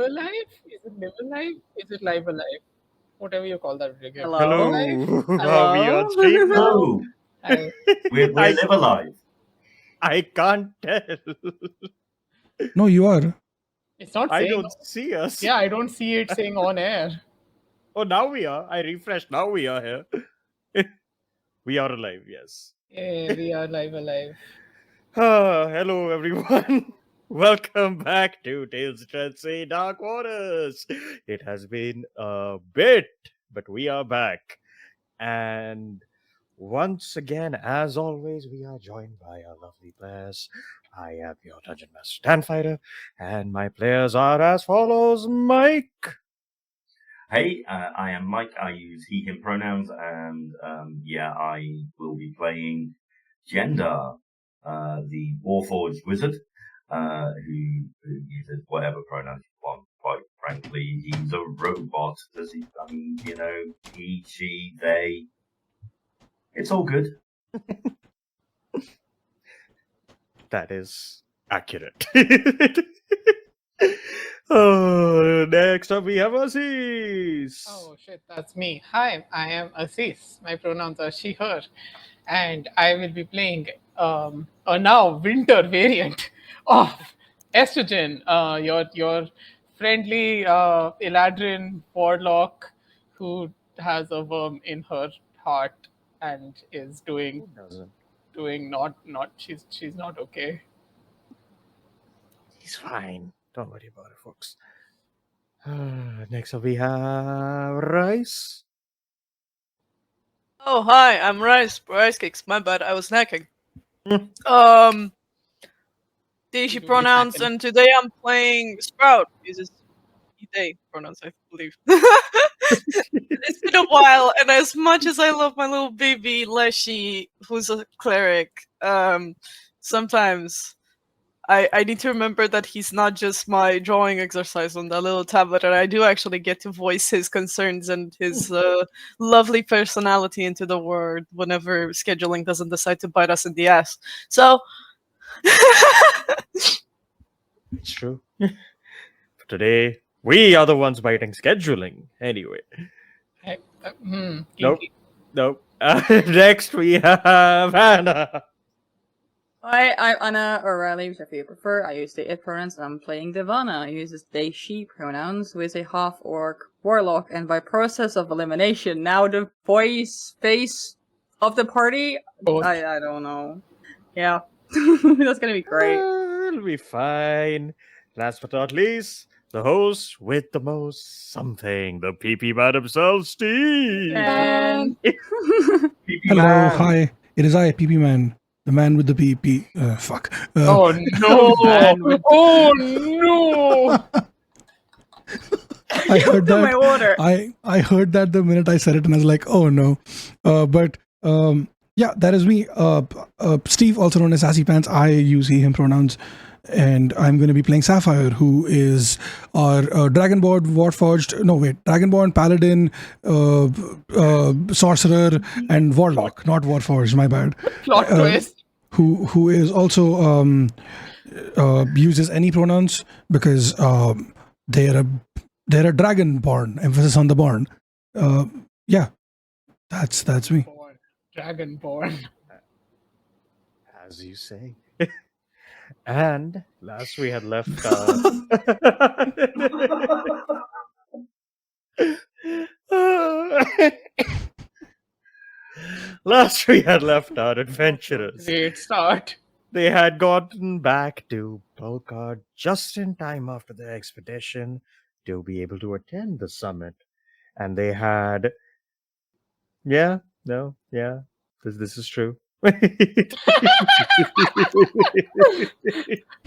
alive? Is it live alive? Is it live alive? Whatever you call that video game. Hello? Live alive? Are we on stream now? No, Hi. we're live alive. I can't tell. No, you are. It's not I saying. don't see us. Yeah, I don't see it saying on air. Oh, now we are. I refreshed. Now we are here. We are alive, yes. Yeah, we are live alive. Hello, everyone. Welcome back to Tales of Transcend Dark Waters. It has been a bit, but we are back. And once again, as always, we are joined by our lovely players. I am your Dungeon Master Danfighter, and my players are as follows: Mike. Hey, I am Mike. I use he, him pronouns, and I will be playing Gender, the Warforged wizard, who uses whatever pronouns you want. Quite frankly, he's a robot. Does he? I mean, he, she, they. It's all good. That is accurate. Next up we have Aziz. Oh shit, that's me. Hi, I am Aziz. My pronouns are she, her, and I will be playing a now winter variant of Estrogen, your friendly Eladrin warlock who has a worm in her heart and is doing not she's not okay. He's fine. Don't worry about it, folks. Next up we have Rice. Oh, hi, I'm Ricecakes. My bad, I was snacking. They, she You'll be pronouns, snacking. and today I'm playing Sprout. Uses he, they pronouns, I believe. It's been a while, and as much as I love my little baby Leshy, who's a cleric, sometimes I need to remember that he's not just my drawing exercise on that little tablet, and I do actually get to voice his concerns and his lovely personality into the world whenever scheduling doesn't decide to bite us in the ass. So, It's true. For today, we are the ones biting scheduling. Anyway. Nope. Kinky. Nope. Next we have Anna. Hi, I'm Anna O'Reilly, whichever you prefer. I use the it pronouns, and I'm playing Devana. I uses they, she pronouns, who is a half-orc warlock, and by process of elimination, now the face of the party, Both. I don't know. Yeah. That's gonna be great. It'll be fine. Last but not least, the host with the most something, the PP man himself, Steve. And Hello, hi. It is I, PP Man, the man with the PP. Fuck. Oh no! Oh no! I heard to my that. water. I heard that the minute I said it, and I was like, oh no. Yeah, that is me. Steve, also known as Sassy Pants. I use he, him pronouns. And I'm going to be playing Sapphire, who is our Dragonborn, Dragonborn, Paladin, Sorcerer, and Warlock. Not Warforged, my bad. Plot twist. Who is also uses any pronouns because they're a Dragonborn. Emphasis on the born. Yeah, that's me. Dragonborn. As you say. And last we had left last we had left our adventurers. Great start. They had gotten back to Polkard just in time after their expedition to be able to attend the summit. And they had this is true.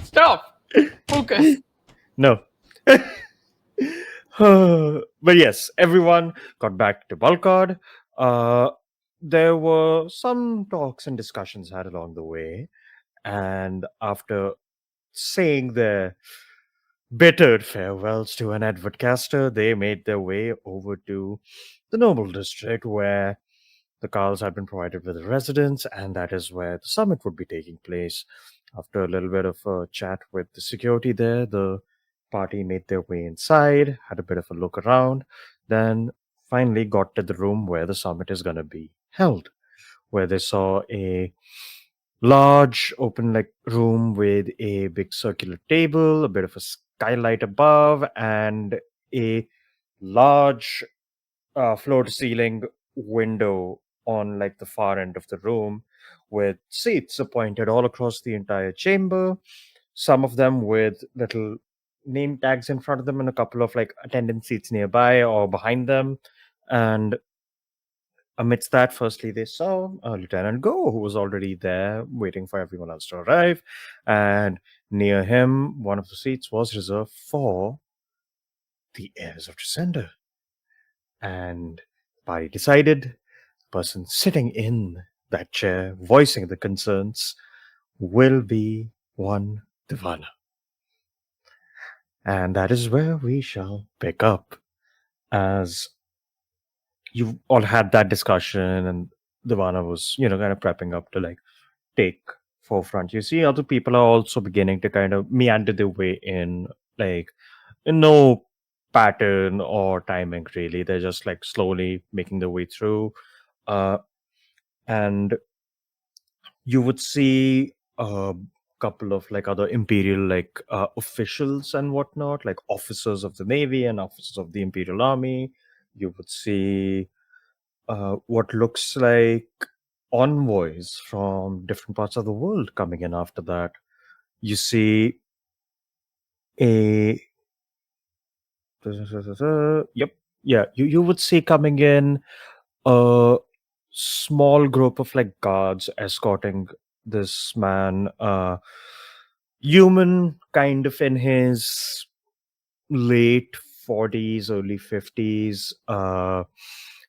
Stop. Focus. No. But yes, everyone got back to Balkard. There were some talks and discussions had along the way. And after saying their bittered farewells to an Edwardcaster, they made their way over to the Noble District, where the Carls had been provided with a residence, and that is where the summit would be taking place. After a little bit of a chat with the security there, the party made their way inside, had a bit of a look around, then finally got to the room where the summit is going to be held, where they saw a large open like room with a big circular table, a bit of a skylight above, and a large floor to ceiling window on like the far end of the room with seats appointed all across the entire chamber, some of them with little name tags in front of them and a couple of like attendant seats nearby or behind them. And amidst that, firstly, they saw Lieutenant Go, who was already there waiting for everyone else to arrive. And near him, one of the seats was reserved for the heirs of Tresender. And the party decided the person sitting in that chair, voicing the concerns, will be one Divana. And that is where we shall pick up, as you all had that discussion and Divana was, kind of prepping up to like take forefront. You see other people are also beginning to kind of meander their way in, like in no pattern or timing really. They're just like slowly making their way through. And you would see a couple of like other imperial like officials and whatnot, like officers of the navy and officers of the imperial army. You would see what looks like envoys from different parts of the world coming in after that. You see a yep, yeah, you would see coming in a small group of like guards escorting this man, human, kind of in his late 40s, early 50s,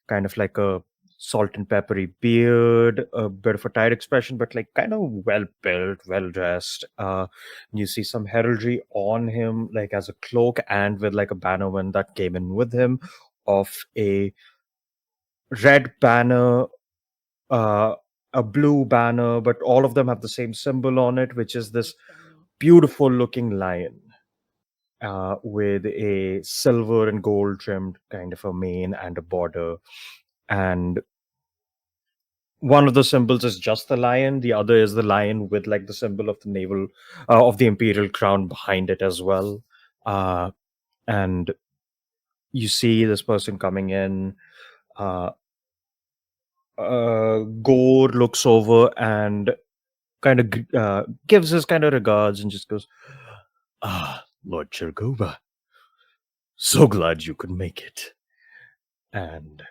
kind of like a salt and peppery beard, a bit of a tired expression, but like kind of well built, well dressed. You see some heraldry on him, like as a cloak and with like a banner when that came in with him, of a red banner, uh, a blue banner, but all of them have the same symbol on it, which is this beautiful looking lion. With a silver and gold trimmed kind of a mane and a border. And one of the symbols is just the lion. The other is the lion with like the symbol of the naval, of the imperial crown behind it as well. And you see this person coming in. Gore looks over and kind of gives his kind of regards and just goes, "Ah, Lord Chirgoba, so glad you could make it." And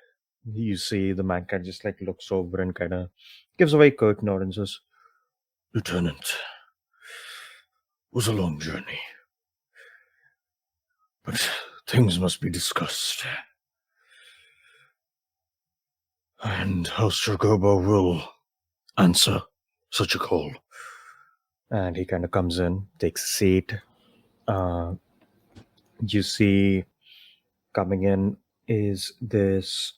you see the man kind of just like looks over and kind of gives away a curt nod and says, "Lieutenant, it was a long journey, but things must be discussed. And House Jacobo will answer such a call." And he kind of comes in, takes a seat. You see coming in is this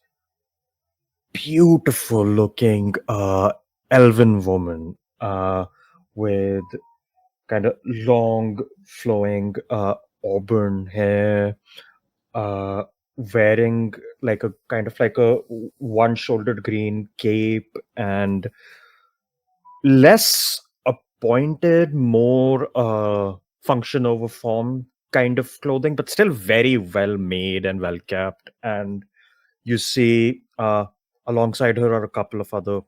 beautiful looking elven woman with kind of long flowing auburn hair, wearing like a kind of like a one-shouldered green cape and less appointed, more function over form kind of clothing, but still very well made and well kept. And you see alongside her are a couple of other,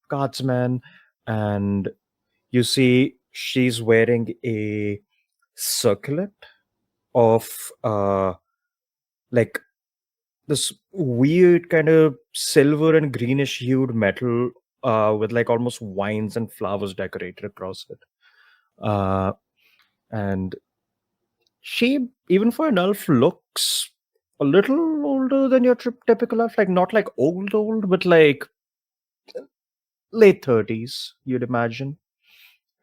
guardsmen, and you see she's wearing a circlet of like this weird kind of silver and greenish hued metal with like almost vines and flowers decorated across it. And she, even for an elf, looks a little older than your typical elf. Like not like old, but like late 30s, you'd imagine.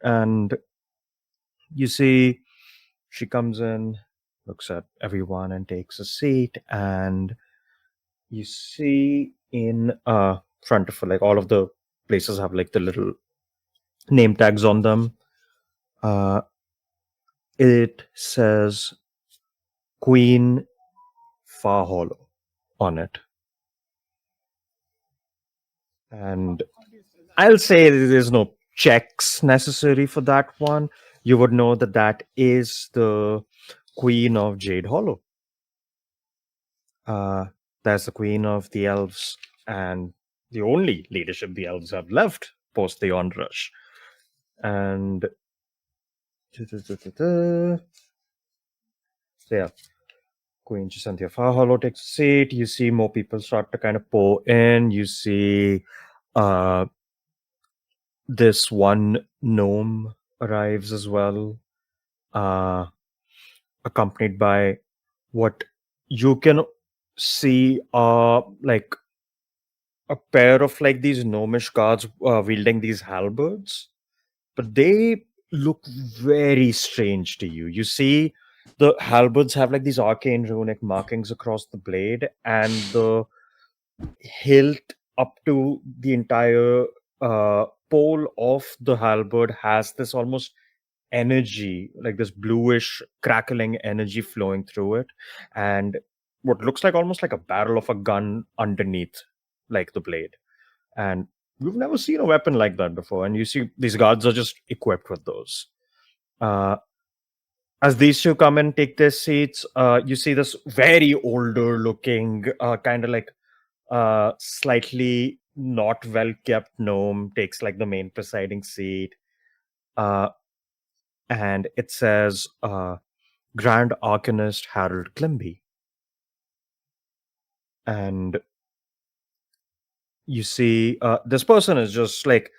And you see she comes in, looks at everyone and takes a seat, and you see in front of her, like all of the places have like the little name tags on them. It says Queen Far Hollow on it. And I'll say there's no checks necessary for that one. You would know that that is the Queen of Jade Hollow. That's the Queen of the Elves and the only leadership the Elves have left post the Onrush. And so yeah, Queen Cynthia Far Hollow takes a seat. You see more people start to kind of pour in. You see this one gnome arrives as well, accompanied by what you can see like a pair of like these gnomish guards wielding these halberds, but they look very strange to you. You see the halberds have like these arcane runic markings across the blade, and the hilt up to the entire pole of the halberd has this almost energy, like this bluish crackling energy flowing through it, and what looks like almost like a barrel of a gun underneath like the blade. And we've never seen a weapon like that before, and you see these guards are just equipped with those. As these two come and take their seats, you see this very older looking kind of like slightly not well kept gnome takes like the main presiding seat, and it says Grand Arcanist Harold Climby. And you see this person is just like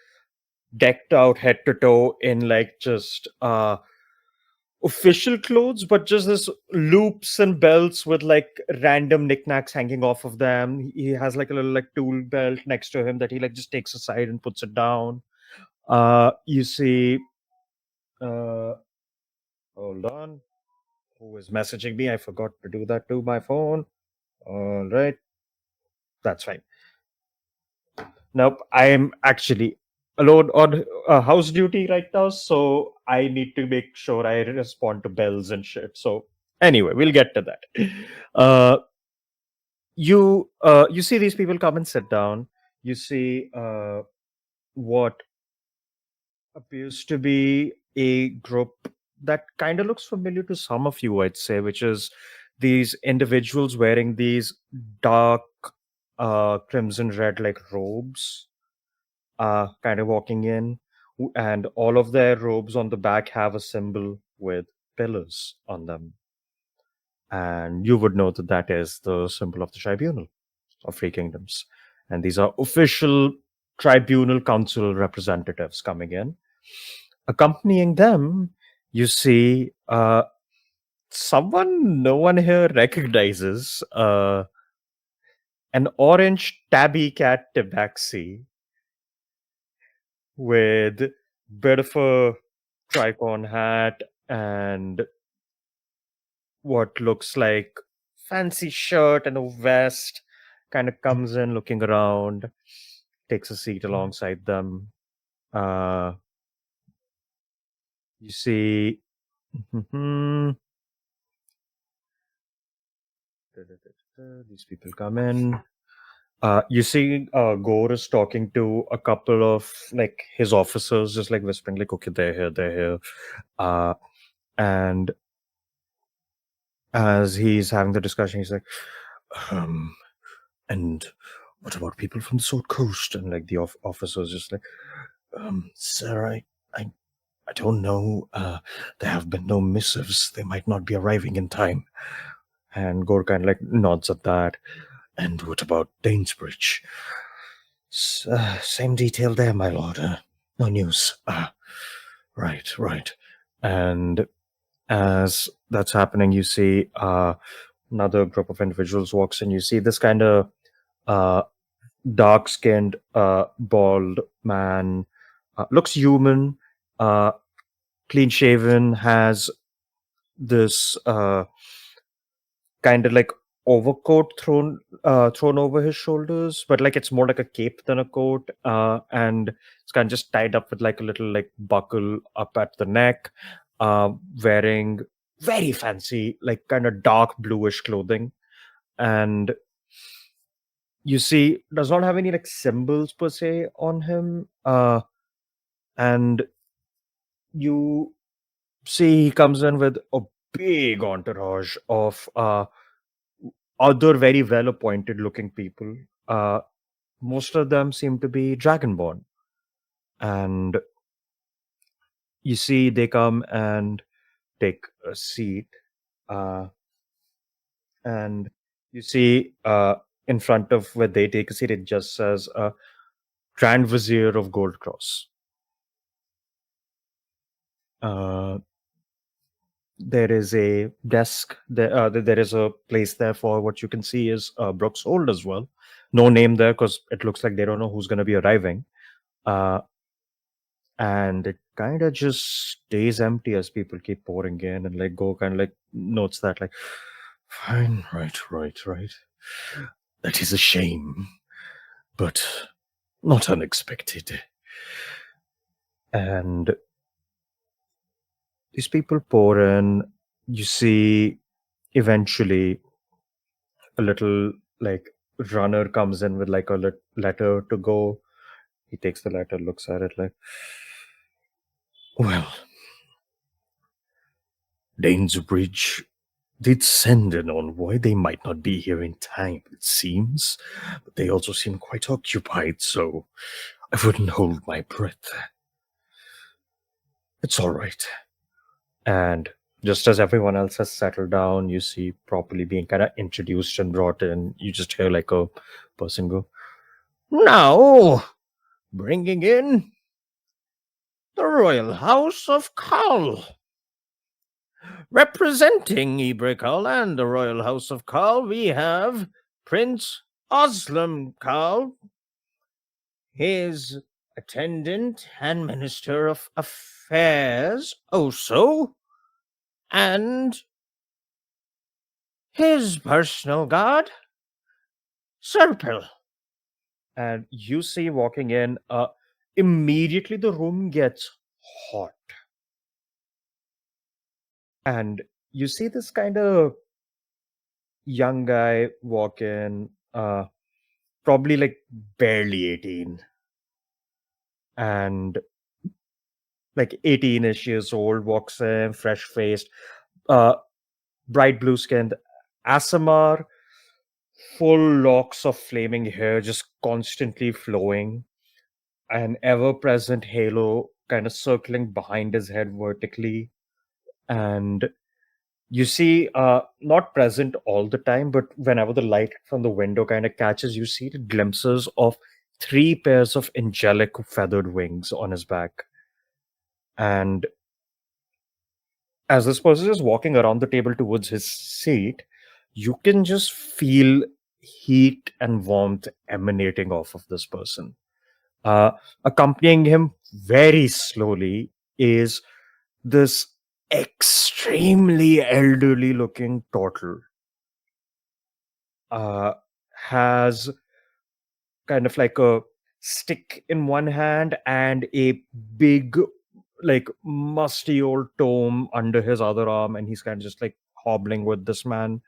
decked out head to toe in like just official clothes, but just this loops and belts with like random knickknacks hanging off of them. He has like a little like tool belt next to him that he like just takes aside and puts it down. You see hold on, who is messaging me? I forgot to do that to my phone. All right, that's fine. Nope, I am actually alone on house duty right now, so I need to make sure I respond to bells and shit. So anyway, we'll get to that. You see these people come and sit down. You see what appears to be a group that kind of looks familiar to some of you, I'd say, which is these individuals wearing these dark crimson red like robes, kind of walking in, and all of their robes on the back have a symbol with pillars on them. And you would know that that is the symbol of the tribunal of Free Kingdoms. And these are official tribunal council representatives coming in. Accompanying them, you see someone no one here recognizes, an orange tabby cat tabaxi with bit of a tricon hat and what looks like fancy shirt and a vest, kind of comes in looking around, takes a seat alongside them. You see these people come in. You see Gore is talking to a couple of like his officers, just like whispering like, okay, they're here. And as he's having the discussion, he's like, and what about people from the Sword Coast? And like the officers just like, sir, I don't know. There have been no missives. They might not be arriving in time. And Gore kind of like nods at that. And what about Dainsbridge? Same detail there, my lord. No news. Right. And as that's happening, you see another group of individuals walks in. You see this kind of dark-skinned, bald man. Looks human, clean-shaven, has this kind of like overcoat thrown over his shoulders, but like it's more like a cape than a coat, and it's kind of just tied up with like a little like buckle up at the neck. wearing very fancy, like kind of dark bluish clothing. And you see, does not have any like symbols per se on him. And you see, he comes in with a big entourage of other very well appointed looking people. Most of them seem to be dragonborn. And you see, they come and take a seat. And you see, in front of where they take a seat, it just says Grand Vizier of Gold Cross. There is a desk there. There is a place there for what you can see is Brooks Hold as well. No name there because it looks like they don't know who's going to be arriving. And it kind of just stays empty as people keep pouring in and like go kind of like notes that like, fine, right. That is a shame, but not unexpected. And these people pour in. You see, eventually, a little like runner comes in with like a letter to go. He takes the letter, looks at it like, well, Danesbridge did send an envoy. They might not be here in time, it seems, but they also seem quite occupied, so I wouldn't hold my breath. It's all right. And just as everyone else has settled down, you see properly being kind of introduced and brought in, you just hear like a person go, now, bringing in the Royal House of Carl. Representing Ibrikal and the Royal House of Carl, we have Prince Oslam Carl, his attendant and Minister of Affairs, Oso, and his personal guard, Serpil. And you see walking in, immediately the room gets hot. And you see this kind of young guy walk in, probably like barely 18. And like 18-ish years old, walks in, fresh-faced, bright blue skinned, Asamar, full locks of flaming hair just constantly flowing, an ever-present halo kind of circling behind his head vertically. And you see, not present all the time, but whenever the light from the window kind of catches, you see the glimpses of 3 pairs of angelic feathered wings on his back. And as this person is walking around the table towards his seat, you can just feel heat and warmth emanating off of this person. Accompanying him very slowly is this extremely elderly looking turtle. Has kind of like a stick in one hand and a big, like musty old tome under his other arm, and he's kind of just like hobbling with this man.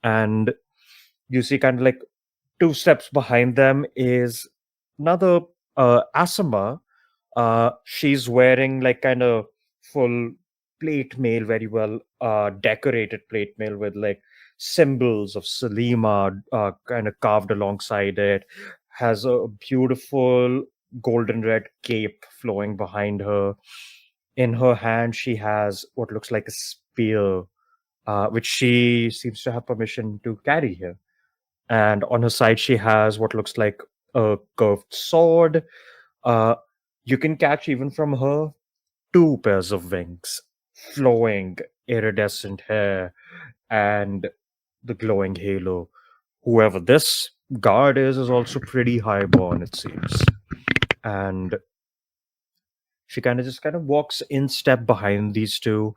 And you see kind of like 2 steps behind them is another Asama. She's wearing like kind of full plate mail, very well decorated plate mail with like symbols of Salima kind of carved alongside it. Has a beautiful golden red cape flowing behind her. In her hand, she has what looks like a spear, which she seems to have permission to carry here. And on her side, she has what looks like a curved sword. You can catch even from her 2 pairs of wings, flowing iridescent hair, and the glowing halo. Whoever this guard is also pretty highborn, it seems. And she kind of walks in step behind these 2,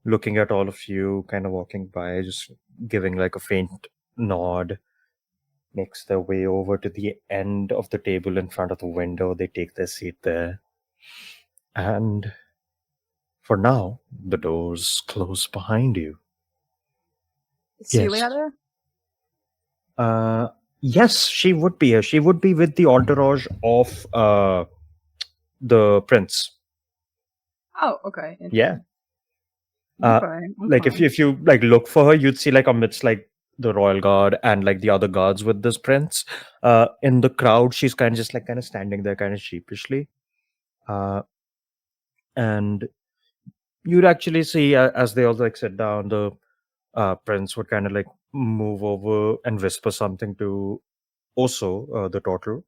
looking at all of you, kind of walking by, just giving like a faint nod. Makes their way over to the end of the table in front of the window. They take their seat there. And For now, the doors close behind you. Is Yes. Celia there? Yes, she would be here. She would be with the entourage of the prince. Oh, okay. Yeah. Okay. Like if you like look for her, you'd see like amidst like the royal guard and like the other guards with this prince. In the crowd, she's kind of standing there, kind of sheepishly. And you'd actually see as they all like sit down, the prince would kind of like move over and whisper something to Oso, the turtle,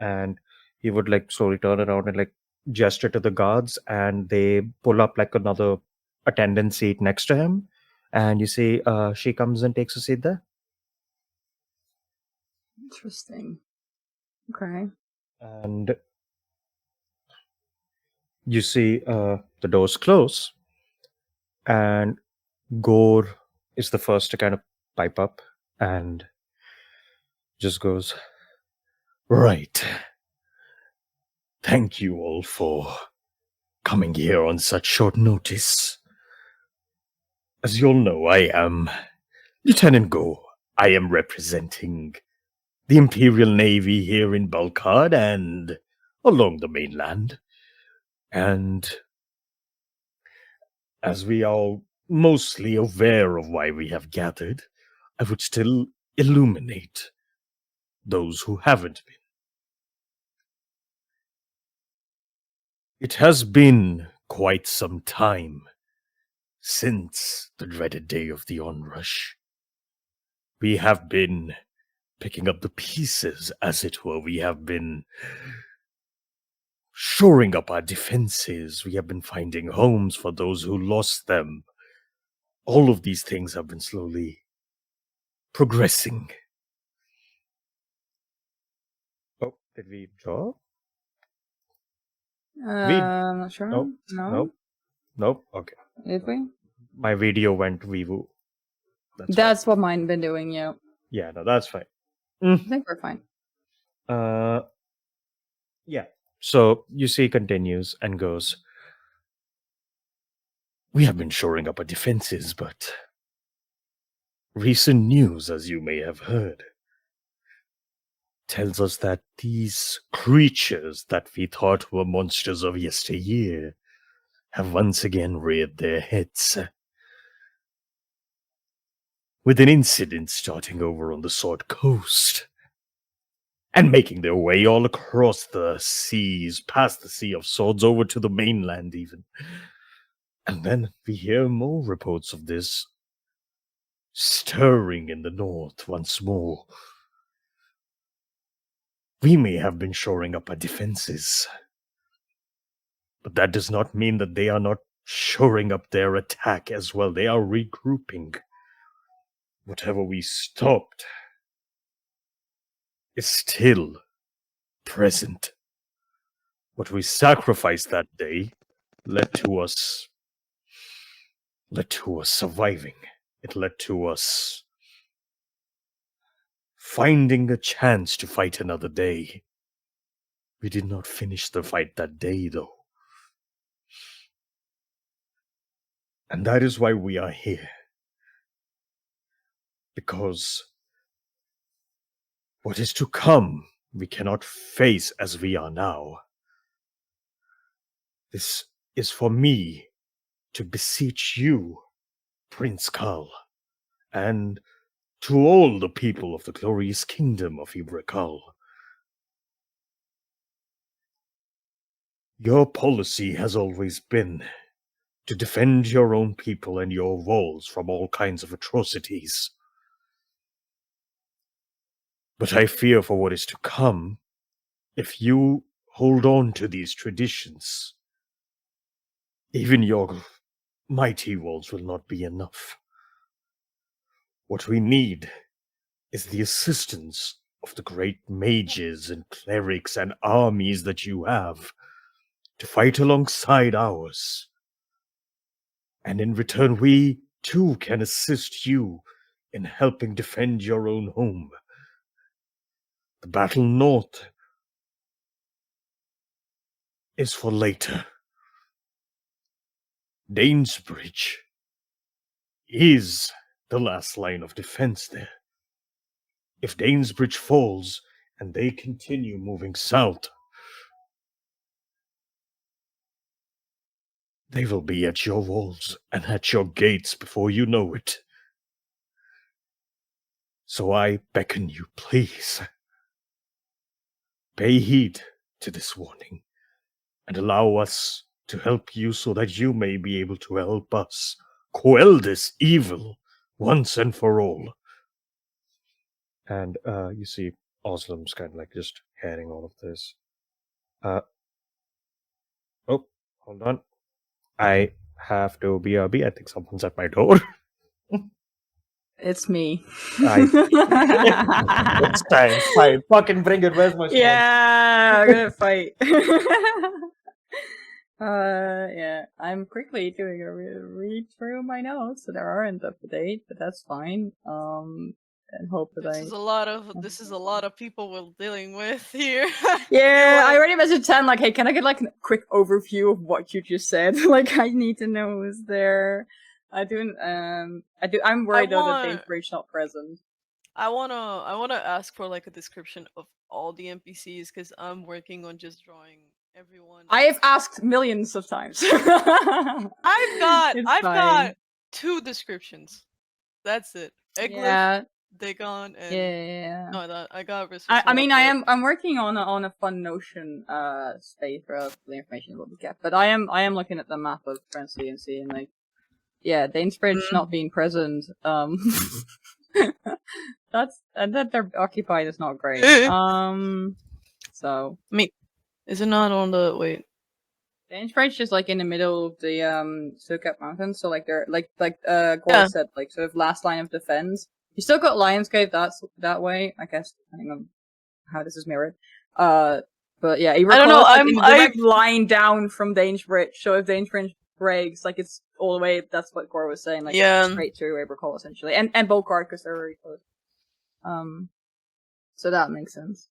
and he would like slowly turn around and like gesture to the guards, and they pull up like another attendant seat next to him, and you see she comes and takes a seat there. Interesting. Okay. And you see the doors close, and Gore is the first to kind of pipe up and just goes, "Right. Thank you all for coming here on such short notice. As you all know, I am Lieutenant Go. I am representing the Imperial Navy here in Balkard and along the mainland. And as we are mostly aware of why we have gathered, I would still illuminate those who haven't been. It has been quite some time since the dreaded day of the Onrush. We have been picking up the pieces, as it were. We have been shoring up our defenses. We have been finding homes for those who lost them. All of these things have been slowly progressing. Oh, did we draw? I'm not sure. Nope. No. Nope. Okay. Did we? My video went Vivu. That's what mine been doing, yeah. Yeah, no, that's fine. I think we're fine. Yeah. So you see, continues and goes, "We have been shoring up our defenses, but recent news, as you may have heard, tells us that these creatures that we thought were monsters of yesteryear have once again reared their heads. With an incident starting over on the Sword Coast and making their way all across the seas, past the Sea of Swords, over to the mainland even. And then we hear more reports of this stirring in the north once more. We may have been shoring up our defenses, but that does not mean that they are not shoring up their attack as well. They are regrouping. Whatever we stopped is still present. What we sacrificed that day led to us surviving. It led to us finding a chance to fight another day. We did not finish the fight that day, though. And that is why we are here. Because what is to come, we cannot face as we are now. This is for me to beseech you, Prince Karl, and to all the people of the glorious kingdom of Ibrakal. Your policy has always been to defend your own people and your walls from all kinds of atrocities. But I fear for what is to come if you hold on to these traditions. Even your mighty walls will not be enough. What we need is the assistance of the great mages and clerics and armies that you have to fight alongside ours. And in return, we too can assist you in helping defend your own home. The battle north is for later. Danesbridge is the last line of defense there. If Danesbridge falls and they continue moving south, they will be at your walls and at your gates before you know it. So I beckon you, please, pay heed to this warning and allow us to help you so that you may be able to help us quell this evil once and for all. And you see Oslam's kind of like just hearing all of this. Oh, hold on. I have to BRB. I think someone's at my door. It's me. It's time. Fine. Fucking bring it. Where's my sword? Yeah, I'm gonna fight. Yeah, I'm quickly doing a read through my notes, so they aren't up to date, but that's fine. And hope that This is a lot of people we're dealing with here. Yeah, I already messaged 10, like, hey, can I get, like, a quick overview of what you just said? Like, I need to know who's there. I'm worried, though, that Danesbridge's not present. I wanna ask for, like, a description of all the NPCs, because I'm working on just drawing everyone. I have asked millions of times. I've got 2 descriptions. That's it. Eglyph, Yeah. Dagon, and Yeah. no, I got. I'm working on a fun Notion space where the information will be kept. But I am looking at the map of Frenzy and seeing like, yeah, Danesbridge not being present. That they're occupied is not great. So I mean, is it not on the wait? Danesbridge is like in the middle of the Sukap Mountains, so like they're like Gore said, like sort of last line of defense. You still got Lionsgate that way, I guess, depending on how this is mirrored. But yeah, you recall, I don't know. I'm direct line down from Danesbridge. So if Danesbridge breaks, like it's all the way. That's what Gore was saying, like straight through Abercall essentially, and Bolkard because they're very close. So that makes sense.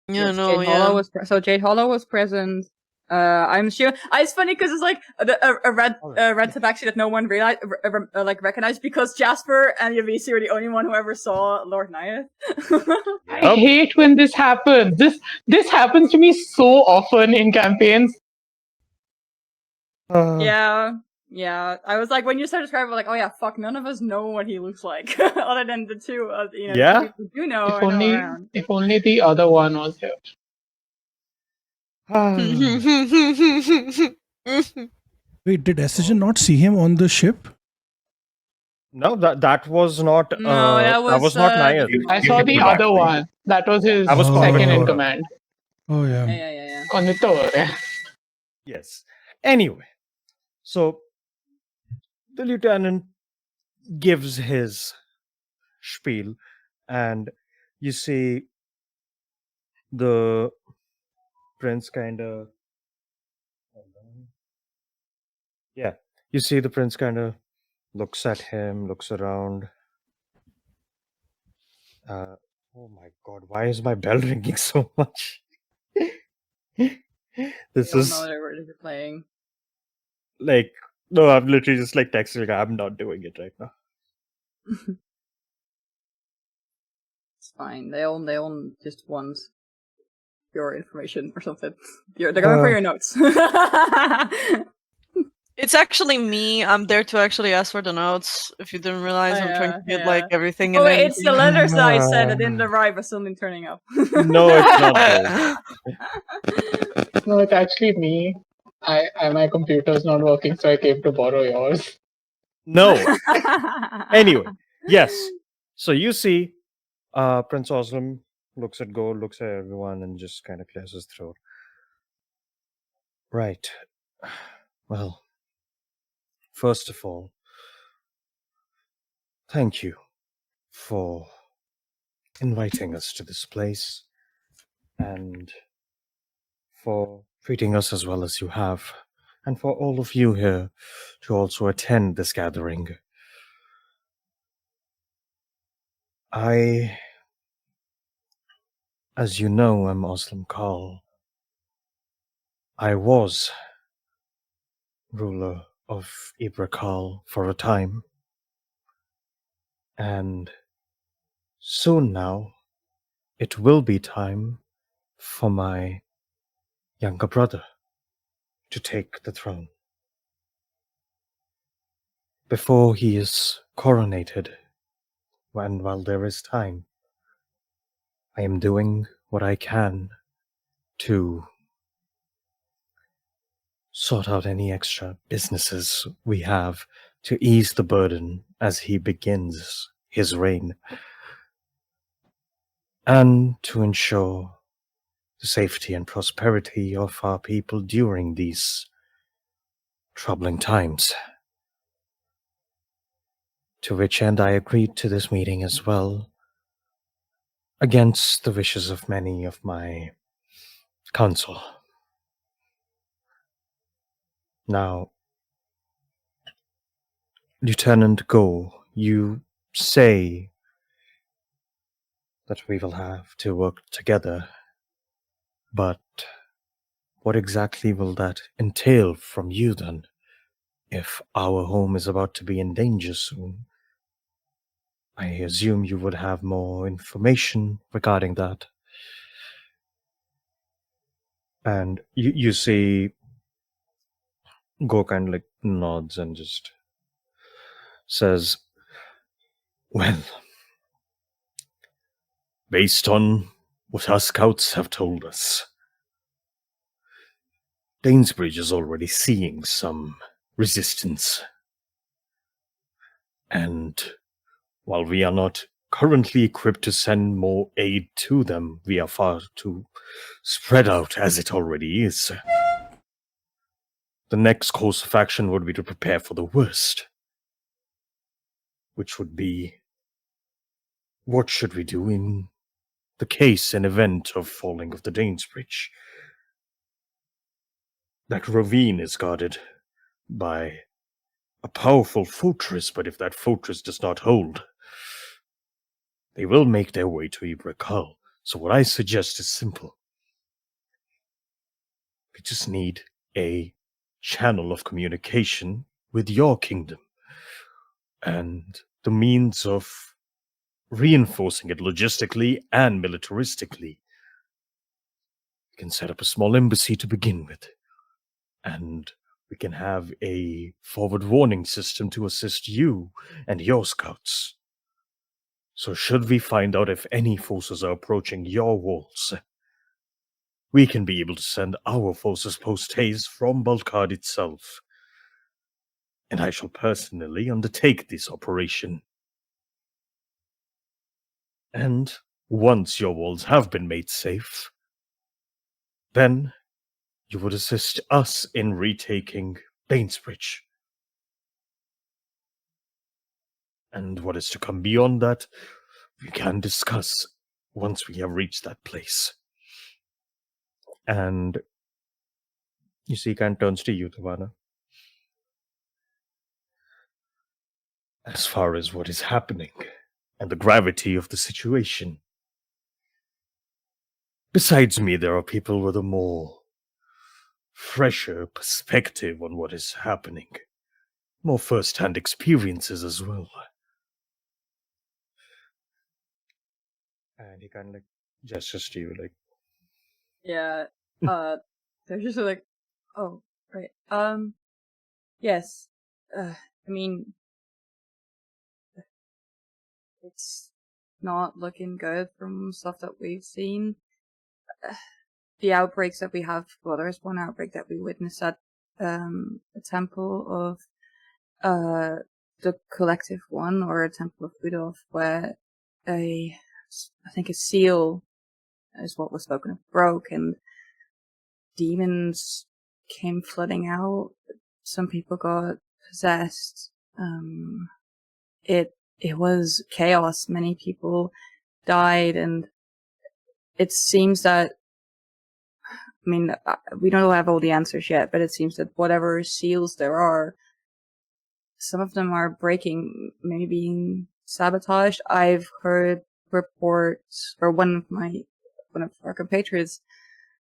Jade Hollow was present. I'm sure it's funny because it's like a red tabaxi that no one realized like recognized because Jasper and Yavisi were the only one who ever saw Lord Nyath. I hate when this happens. This happens to me so often in campaigns. Yeah. I was like, when you started describing, like, oh yeah, fuck, none of us know what he looks like, other than the two, yeah. people do know. If only the other one was here. Wait, did Estigen not see him on the ship? No, that was not. That was not Nyath. I saw the other one. That was his second in command. Oh yeah. Yeah. On the tour. Yes. Anyway, so the lieutenant gives his spiel, and you see the prince kind of. Yeah, you see the prince kind of looks at him, looks around. Oh my god, why is my bell ringing so much? This is. I don't know what you're playing. Like, no, I'm literally just like texting. Like, I'm not doing it right now. It's fine. They own just want your information or something. They're going for your notes. It's actually me. I'm there to actually ask for the notes. If you didn't realize, I'm trying to get like everything. Oh, wait, it's the letters that I sent. It didn't arrive, but something turning up. No, it's not those. No, it's actually me. My computer's not working, so I came to borrow yours. No. Anyway, yes. So you see, Prince Oslam looks at Gold, looks at everyone, and just kind of clears his throat. Right. Well, first of all, thank you for inviting us to this place and for treating us as well as you have, and for all of you here to also attend this gathering. I, as you know, am Oslam Khal. I was ruler of Ibrakal for a time. And soon now, it will be time for my younger brother to take the throne. Before he is coronated, and while there is time, I am doing what I can to sort out any extra businesses we have to ease the burden as he begins his reign, and to ensure the safety and prosperity of our people during these troubling times. To which end I agreed to this meeting as well, against the wishes of many of my council. Now, Lieutenant Go, you say that we will have to work together, but what exactly will that entail from you then? If our home is about to be in danger soon, I assume you would have more information regarding that. And you see Go kind of like nods and just says, well, based on what our scouts have told us, Dainsbridge is already seeing some resistance. And while we are not currently equipped to send more aid to them, we are far too spread out as it already is. The next course of action would be to prepare for the worst, which would be, what should we do in the case and event of falling of the Dainsbridge? That ravine is guarded by a powerful fortress, but if that fortress does not hold, they will make their way to Ibrakal. So what I suggest is simple. We just need a channel of communication with your kingdom, and the means of reinforcing it logistically and militaristically. We can set up a small embassy to begin with, and we can have a forward warning system to assist you and your scouts. So should we find out if any forces are approaching your walls, we can be able to send our forces post-haste from Balkard itself. And I shall personally undertake this operation. And once your walls have been made safe, then you would assist us in retaking Bainsbridge. And what is to come beyond that, we can discuss once we have reached that place. And you see, Khan turns to you, Tavana. As far as what is happening and the gravity of the situation, besides me, there are people with a more fresher perspective on what is happening. More first-hand experiences as well. And he kind of like gestures to you, like, Yeah. They're just like, oh, right. Yes. I mean, it's not looking good from stuff that we've seen. The outbreaks that we have, well, there's one outbreak that we witnessed at a temple of the collective one, or a temple of Udov, where I think a seal is what was spoken of, broke, and demons came flooding out. Some people got possessed. It was chaos. Many people died, and it seems that, I mean, we don't have all the answers yet, but it seems that whatever seals there are, some of them are breaking, maybe being sabotaged. I've heard reports, or one of our compatriots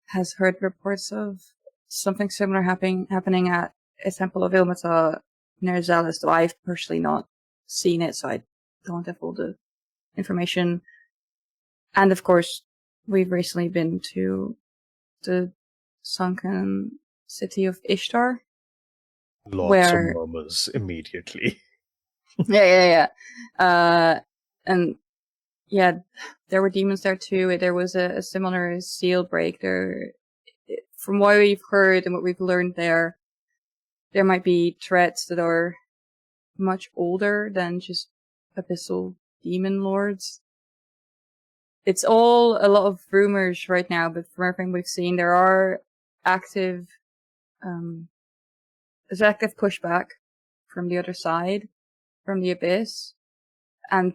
has heard reports of something similar happening at a Temple of Ilmatar near Zealous, though I've personally not seen it, so I don't have all the information. And of course, we've recently been to the sunken city of Ishtar. Lots Where- of murmurs immediately. Yeah. And yeah, there were demons there too. There was a similar seal break there. From what we've heard and what we've learned there might be threats that are much older than just abyssal demon lords. It's all a lot of rumors right now, but from everything we've seen, there are active, there's active pushback from the other side, from the Abyss. And,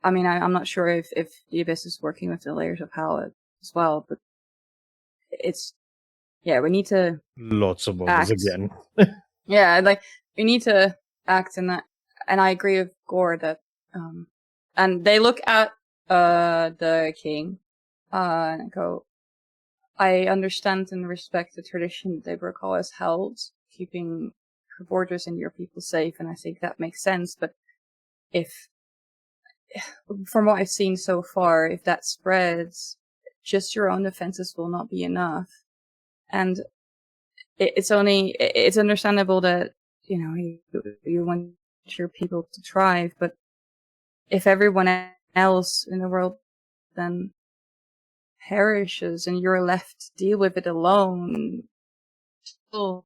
I mean, I'm not sure if the Abyss is working with the layers of hell as well, but it's, yeah, we need to Lots of murmurs act. again. Yeah, like, we need to act in that, and I agree with Gore that, and they look at, the king, and go, I understand and respect the tradition that Ibrahim has held, keeping her borders and your people safe, and I think that makes sense, but from what I've seen so far, if that spreads, just your own defenses will not be enough. And it's understandable that, you want your people to thrive, but if everyone else in the world then perishes and you're left to deal with it alone, still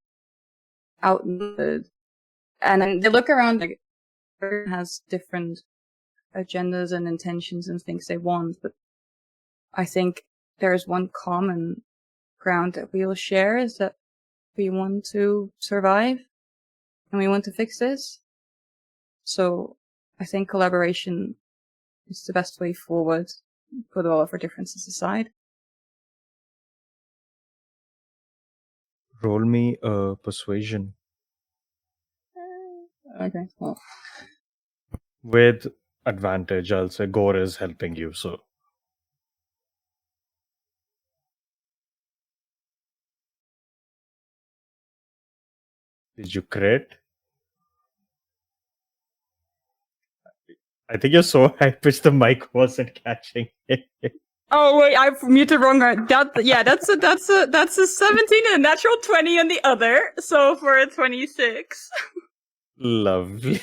outnumbered. And then they look around, like, everyone has different agendas and intentions and things they want, but I think there's one common ground that we'll share, is that we want to survive and we want to fix this. So I think collaboration is the best way forward. Put all of our differences aside. Roll me a persuasion. Okay, well. With advantage, I'll say Gore is helping you, so. Did you crit? I think you're so high-pitched the mic wasn't catching it. Oh wait, I muted wrong. That's a 17 and a natural 20 on the other. So for a 26. Lovely.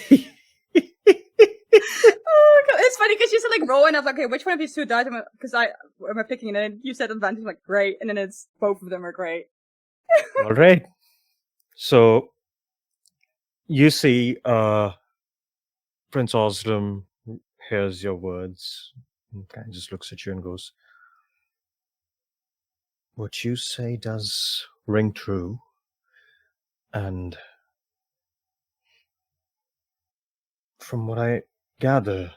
Oh God. It's funny because you said like roll, and I was like, okay, which one of these two died? Because am I picking? And then you said advantage, I'm like great, and then it's both of them are great. All right. So you see, Prince Osram hears your words and kind of just looks at you and goes, "What you say does ring true, and from what I gather,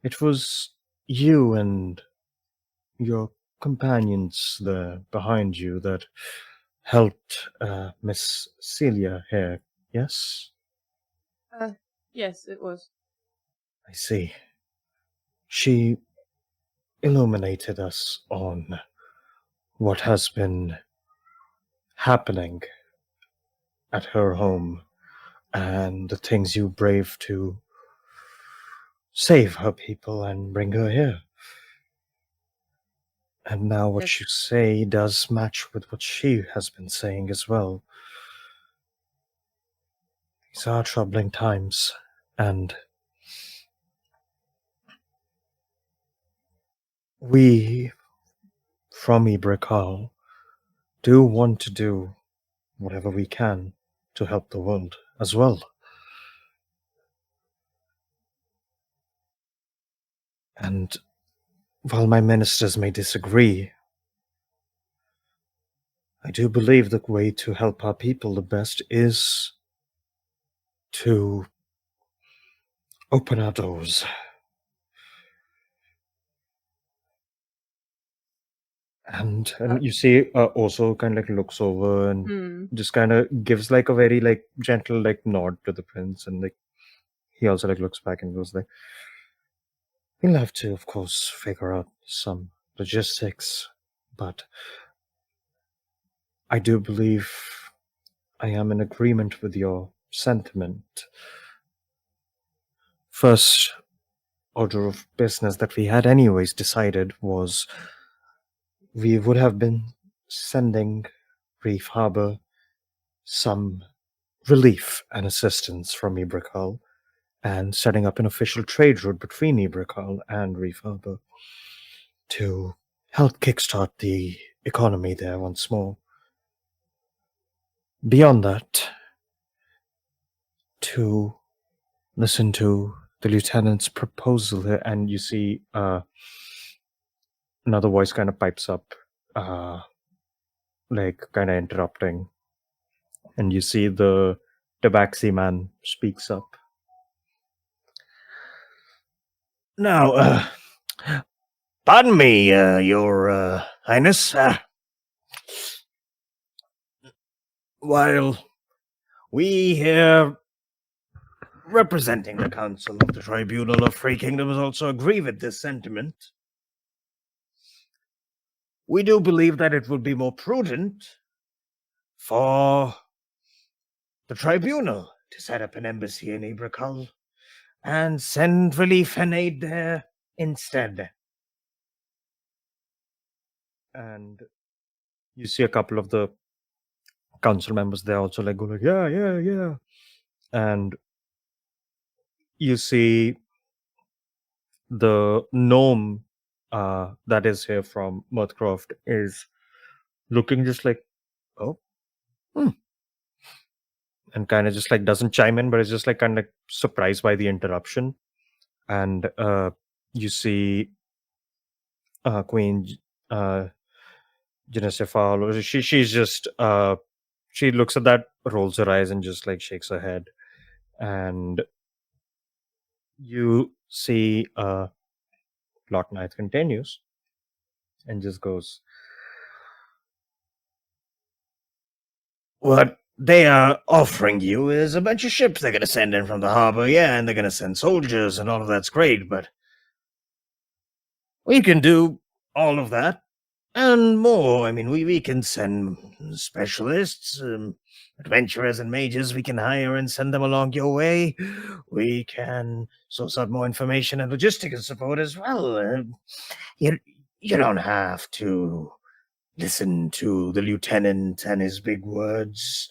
it was you and your companions there behind you that helped Miss Celia here, yes?" Yes, it was. I see. She illuminated us on what has been happening at her home and the things you braved to save her people and bring her here. And now what Yes. you say does match with what she has been saying as well. These are troubling times, and we from Ibrakal do want to do whatever we can to help the world as well. And while my ministers may disagree, I do believe the way to help our people the best is to open our doors. And you see, also kind of like looks over and just kind of gives like a very like gentle like nod to the prince, and like he also like looks back and goes like, "We'll have to, of course, figure out some logistics, but I do believe I am in agreement with your sentiment. First order of business that we had anyways decided was we would have been sending Reef Harbor some relief and assistance from Ibrikal and setting up an official trade route between Ibrikal and Reef Harbor to help kickstart the economy there once more. Beyond that, to listen to the lieutenant's proposal here, and you see another voice kind of pipes up, like kind of interrupting, and you see the tabaxi man speaks up. Now, pardon me, your highness. While we here, representing the Council of the Tribunal of Free Kingdoms, also agree with this sentiment, we do believe that it would be more prudent for the Tribunal to set up an embassy in Ibrikal and send relief and aid there instead. And you see a couple of the council members there also like go like, yeah. And you see the gnome that is here from Mirthcroft is looking just like, oh, and kind of just like doesn't chime in, but is just like kind of like surprised by the interruption. And you see Queen Genesifal, she's just she looks at that, rolls her eyes, and just like shakes her head. And you see Lord Knight continues and just goes, what they are offering you is a bunch of ships they're going to send in from the harbor, yeah, and they're going to send soldiers and all of that's great, but we can do all of that and more. I mean, we can send specialists, adventurers and mages we can hire and send them along your way. We can source out more information and logistical support as well. You don't have to listen to the lieutenant and his big words.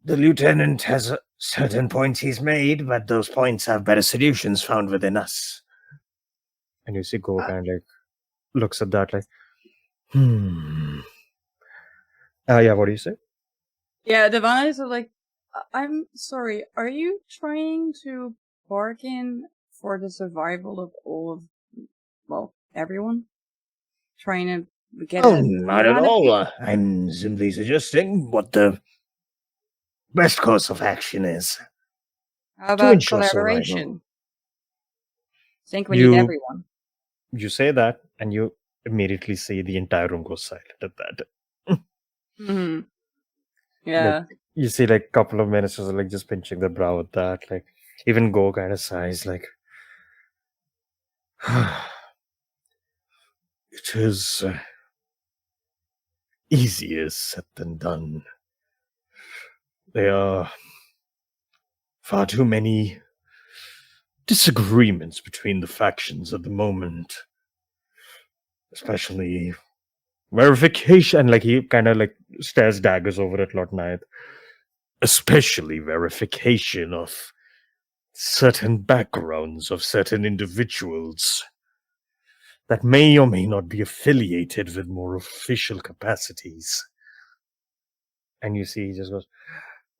The lieutenant has certain points he's made, but those points have better solutions found within us. And you see Go kind of like looks at that like, yeah, what do you say? Yeah, Devana is like, I'm sorry, are you trying to bargain for the survival of all of, well, everyone? Trying to get Oh, a not at all. I'm simply suggesting what the best course of action is. How to about ensure survival. collaboration? I think we need everyone. You say that, and you immediately see the entire room go silent at that. Mm-hmm. Yeah. Like, you see, like, a couple of ministers are like just pinching their brow at that. Like, even Go kind of sighs, like, it is easier said than done. There are far too many disagreements between the factions at the moment, especially verification. And like he kind of like stares daggers over at Lord Knight, especially verification of certain backgrounds of certain individuals that may or may not be affiliated with more official capacities. And you see, he just goes,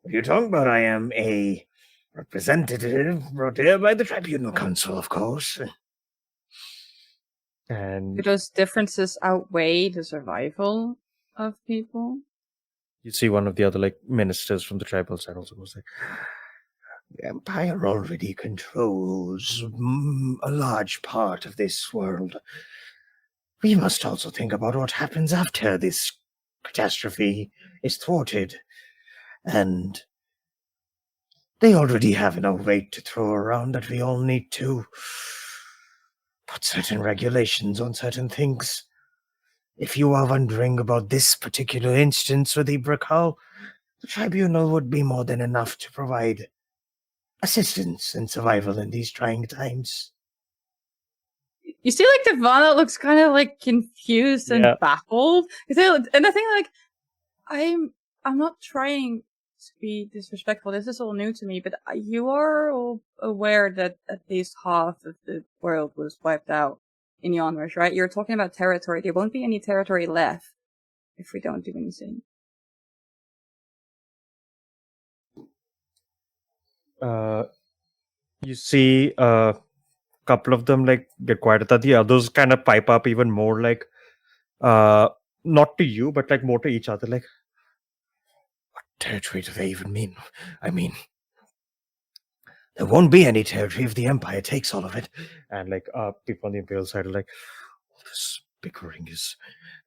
what are you talking about? I am a representative brought here by the Tribunal Council, of course. And do those differences outweigh the survival of people? you see one of the other like ministers from the tribal side also goes like, the Empire already controls a large part of this world. We must also think about what happens after this catastrophe is thwarted. And they already have enough weight to throw around that we all need to put certain regulations on certain things. If you are wondering about this particular instance with Ibrikal, the tribunal would be more than enough to provide assistance and survival in these trying times. You see, like, Devana looks kind of, like, confused and Yeah. baffled. And I think, like, I'm not trying to be disrespectful. This is all new to me, but you are all aware that at least half of the world was wiped out in the Onrush, right? You're talking about territory. There won't be any territory left if we don't do anything. You see a couple of them like get quiet. The others kind of pipe up even more, like not to you, but like more to each other. Like, what territory do they even mean? I mean, there won't be any territory if the Empire takes all of it. And like people on the Imperial side are like, all this bickering is,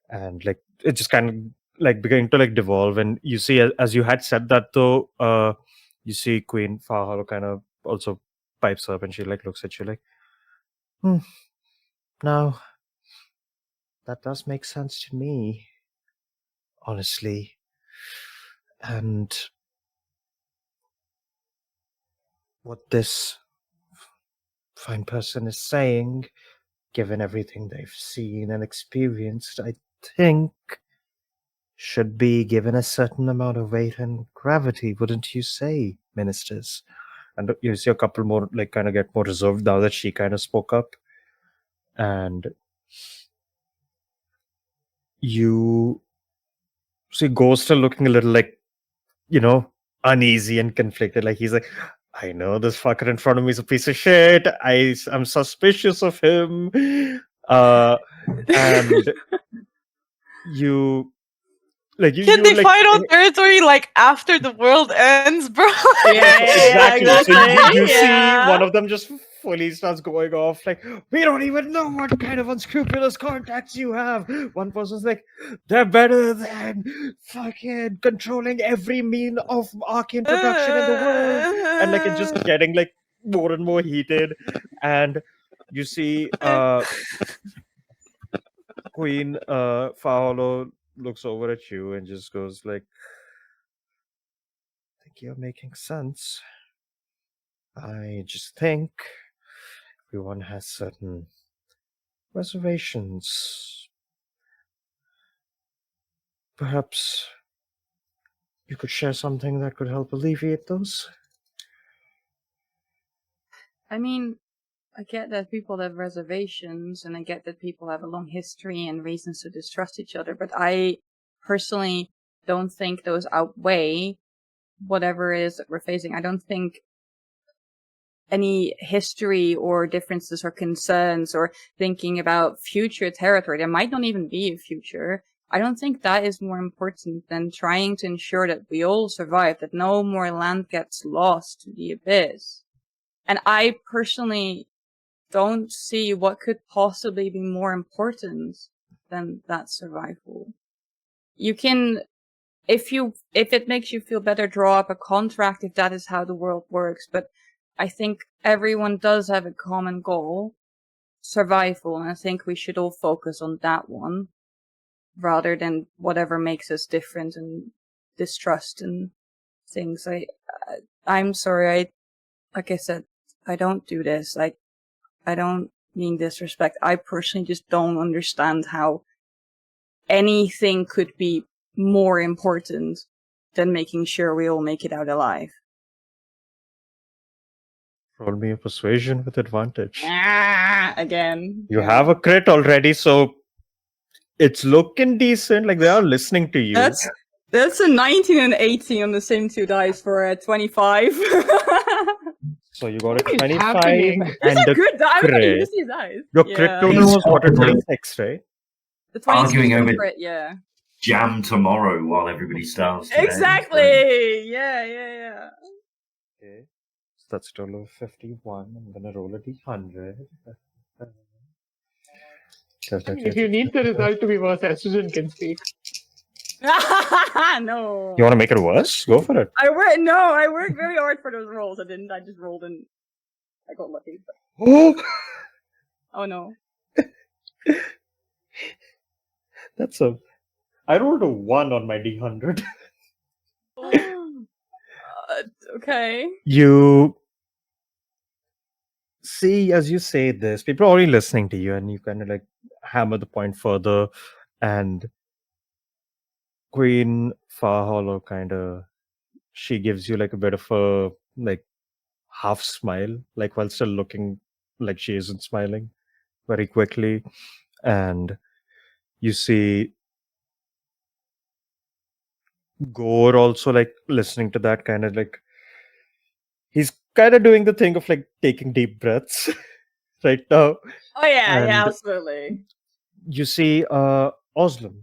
and like it just kind of like beginning to like devolve. And you see, as you had said that though, you see Queen Farhalo kind of also pipes up, and she like looks at you like, now that does make sense to me, honestly. And what this fine person is saying, given everything they've seen and experienced, I think should be given a certain amount of weight and gravity, wouldn't you say, ministers? And you see a couple more like kind of get more reserved now that she kind of spoke up. And you see Ghost still looking a little like, uneasy and conflicted. Like he's like, I know this fucker in front of me is a piece of shit. I'm suspicious of him. And you like Can they like fight on territory like after the world ends, bro? exactly. So you see Yeah. one of them just fully starts going off like, we don't even know what kind of unscrupulous contacts you have. One person's like, they're better than fucking controlling every mean of arcane production in the world. And like it's just getting like more and more heated. And you see Queen Faolo looks over at you and just goes like, I think you're making sense. I just think everyone has certain reservations. Perhaps you could share something that could help alleviate those? I mean, I get that people have reservations, and I get that people have a long history and reasons to distrust each other, but I personally don't think those outweigh whatever it is that we're facing. I don't think any history or differences or concerns or thinking about future territory, there might not even be a future. I don't think that is more important than trying to ensure that we all survive, that no more land gets lost to the abyss. And I personally don't see what could possibly be more important than that survival. You can, if it makes you feel better, draw up a contract if that is how the world works, but I think everyone does have a common goal, survival, and I think we should all focus on that one rather than whatever makes us different and distrust and things. I'm sorry, like I said, I don't do this. I don't mean disrespect. I personally just don't understand how anything could be more important than making sure we all make it out alive. Roll me a persuasion with advantage. Again. You have a crit already, so it's looking decent. Like they are listening to you. That's a 19 and 18 on the same two dice for a 25. So you got a What is 25 happening? and It's a a good die. I'm gonna crit. use these dice. Your crit total was what, a 26, right? The 26 Arguing was over crit, yeah. Jam tomorrow while everybody starves. today. Exactly! Yeah. Okay. So that's a total of 51. I'm gonna roll a d100. If you need the result to be worse, estrogen can speak. No. You want to make it worse? Go for it. I worked very hard for those rolls. I didn't. I just rolled and I got lucky. Oh, Oh no. I rolled a 1 on my d100. Okay. You see, as you say this, people are already listening to you, and you kind of like hammer the point further, and Queen Far Hollow kind of, she gives you like a bit of a like half smile, like while still looking like she isn't smiling very quickly. And you see Gore also like listening to that, kind of like he's kind of doing the thing of like taking deep breaths right now. Oh yeah, yeah, And absolutely. you see Oslam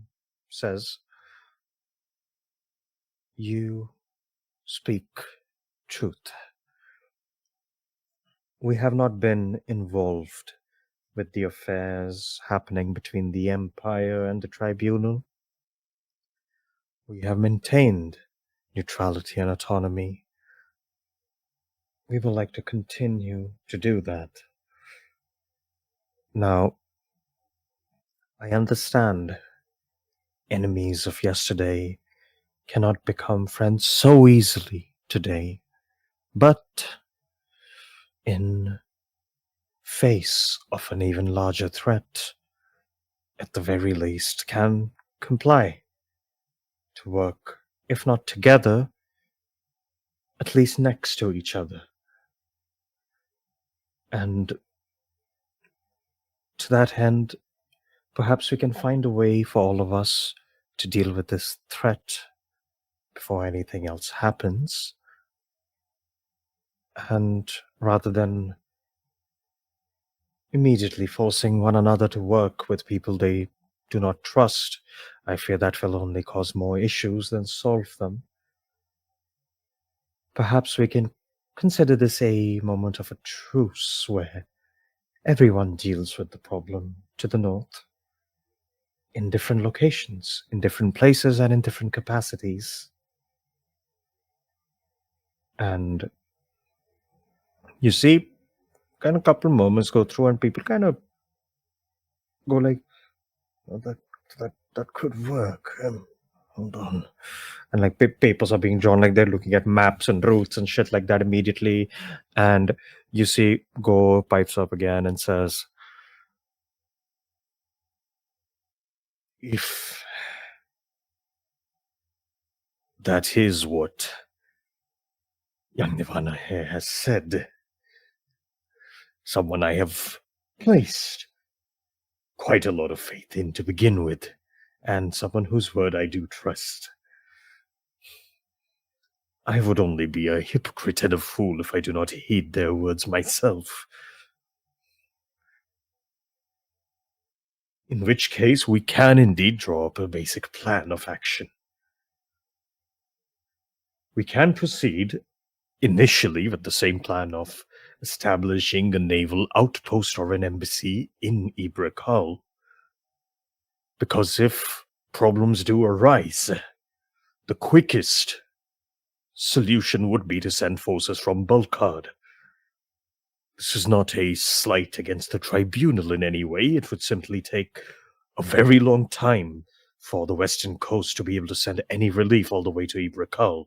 says, "You speak truth. We have not been involved with the affairs happening between the Empire and the Tribunal. We have maintained neutrality and autonomy. We would like to continue to do that. Now, I understand enemies of yesterday cannot become friends so easily today, but in face of an even larger threat, at the very least, can comply to work, if not together, at least next to each other. And to that end, perhaps we can find a way for all of us to deal with this threat before anything else happens. And rather than immediately forcing one another to work with people they do not trust, I fear that will only cause more issues than solve them. Perhaps we can consider this a moment of a truce where everyone deals with the problem to the north, in different locations, in different places, and in different capacities. And you see, kind of couple moments go through, and people kind of go like, oh, that could work. Hold on. And like papers are being drawn, like they're looking at maps and routes and shit like that immediately. And you see Go pipes up again and says, if that is what young Nirvana here has said, someone I have placed quite a lot of faith in to begin with, and someone whose word I do trust. I would only be a hypocrite and a fool if I do not heed their words myself. In which case, we can indeed draw up a basic plan of action. We can proceed initially with the same plan of establishing a naval outpost or an embassy in Ibrakal. Because if problems do arise, the quickest solution would be to send forces from Bulkard. This is not a slight against the Tribunal in any way. It would simply take a very long time for the Western Coast to be able to send any relief all the way to Ibrakal.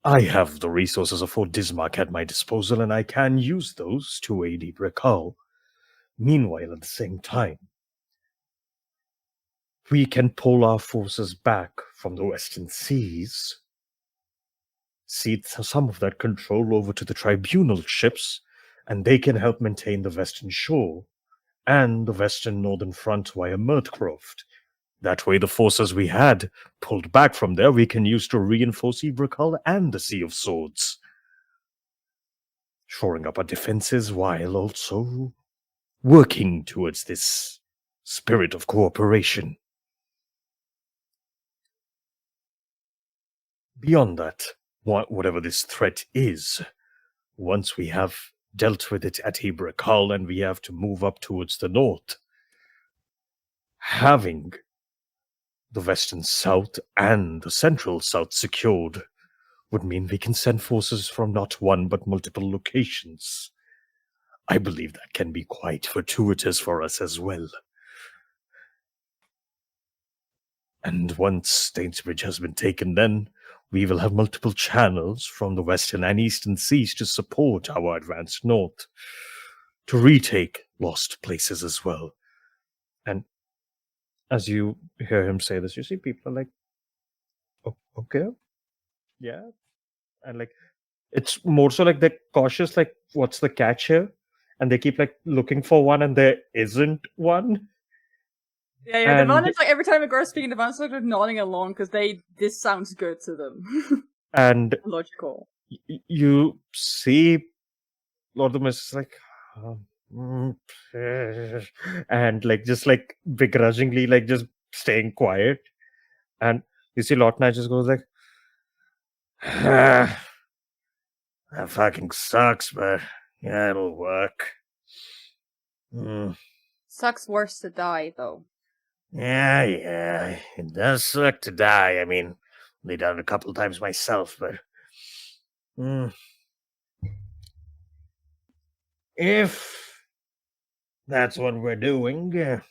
I have the resources of Fort Dismark at my disposal, and I can use those to aid Ibrakal. Meanwhile, at the same time, we can pull our forces back from the Western Seas, cede some of that control over to the Tribunal ships, and they can help maintain the Western Shore and the Western Northern Front via Murthcroft. That way, the forces we had pulled back from there we can use to reinforce Ibrakal and the Sea of Swords, shoring up our defenses while also working towards this spirit of cooperation. Beyond that, whatever this threat is, once we have dealt with it at Ibrakal and we have to move up towards the north, having the western south and the central south secured would mean we can send forces from not one but multiple locations. I believe that can be quite fortuitous for us as well. And once Stainsbridge has been taken, then we will have multiple channels from the western and eastern seas to support our advance north, to retake lost places as well. And as you hear him say this, you see people are like, okay, yeah. And like, it's more so like they're cautious, like, what's the catch here? And they keep like looking for one, and there isn't one. Yeah, And Devon is like every time a girl's speaking, Devon's sort of nodding along because this sounds good to them. and Logical. you see Lord of the Mist is like, and like just like begrudgingly, like just staying quiet. And you see Lotna just goes like, that fucking sucks, but yeah, it'll work. Sucks worse to die, though. Yeah, it does suck to die. I mean, only done it a couple of times myself, but if that's what we're doing,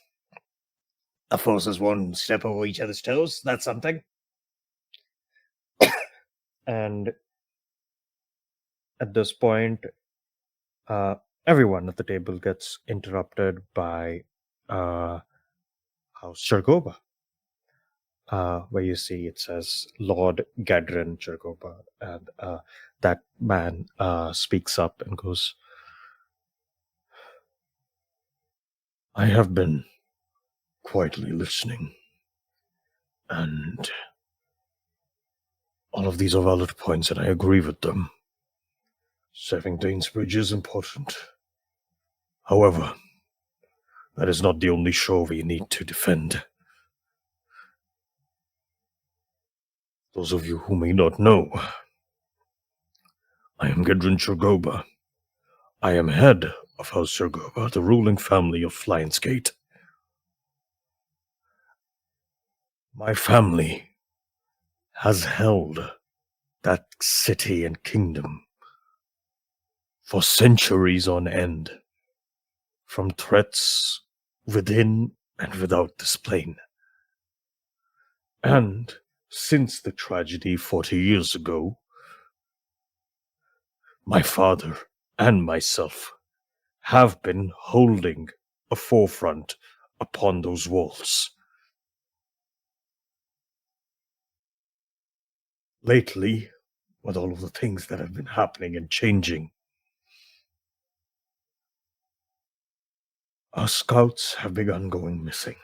our forces won't step over each other's toes. That's something. And at this point, everyone at the table gets interrupted by House Chergoba, where you see it says Lord Gadrin Chergoba, and that man speaks up and goes, I have been quietly listening, and all of these are valid points, and I agree with them. Saving Dainsbridge is important. However, that is not the only shore we need to defend. Those of you who may not know, I am Gedrin Chergoba. I am head of House Chergoba, the ruling family of Lion's Gate. My family has held that city and kingdom for centuries on end, from threats within and without this plane. And since the tragedy 40 years ago, my father and myself have been holding a forefront upon those walls. Lately, with all of the things that have been happening and changing, our scouts have begun going missing.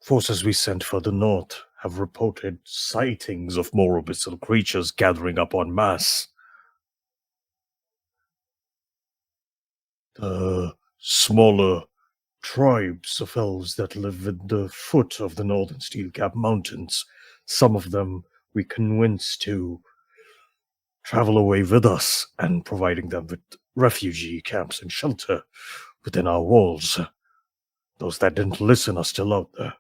Forces we sent further north have reported sightings of more abyssal creatures gathering up en masse. The smaller tribes of elves that live at the foot of the northern Steelcap Mountains, some of them we convinced to travel away with us, and providing them with refugee camps and shelter within our walls. Those that didn't listen are still out there.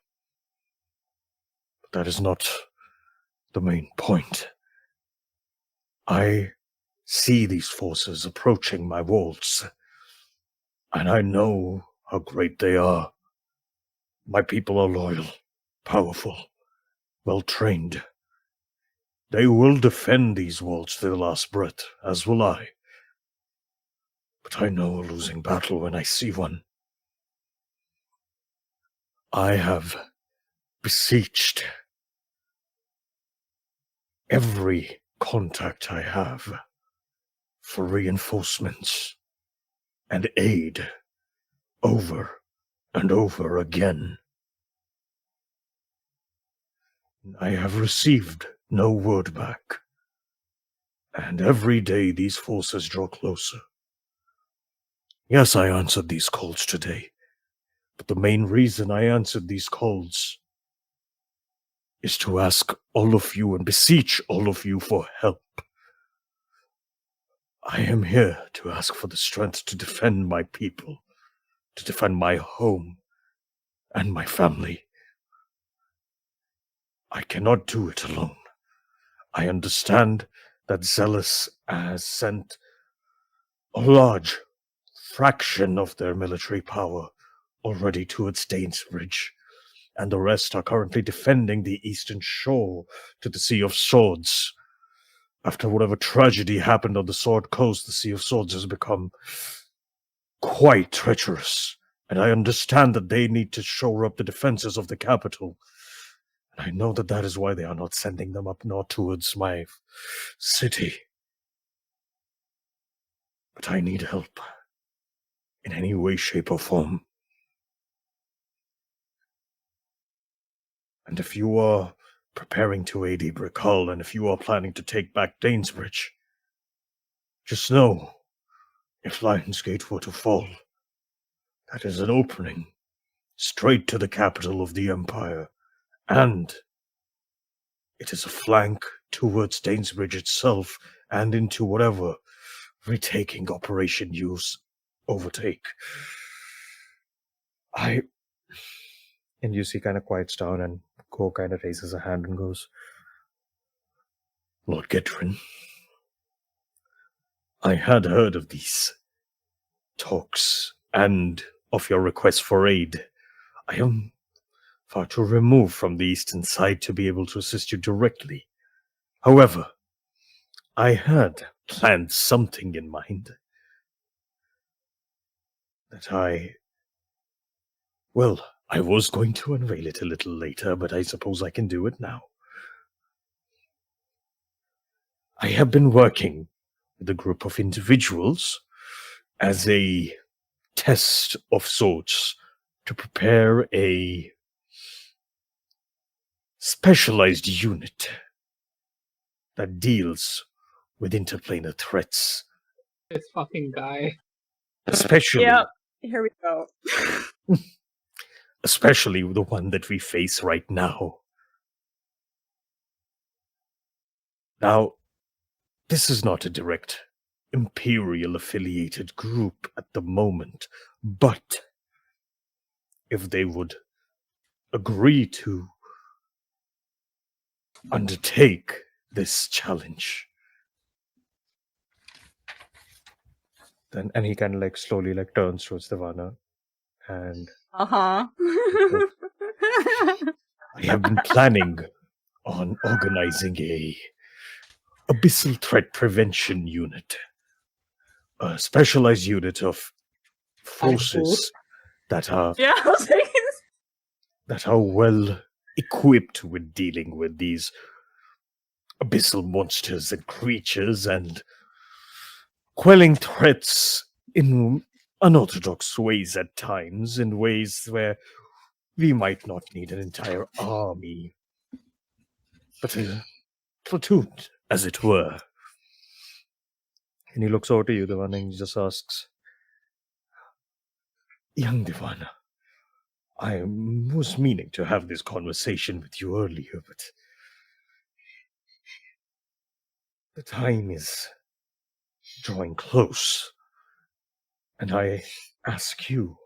But that is not the main point. I see these forces approaching my walls, and I know how great they are. My people are loyal, powerful, well-trained. They will defend these walls to their last breath, as will I. But I know a losing battle when I see one. I have beseeched every contact I have for reinforcements and aid over and over again. I have received no word back, and every day these forces draw closer. Yes, I answered these calls today, but the main reason I answered these calls is to ask all of you and beseech all of you for help. I am here to ask for the strength to defend my people, to defend my home and my family. I cannot do it alone. I understand that Zealous has sent a large fraction of their military power already towards Dainsbridge, and the rest are currently defending the eastern shore to the Sea of Swords. After whatever tragedy happened on the Sword Coast, the Sea of Swords has become quite treacherous, and I understand that they need to shore up the defenses of the capital. And I know that that is why they are not sending them up north towards my city. But I need help in any way, shape, or form. And if you are preparing to aid Ibrick and if you are planning to take back Dainsbridge, just know, if Lionsgate were to fall, that is an opening straight to the capital of the Empire, and it is a flank towards Dainsbridge itself and into whatever retaking operation you overtake. And you see kind of quiets down, and Ko kind of raises a hand and goes, Lord Gedrin, I had heard of these talks and of your request for aid. I am far too removed from the eastern side to be able to assist you directly. However, I had planned something in mind that I was going to unveil it a little later, but I suppose I can do it now. I have been working with a group of individuals as a test of sorts to prepare a specialized unit that deals with interplanar threats. This fucking guy. Especially, Yep, here we go. especially the one that we face right now. Now, this is not a direct Imperial-affiliated group at the moment, but if they would agree to undertake this challenge, then, and he kind of like slowly like turns towards Devana, and Uh-huh. I have been planning on organizing a abyssal threat prevention unit, a specialized unit of forces that are Yeah, I was thinking. that are well equipped with dealing with these abyssal monsters and creatures and quelling threats in unorthodox ways at times, in ways where we might not need an entire army, but a platoon, as it were. And he looks over to you, Devana, and he just asks, Young Devana, I was meaning to have this conversation with you earlier, but the time is drawing close. And I ask you,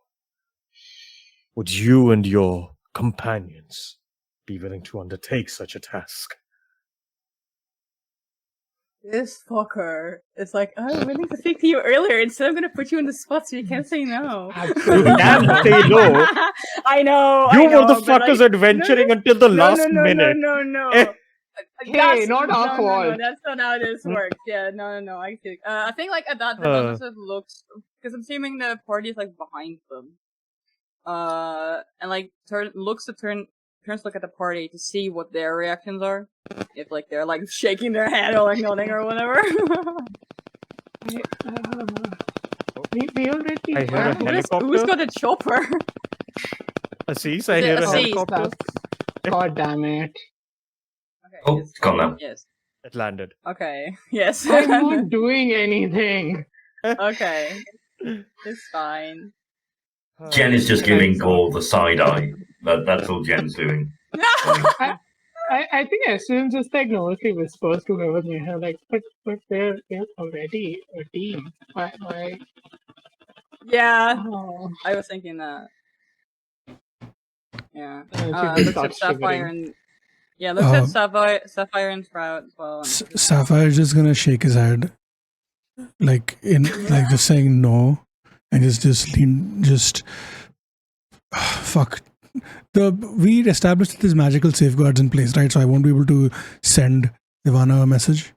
would you and your companions be willing to undertake such a task? This fucker is like, oh, I'm willing to speak to you earlier. Instead, I'm gonna put you in the spot so you can't say no. Absolutely. You can't say no. I know. You I know, but, motherfuckers like, adventuring until the last minute. No. Eh. Hey, not our fault. No, that's not how this works. Yeah, no. I think. I think like at that, the officer looks, because I'm assuming the party is like behind them. And like turns to look at the party to see what their reactions are. If like they're like shaking their head or like nodding or whatever. We already. I heard a helicopter. Who's got a chopper? Assis, I hear a Assis. helicopter. God damn it. Okay, Oh, yes. it's gone now. Yes. It landed. Okay. Yes. I'm not doing anything. Okay. It's fine. Jen is just giving Gaul the side eye. That's all Jen's doing. I think Ashton just like nervously whispers to whoever's near her, like, but they're already a team. Why? Yeah, Oh. I was thinking that. Yeah. She Looks at starts Sapphire shivering. and looks at Sapphire and Sprout as well. Sapphire's just gonna shake his head, like just saying no, and fuck. we established that there's magical safeguards in place, right? So I won't be able to send Ivana a message.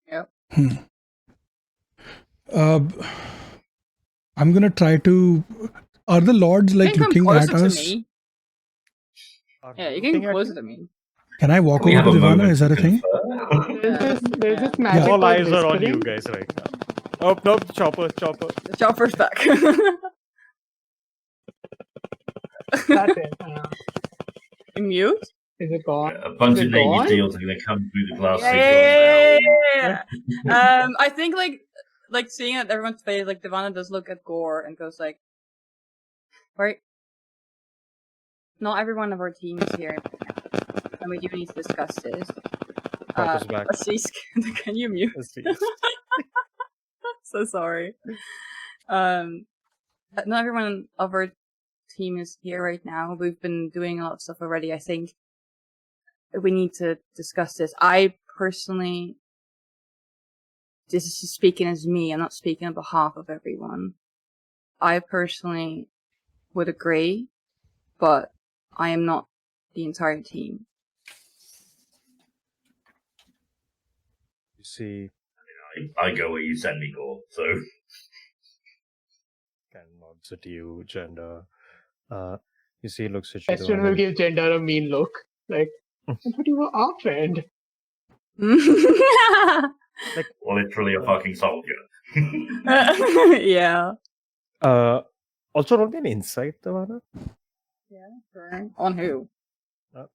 Yep. I'm gonna try to. Are the lords You like can come looking closer at to us? me. Are Yeah, they you can looking come at closer you? to me. Can I walk Can we over have to a Ivana? moment Is that to a thing? confer? There's this Yeah. magic All called eyes are on you whispering. guys right now. Oh, no, chopper. The chopper's back. That's it. Mute? Is it gone? A bunch Is of it Navy gone? SEALs are going to come through the glass Yeah, signal now. I think like seeing that everyone's face, like Devana does look at Gore and goes like, right? Not every one of our team is here, and we do need to discuss this. Chopper's back. Assis, can you mute? Let's see. So sorry. Not everyone of our team is here right now. We've been doing a lot of stuff already. I think we need to discuss this. I personally, this is just speaking as me. I'm not speaking on behalf of everyone. I personally would agree, but I am not the entire team. You see, I go where you send me, Gore. So Ken nods at you, Gender. You see, he looks at you. Question Ivana, will and- give Gender a mean look. Like, I thought you were our friend. literally a fucking soldier. Yeah. Also, roll me an insight, Ivana. Yeah, sure. On who?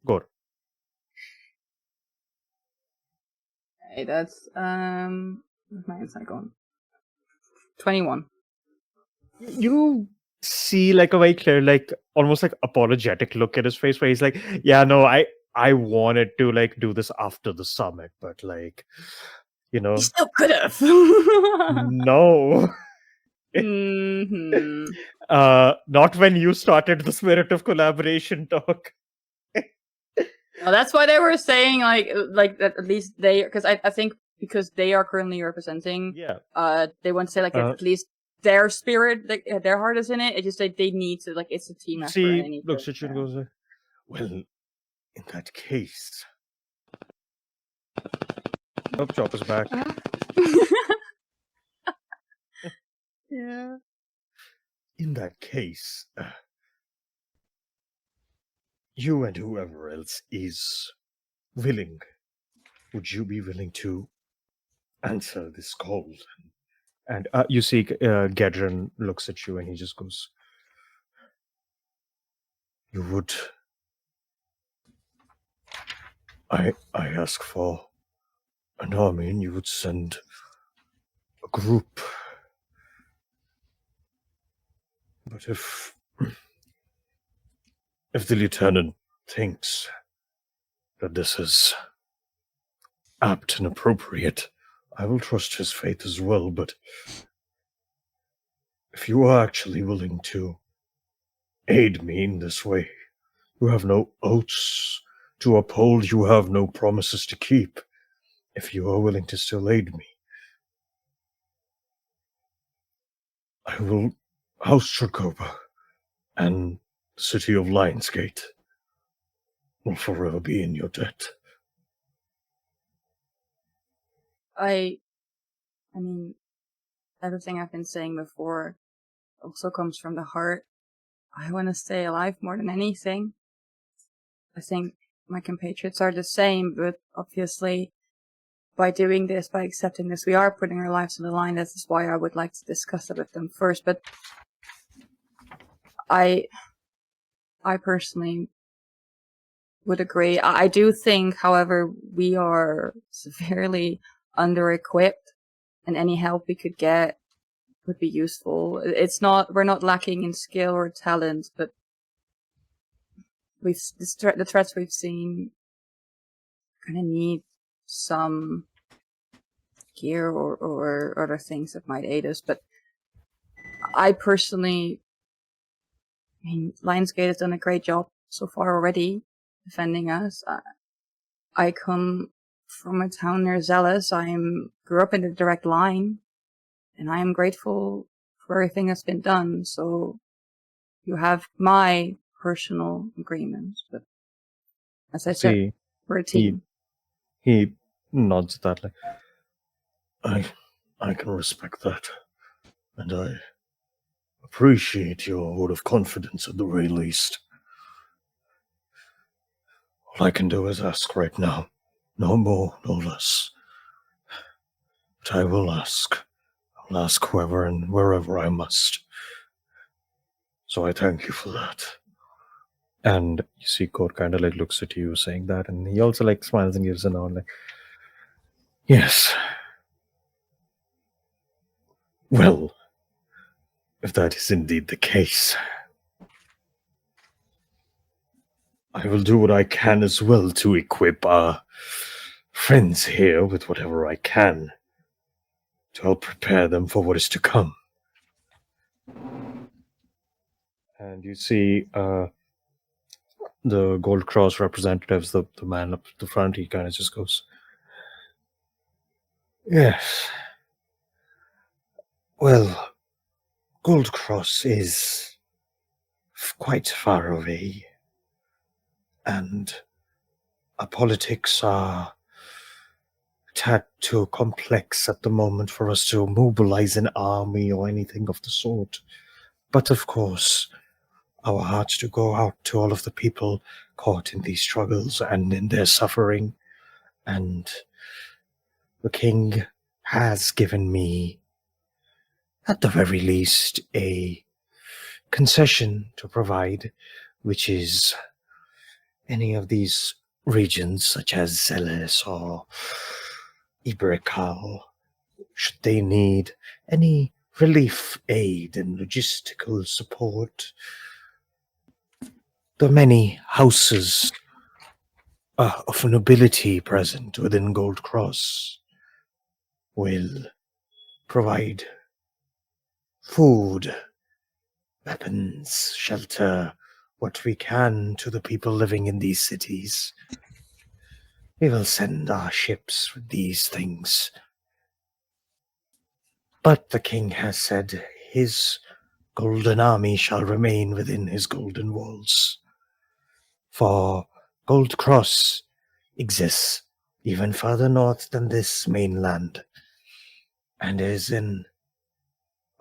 Go. Hey, that's where's my insight gone? 21. You see, like, a very clear, like, almost like apologetic look at his face, where he's like, "Yeah, no, I wanted to like do this after the summit, but like, you know, You still could have. no." Mm-hmm. Not when you started the spirit of collaboration talk. Well, that's why they were saying like that at least they, because I think because they are currently representing, Yeah. they want to say like at least their spirit, like their heart is in it. It's just that they need to, like, it's a team effort. And they See, need looks to, at you and goes, "Well, in that case." Oh, Chopper's back. Yeah. In that case, you and whoever else is willing, would you be willing to answer this call? And you see, Gedron looks at you and he just goes, "You would." I ask for an army, and you would send a group. But if the lieutenant thinks that this is apt and appropriate, I will trust his faith as well. But if you are actually willing to aid me in this way, you have no oaths to uphold, you have no promises to keep. If you are willing to still aid me, I will House Trakoba and the city of Lionsgate will forever be in your debt. I mean, everything I've been saying before also comes from the heart. I want to stay alive more than anything. I think my compatriots are the same, but obviously by doing this, by accepting this, we are putting our lives on the line. That is why I would like to discuss it with them first. But I personally would agree. I do think, however, we are severely under-equipped, and any help we could get would be useful. We're not lacking in skill or talent, but the threats we've seen kind of need some gear or other things that might aid us. But I personally, Lionsgate has done a great job so far already defending us. I come from a town near Zealous. Grew up in the direct line, and I am grateful for everything that's been done. So you have my personal agreement, but as I said, See, we're a he team. he nods at that like, I can respect that, and I appreciate your vote of confidence at the very least. All I can do is ask right now, no more, no less. But I will ask. I'll ask whoever and wherever I must. So I thank you for that. And you see, Code kind of like looks at you saying that, and he also like smiles and gives a nod, like, yes. Well, if that is indeed the case, I will do what I can as well to equip our friends here with whatever I can to help prepare them for what is to come. And you see the Gold Cross representatives, the man up the front, he kind of just goes, yes. Well, Gold Cross is quite far away, and our politics are a tad too complex at the moment for us to mobilize an army or anything of the sort. But of course, our hearts do go out to all of the people caught in these struggles and in their suffering. And the king has given me, at the very least, a concession to provide, which is any of these regions, such as Zealous or Iberikal, should they need any relief aid and logistical support. The many houses of nobility present within Gold Cross will provide food, weapons, shelter, what we can to the people living in these cities. We will send our ships with these things. But the king has said his golden army shall remain within his golden walls. For Gold Cross exists even further north than this mainland, and is in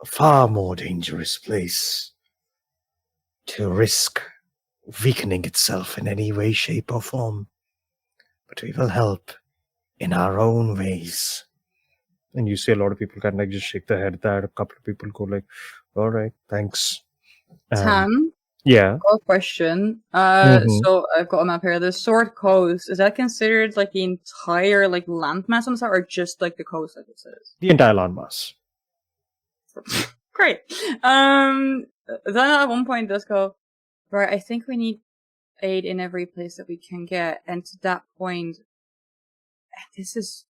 a far more dangerous place to risk weakening itself in any way, shape, or form. But we will help in our own ways. And you see a lot of people kind of like just shake their head at that. A couple of people go like, all right, thanks. Tam, Yeah. got a question. Mhm. So I've got a map here. The Sword Coast, is that considered like the entire like landmass on the side, or just like the coast like it says? The entire landmass. Great. Then at one point does go, right, I think we need aid in every place that we can get, and to that point, this is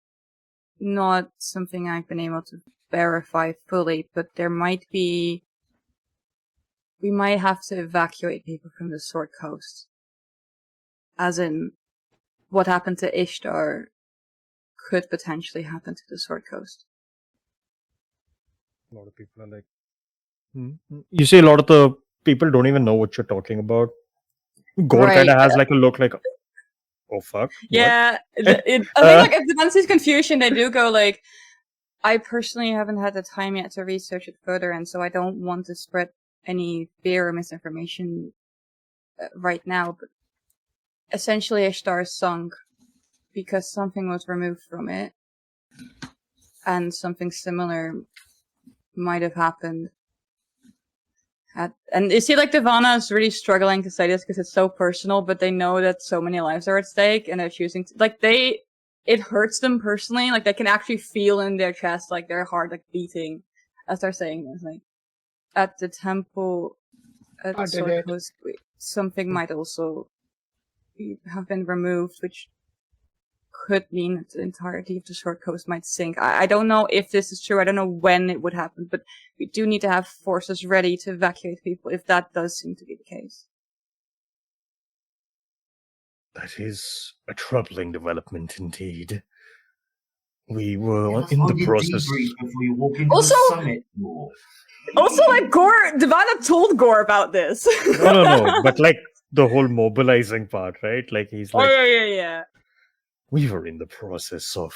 not something I've been able to verify fully, but there might be, we might have to evacuate people from the Sword Coast. As in, what happened to Ishtar could potentially happen to the Sword Coast. A lot of people are like, You see a lot of the people don't even know what you're talking about. Gore Right. kind of has like a look like, oh fuck. Yeah, What? I think like if the fancy's confusion, they do go like, I personally haven't had the time yet to research it further, and so I don't want to spread any fear or misinformation right now. But essentially, Ishtar sunk because something was removed from it, and something similar might have happened. And you see, like, Devana is really struggling to say this because it's so personal, but they know that so many lives are at stake, and they're choosing to, like, it hurts them personally, like, they can actually feel in their chest, like, their heart, like, beating as they're saying this, like, at the temple at I did Sword it. Coast, something might also have been removed, which could mean that the entirety of the Sword Coast might sink. I don't know if this is true. I don't know when it would happen, but we do need to have forces ready to evacuate people if that does seem to be the case. That is a troubling development indeed. We were You must in the hold your process. debrief before you walk into Also- the summit floor. Also, like, Devana told Gore about this. No. But like the whole mobilizing part, right? Like he's Oh, like, yeah. we were in the process of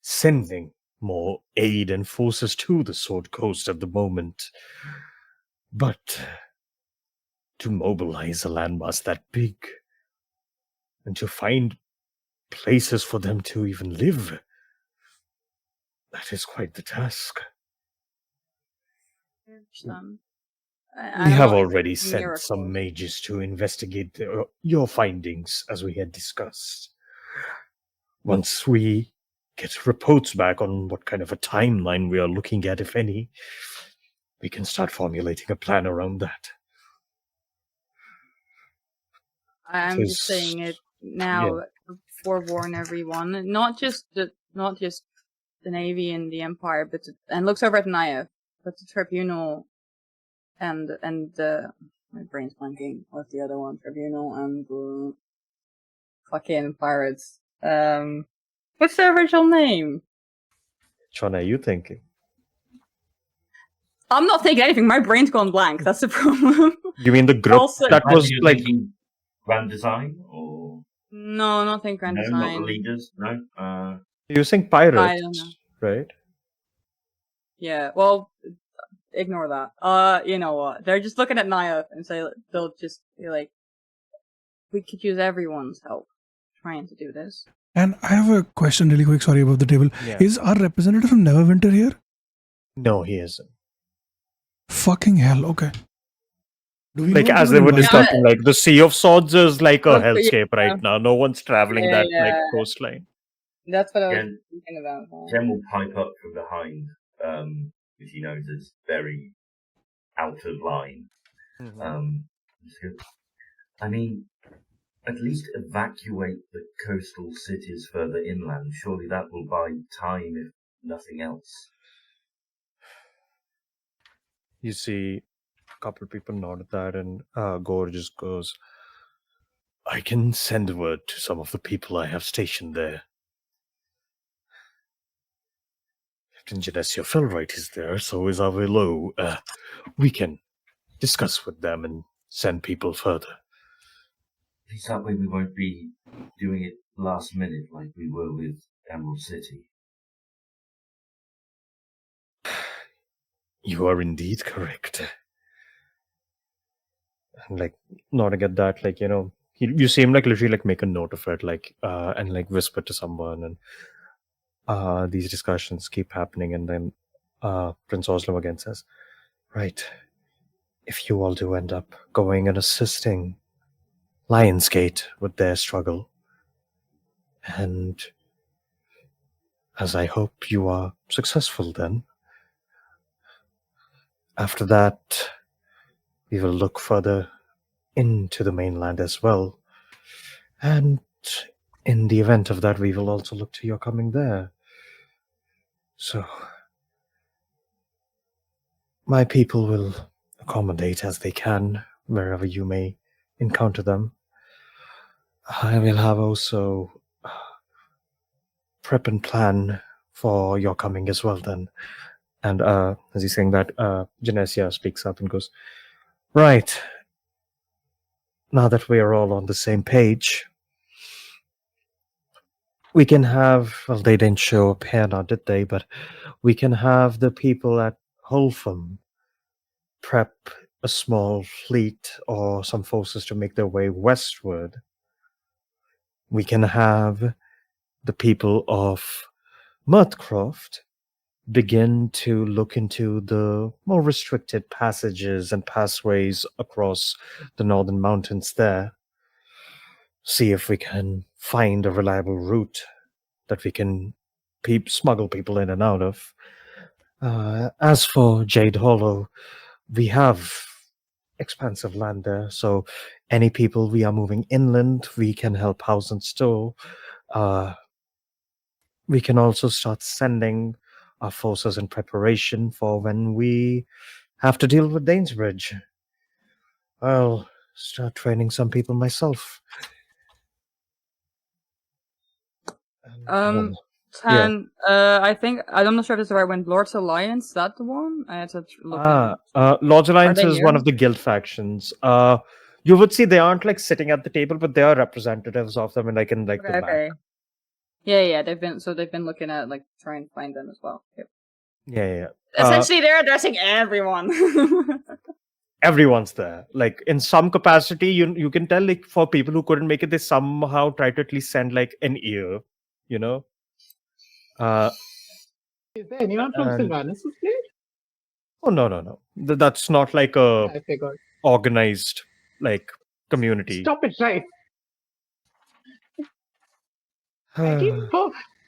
sending more aid and forces to the Sword Coast at the moment. But to mobilize a landmass that big and to find places for them to even live, that is quite the task. We have already sent some mages to investigate your findings, as we had discussed. Once we get reports back on what kind of a timeline we are looking at, if any, we can start formulating a plan around that. I'm just saying it now to forewarn everyone, not just the Navy and the Empire, but and looks over at Naya, but the Tribunal and the my brain's blanking. What's the other one? Tribunal and fucking pirates. What's their original name? Which one are you thinking? I'm not thinking anything. My brain's gone blank. That's the problem. You mean the group Also- that was You're like... thinking Grand Design or No, not think Grand no, Design. not the leaders. No. You're saying I don't pirates, know. right? Yeah, well, ignore that. You know what? They're just looking at Naya and they'll just be like, we could use everyone's help trying to do this. And I have a question really quick, sorry about the table. Yeah. Is our representative from Neverwinter here? No, he isn't. Fucking hell, okay. Do we Like, know if as we they were invited- discussing, like, the Sea of Swords is like a Okay, hellscape yeah. right now. No one's traveling Yeah, that, like, coastline. That's what I was Jen- thinking about. Jen will pipe up from behind, which he knows is very out of line. Just go, I mean, at least evacuate the coastal cities further inland. Surely that will buy time, if nothing else. You see a couple of people nod at that, and Gore just goes, I can send word to some of the people I have stationed there. Captain Genesio Felright is there, so is Avelo. We can discuss with them and send people further. At least that way we won't be doing it last minute like we were with Emerald City. You are indeed correct. And like nodding at that, like, you know, you see him like literally like make a note of it, like and like whisper to someone, and these discussions keep happening, and then Prince Oslo again says, right, if you all do end up going and assisting Lionsgate with their struggle, and as I hope you are successful then, after that we will look further into the mainland as well, and in the event of that we will also look to your coming there. So my people will accommodate as they can wherever you may encounter them. I will have also prep and plan for your coming as well then. And as he's saying that, Genesia speaks up and goes, right, now that we are all on the same page, we can have, well, they didn't show up here now, did they? But we can have the people at Holpham prep a small fleet or some forces to make their way westward. We can have the people of Murthcroft begin to look into the more restricted passages and pathways across the northern mountains there. See if we can find a reliable route that we can smuggle people in and out of. As for Jade Hollow, we have expansive land there, so any people we are moving inland, we can help house and store. We can also start sending our forces in preparation for when we have to deal with Dainsbridge. I'll start training some people myself. 10. I think I'm not sure if it's the right one. Lord's Alliance, that the one? I had to look at. Lord's Alliance they is one here? of the guild factions. You would see they aren't like sitting at the table, but they are representatives of them, and like in like the back. Okay. Yeah, they've been looking at like trying to find them as well. Yep. Yeah. Essentially, they're addressing everyone. Everyone's there. Like in some capacity, you can tell like for people who couldn't make it, they somehow try to at least send like an ear, you know. Is there anyone from And- Sylvanas who's played? Oh no. That's not like a I figured. organized like community. Stop it, right? I keep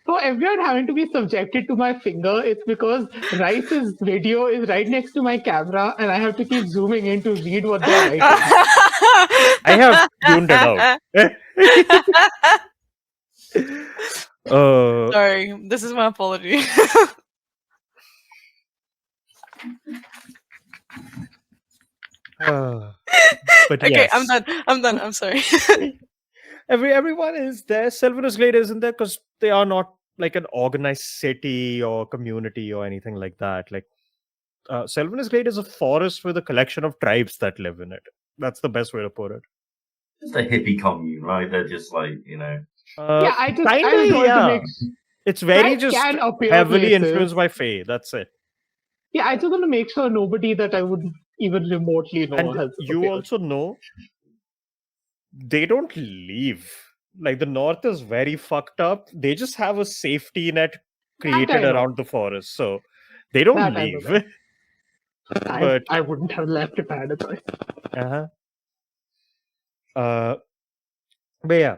for everyone having to be subjected to my finger, it's because Rice's video is right next to my camera, and I have to keep zooming in to read what they're writing. I have tuned it out. Sorry, this is my apology. But Okay, yes. I'm done. I'm sorry. Everyone is there. Sylvanus Glade isn't there because they are not like an organized city or community or anything like that. Like Sylvanus Glade is a forest with a collection of tribes that live in it. That's the best way to put it. Just a hippie commune, right? They're just like, you know. Yeah, I was kinda, going to yeah. make. It's very Tribes just can appear heavily places. influenced by Fae. That's it. Yeah, I just want to make sure nobody that I would even remotely know And has you appeared. also know they don't leave. Like the north is very fucked up. They just have a safety net created know. around the forest, so they don't That I know leave. But I wouldn't have left if I had a choice. But yeah.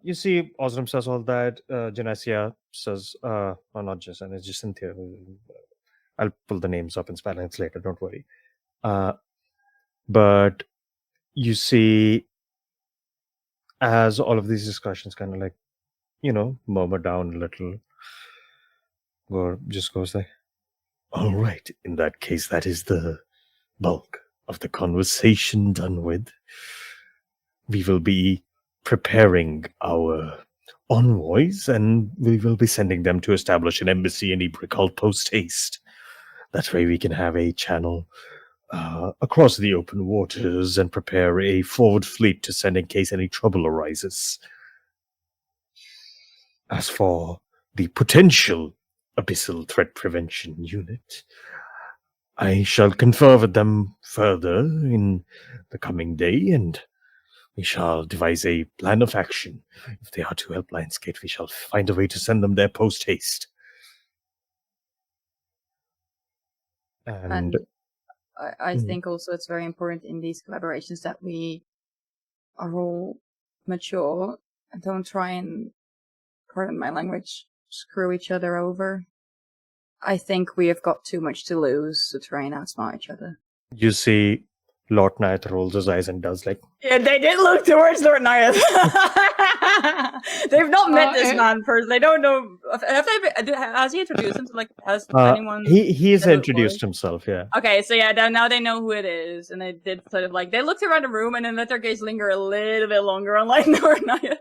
You see, Osram says all that. Genesia says, or not Jason, it's just Cynthia. I'll pull the names up in spellings later, don't worry. But you see, as all of these discussions kind of like, murmur down a little, or just goes like, all right, in that case, that is the bulk of the conversation done with. We will be preparing our envoys, and we will be sending them to establish an embassy in Ibricol post haste. That way we can have a channel across the open waters and prepare a forward fleet to send in case any trouble arises. As for the potential abyssal threat prevention unit, I shall confer with them further in the coming day, and we shall devise a plan of action. If they are to help Lionsgate, we shall find a way to send them there post haste. And I think also it's very important in these collaborations that we are all mature and don't try and, pardon my language, screw each other over. I think we have got too much to lose to try and outsmart each other. you see Lord Nyath rolls his eyes and does like... Yeah, they did look towards Lord Nyath. They've not met this man person. They don't know. Has he introduced him to, like, has anyone... He's introduced himself, yeah. Okay, so yeah, now they know who it is, and they did sort of like, they looked around the room and then let their gaze linger a little bit longer on, like, Lord Nyath.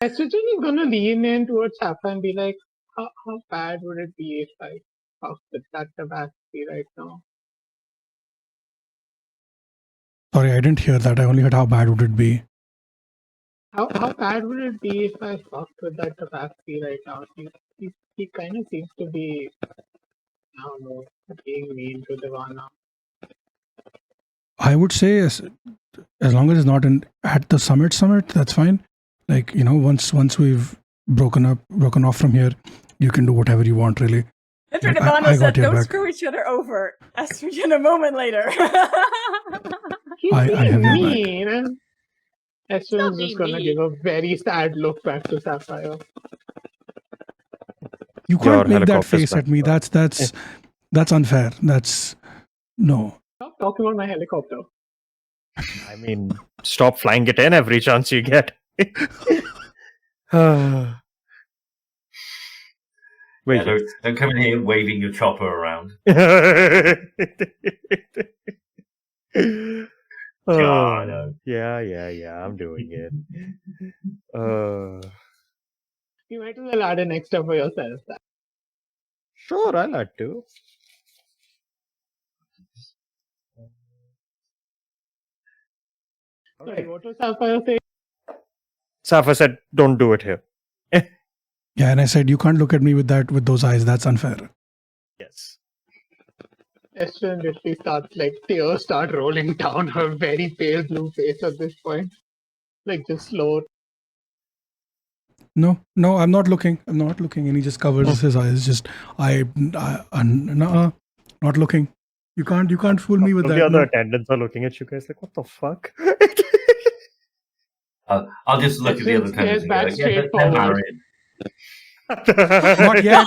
Estrogen is going to lean in towards Safa and be like, how bad would it be if I fucked with that capacity right now? Sorry, I didn't hear that. I only heard how bad would it be. How bad would it be if I fucked with that capacity right now? He kind of seems to be, I don't know, being mean to Divana. I would say as long as it's not at the summit, that's fine. Like, once we've broken off from here, you can do whatever you want, really. After Divana said, don't screw each other over. Estrogen a moment later. He's I have your mean. Estrogen's just going to give a very sad look back to Sapphire. You can't make that face at me. That's unfair. No. Stop talking about my helicopter. I mean, stop flying it in every chance you get. Wait. Yeah, don't come in here waving your chopper around. I know. Yeah, I'm doing it. You might as well add an extra for yourself. Sure, I'll add two. Sorry, what was Sapphire saying? Sapphire said, "Don't do it here." Yeah, and I said, you can't look at me with those eyes. That's unfair. Yes. Estrin literally starts, like, tears start rolling down her very pale blue face at this point. Like, just slow. No, I'm not looking. I'm not looking. And he just covers his eyes. Just, not looking. You can't fool me with The that. other No. attendants are looking at you guys like, what the fuck? I'll just look at the other Estrin stares tenants and go, back yeah, straight they're forward. married. Not yet.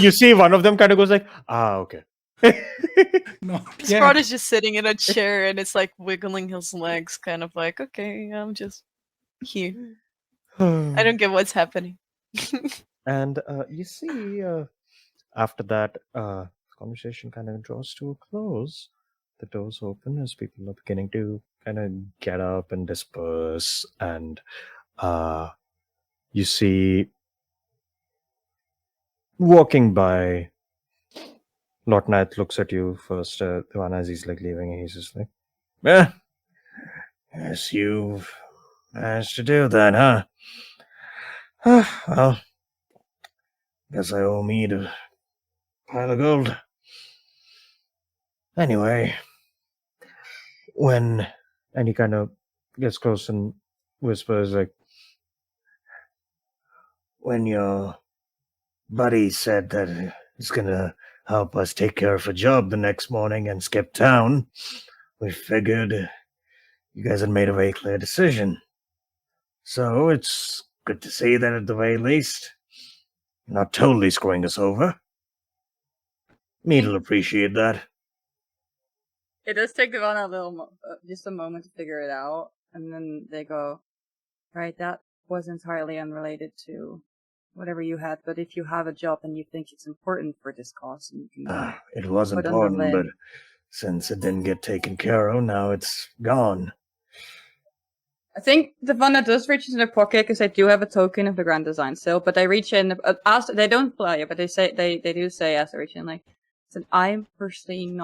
you see one of them kind of goes like, okay. Not Sprout yet. is just sitting in a chair and it's like wiggling his legs, kind of like, okay, I'm just here. I don't get what's happening. And you see, after that, conversation kind of draws to a close. The doors open as people are beginning to kind of get up and disperse, and you see walking by. Lord Knight looks at you first, Ivana, as he's like leaving, and he's just like, yes, you've managed to do that, huh? Well, guess I owe Mead a pile of gold. Anyway, and he kind of gets close and whispers like, when your buddy said that he's gonna help us take care of a job the next morning and skip town, we figured you guys had made a very clear decision. So it's good to see that at the very least, you're not totally screwing us over. Mead will appreciate that. It does take Devon just a moment to figure it out, and then they go, right, that was entirely unrelated to whatever you had, but if you have a job and you think it's important for this cause, and you can It was put on the important, but lid. since it didn't get taken care of, now it's gone. I think Devana does reach into their pocket because they do have a token of the grand design still, but they reach in, they don't play it, but they do say as they reach in, like, I'm personally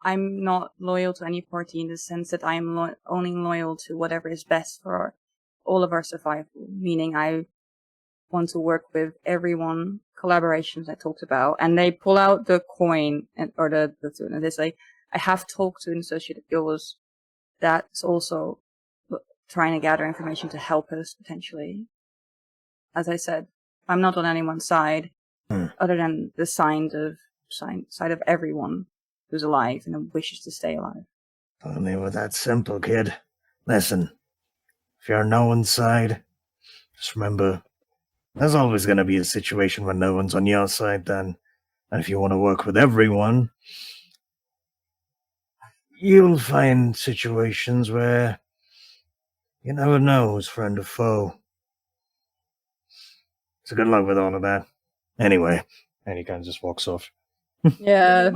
I'm not loyal to any party in the sense that I'm only loyal to whatever is best for all of our survival, meaning I want to work with everyone, collaborations I talked about, and they pull out the coin or the tool, and they say, I have talked to an associate of yours that's also trying to gather information to help us potentially. As I said, I'm not on anyone's side other than the side of everyone who's alive and wishes to stay alive. Only with that simple, kid. Listen, if you're on no one's side, just remember, there's always going to be a situation when no one's on your side then. And if you want to work with everyone, you'll find situations where you never know who's friend or foe. So good luck with all of that. Anyway, and he kind of just walks off. Yeah,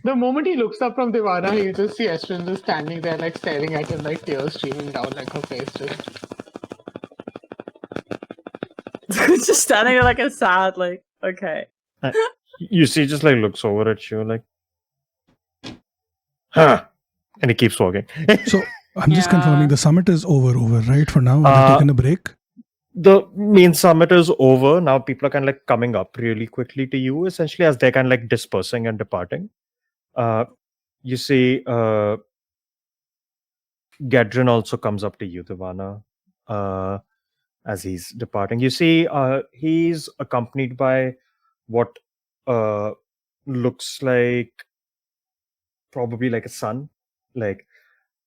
The moment he looks up from Devana, you just see Estrin just standing there, like, staring at him, like, tears streaming down, like, her face just standing there like a sad, like, okay. You see, just like looks over at you, like, huh? And he keeps walking. So I'm just confirming the summit is over, right? For now, are they taking a break? The main summit is over. Now people are kind of like coming up really quickly to you, essentially, as they're kind of like dispersing and departing. You see, Gadrin also comes up to you, Devana, as he's departing. You see, he's accompanied by what looks like probably like a son, like,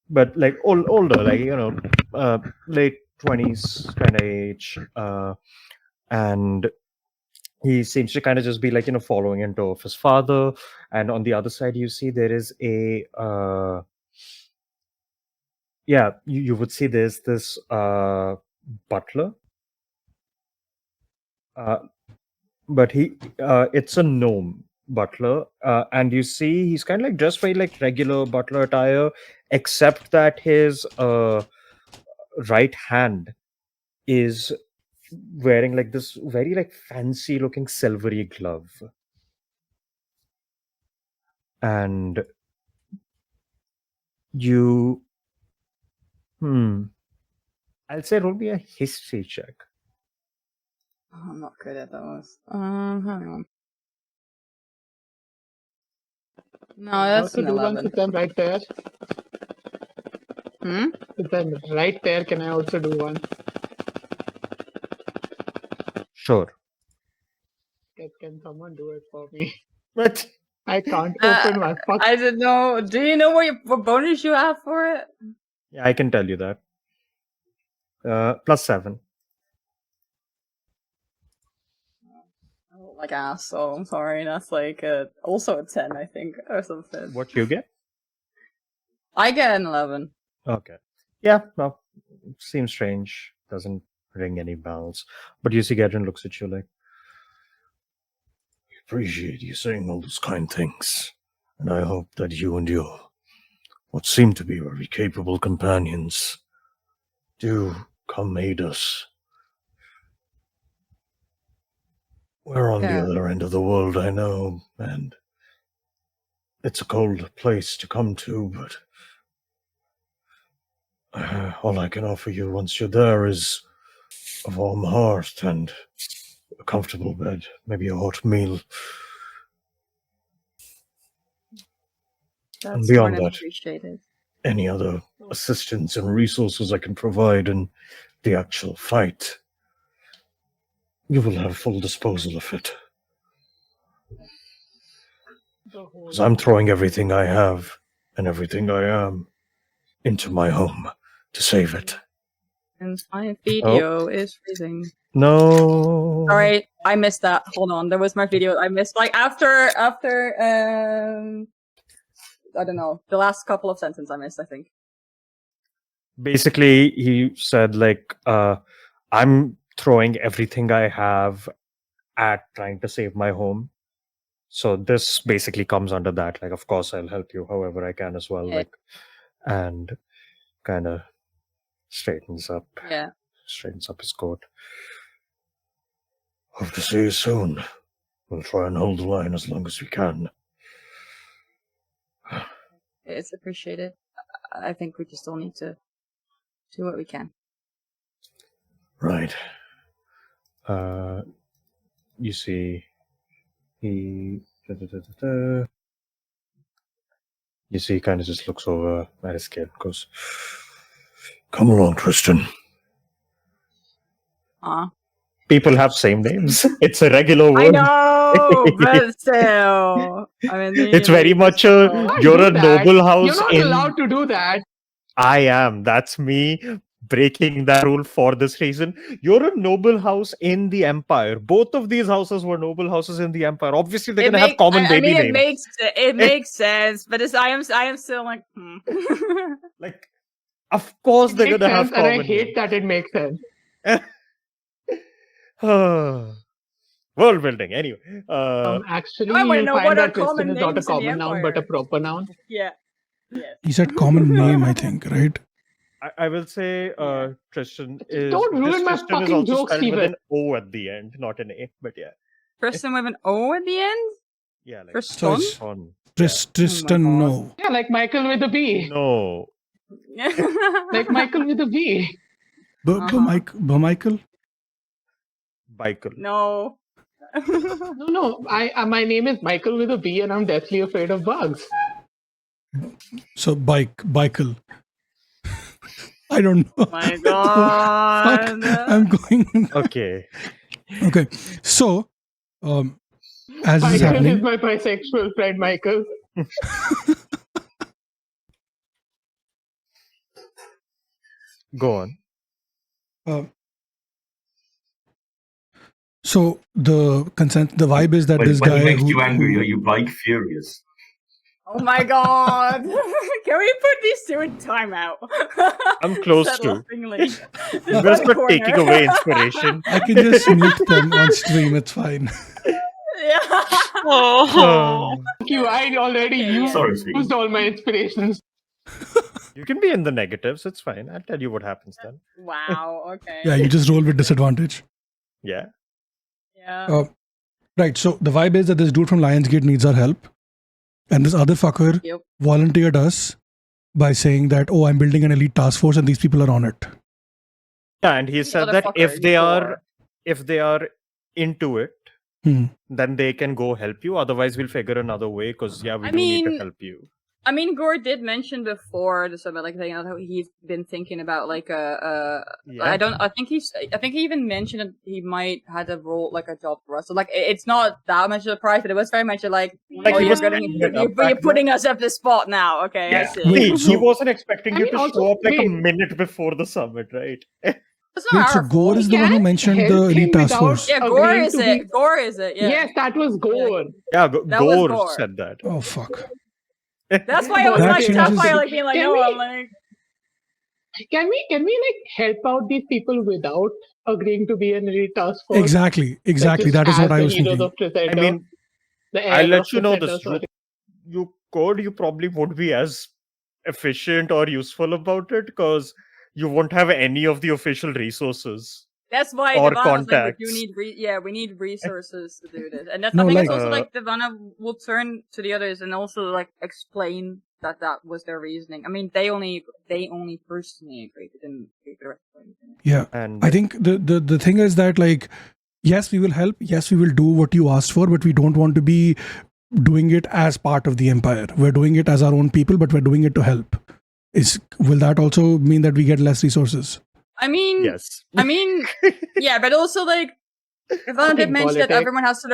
but like older, like, you know, late 20s kind of age, and he seems to kind of just be like, you know, following in tow of his father. And on the other side, you see there is a you would see there's this butler, but it's a gnome butler, and you see he's kind of like dressed very like regular butler attire, except that his right hand is wearing like this very like fancy looking silvery glove. And you I'll say roll me a history check. Oh, I'm not good at those. Hang on. No, that's also an do one 11. since I'm right there. Hmm? Since I'm right there, can I also do one? Sure. Can someone do it for me? But I can't open my fuck. I don't know. Do you know what bonus you have for it? yeah, I can tell you that. +7. I look like ass, so I'm sorry. That's like also a 10, I think, or something. What you get? I get an 11. Okay. Yeah, no. Seems strange. Doesn't ring any bells. But you see Gadrin looks at you like, I appreciate you saying all those kind things. And I hope that you and your what seem to be very capable companions do come aid us. We're on the Yeah. other end of the world, I know, and it's a cold place to come to, but all I can offer you once you're there is a warm hearth and a comfortable bed, maybe a hot meal. That's beyond more than that- appreciated. Any other assistance and resources I can provide in the actual fight, you will have full disposal of it. Because I'm throwing everything I have and everything I am into my home to save it. And my video is freezing. No. Alright, I missed that. Hold on, there was my video. I missed like after I don't know, the last couple of sentences I missed, I think. Basically, he said like, I'm throwing everything I have at trying to save my home. So this basically comes under that. Like, of course, I'll help you however I can as well. Yeah. Like, and kind of straightens up his coat. Hope to see you soon. We'll try and hold the line as long as we can. It's appreciated. I think we just all need to do what we can. Right. You see, he. You see, he kind of just looks over at his kid, goes, "Come along, Tristan." People have same names. It's a regular word. I know, but still. I mean, It's very much a. Can't You're do a that. noble house. You're not allowed to do that. I am. That's me breaking that rule for this reason. You're a noble house in the Empire. Both of these houses were noble houses in the Empire. Obviously, they're gonna have common baby names. It makes sense, but I am still like, Like, of course, It they're makes gonna have sense, and I common hate names. that it makes sense. World building. Anyway, Actually, I wanna you know find what are that Tristan common is not a names in the common noun, but a Empire. proper noun. yeah. Yes. He said common name, I think, right? I will say Tristan is. Don't ruin this my Tristan is fucking also joke, spelled with Steven. an O at the end, not an A. But yeah, Tristan with an O at the end? yeah, like Tristan? it's- on. Tristan, God. no. Yeah, like Michael with a B. No, Like Michael with a B. Michael? Michael. No. No. My name is Michael with a B, and I'm deathly afraid of bugs. So Michael. I don't know. My Fuck, God. I'm going. Okay. Okay, so as this is Michael is happening, my bisexual friend, Michael. Go on. so the vibe is that When this he guy makes who, you angry, who- are you bike furious? Oh my God. Can we put these two in timeout? I'm close Said to. laughingly. You guys are taking away inspiration. I can just mute them on stream. It's fine. Yeah. Oh. Thank you. I already Okay, used Sorry, Steve. all my inspirations. You can be in the negatives. It's fine. I'll tell you what happens then. Wow. Okay. Yeah, you just roll with disadvantage. Yeah. Yeah. Right. So the vibe is that this dude from Lionsgate needs our help, and this other fucker Yep. volunteered us by saying that, "Oh, I'm building an elite task force, and these people are on it." Yeah, and he The said other that fucker, if they are into it, Hmm. then they can go help you. Otherwise, we'll figure another way because we I do need to mean- help you. I mean, Gore did mention before the summit, like, how he's been thinking about like Yeah. I think he even mentioned that he might had a role like a job for us. So like, it's not that much of a price, but it was very much like, Like, oh, he you're was gonna, setting it up back you're putting us at this spot now. Okay, I Yeah. see. Wait, See, he so- wasn't expecting I you mean, to also- show up like a wait. minute before the summit, right? It's not Wait, so our Gore fault. is the one who can't mentioned help the him elite task without- force. Yeah, Gore agreeing is to it. be- Gore is it. Yeah. Yes, that was Gore. Yeah, That was Gore Gore. said that. Oh fuck! That's why I was That like, changes- Sapphire, like being like, Can no, we- I'm like, Can we like help out these people without agreeing to be an elite task force? Exactly. Like, just That is as what I the was heroes thinking. of Crescendo, I mean, the I'll heirs let of you know Crescendo, this. sorry. You could, you probably won't be as efficient or useful about it because you won't have any of the official resources. that's why Or Devana's like, we do contacts. need, we need resources to do this, and that's No, I think it's like- also like Devana will turn to the others and also like explain that was their reasoning. I mean, they only personally agreed. They didn't agree with the rest of everything. Yeah, And I think the thing is that, like, yes, we will help. Yes, we will do what you asked for, but we don't want to be doing it as part of the empire. We're doing it as our own people, but we're doing it to help. Will that also mean that we get less resources? I mean, yes. yeah, but also like Devana did Fucking mention that politics. everyone has sort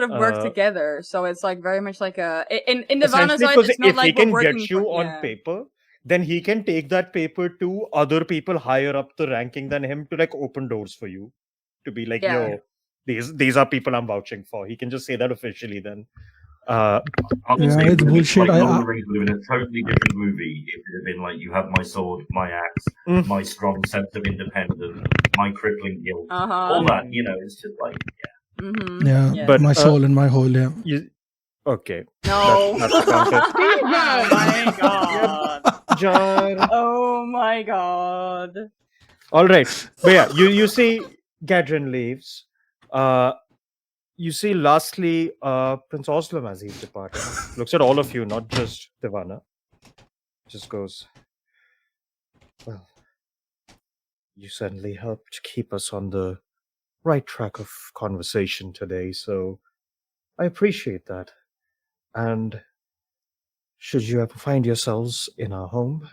of work together. So it's like very much like in Devana's Essentially, eyes, because it's not if like he can we're get working you for, on paper, then he can take that paper to other people higher up the ranking than him to like open doors for you. To be like, Yeah. yo, these are people I'm vouching for. He can just say that officially then. Honestly, Yeah, it's bullshit. Like, Lord of I- the Rings would have been a totally different movie if it had been like, you have my sword, my axe, Mm. my strong sense of independence, my crippling guilt, all Uh-huh. that. You know, it's just like, Mm-hmm. Yeah, Yeah. But my soul and my whole. Yeah. Okay, No. that's counted. Oh my god. Jar. Oh my god. All right, but yeah, you see, Gadrin leaves. You see, lastly, Prince Oslam as he's departing looks at all of you, not just Devana. Just goes, well, you certainly helped keep us on the right track of conversation today, so I appreciate that. And should you ever find yourselves in our home,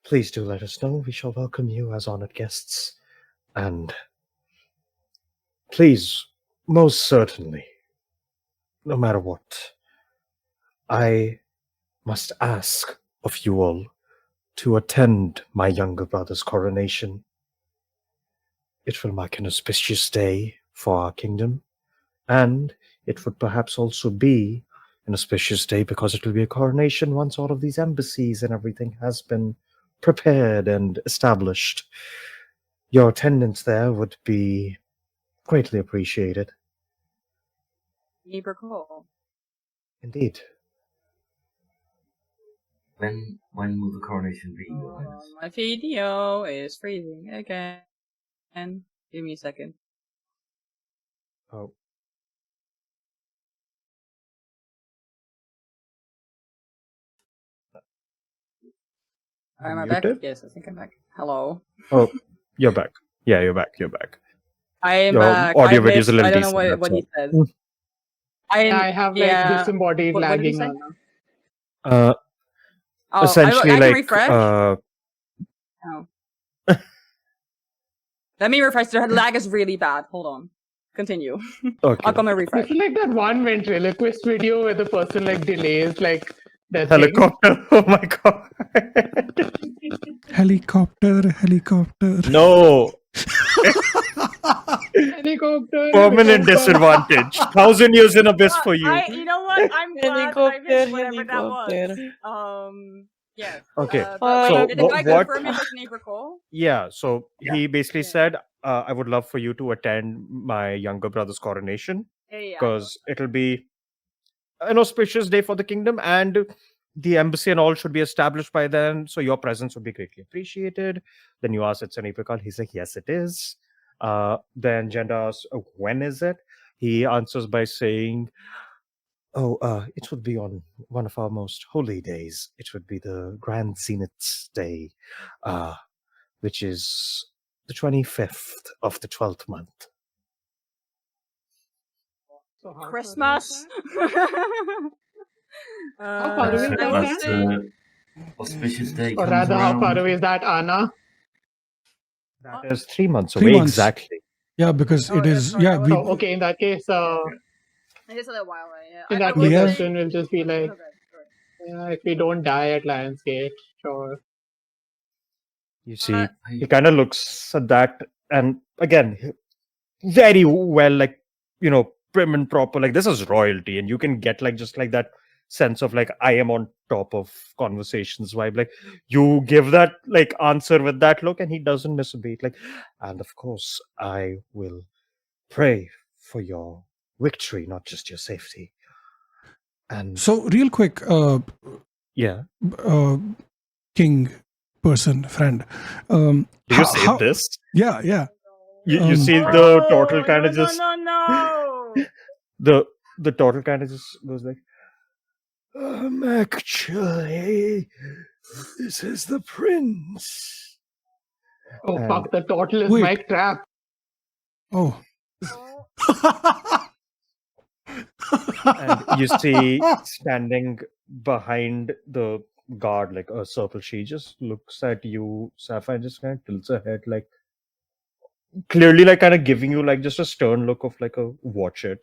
please do let us know. We shall welcome you as honored guests. And please, most certainly, no matter what, I must ask of you all to attend my younger brother's coronation. It will mark an auspicious day for our kingdom, and it would perhaps also be an auspicious day because it will be a coronation once all of these embassies and everything has been prepared and established. Your attendance there would be greatly appreciated. Need recall. Indeed. when will the coronation be, Your Highness? My video is freezing again. Give me a second. Oh. Am I back? Muted? Yes, I think I'm back. Hello. Oh, you're back. Yeah, you're back. You're back. I am Your back. audio I video is a missed- little I don't know decent, what he that's said. all. I have like yeah. disembodied What did he lagging say? on. Oh, Essentially, I can like, refresh. Oh. Let me refresh. The lag is really bad. Hold on. Continue. okay. I'll come and refresh. This is like that one ventriloquist video where the person like delays like that Helicopter. Oh my god. Helicopter. No. thing. Helicopter. Permanent helicopter. disadvantage. 1,000 years in abyss for you. You know what? I'm glad that I missed whatever that Helicopter. was. Yeah. Okay. But So wait, did the guy what- confirm it was Nate recall? Yeah, so he basically Yeah. said, I would love for you to attend my younger brother's coronation Yeah. because it'll be an auspicious day for the kingdom, and the embassy and all should be established by then, so your presence would be greatly appreciated. Then you ask, it's an April. He's like, yes, it is. Then Jenda asks, when is it? He answers by saying, it would be on one of our most holy days. It would be the Grand Zenith Day, which is the 25th of the 12th month. So how Christmas. How far away is I that? would That's say auspicious day Or comes rather, how far around. away is that, Anna? That is 3 months 3 away, months. exactly. Yeah, because Oh, it yeah, is. sorry, Yeah, I we. Oh, okay. In that case, it is a little while away. Yeah. in I that would case, have- say. Ashton will just be like, Okay, sure. yeah, if we don't die at Lionsgate, sure. You see, he kind of looks at that, and again, very well, like, prim and proper. Like, this is royalty, and you can get like just like that sense of like, I am on top of conversations vibe. Like, you give that like answer with that look, and he doesn't miss a beat. Like, and of course, I will pray for your victory, not just your safety. And So real quick, yeah, king person friend. do you say this? Yeah, yeah. You see the turtle kind of no, just no. the turtle kind of just goes like, actually, this is the prince. Oh, And- fuck, the turtle is Wait. Mike Trap. Oh. And you see standing behind the guard, like a circle, she just looks at you, Sapphire, just kind of tilts her head, like clearly, like kind of giving you like just a stern look of like a watch it.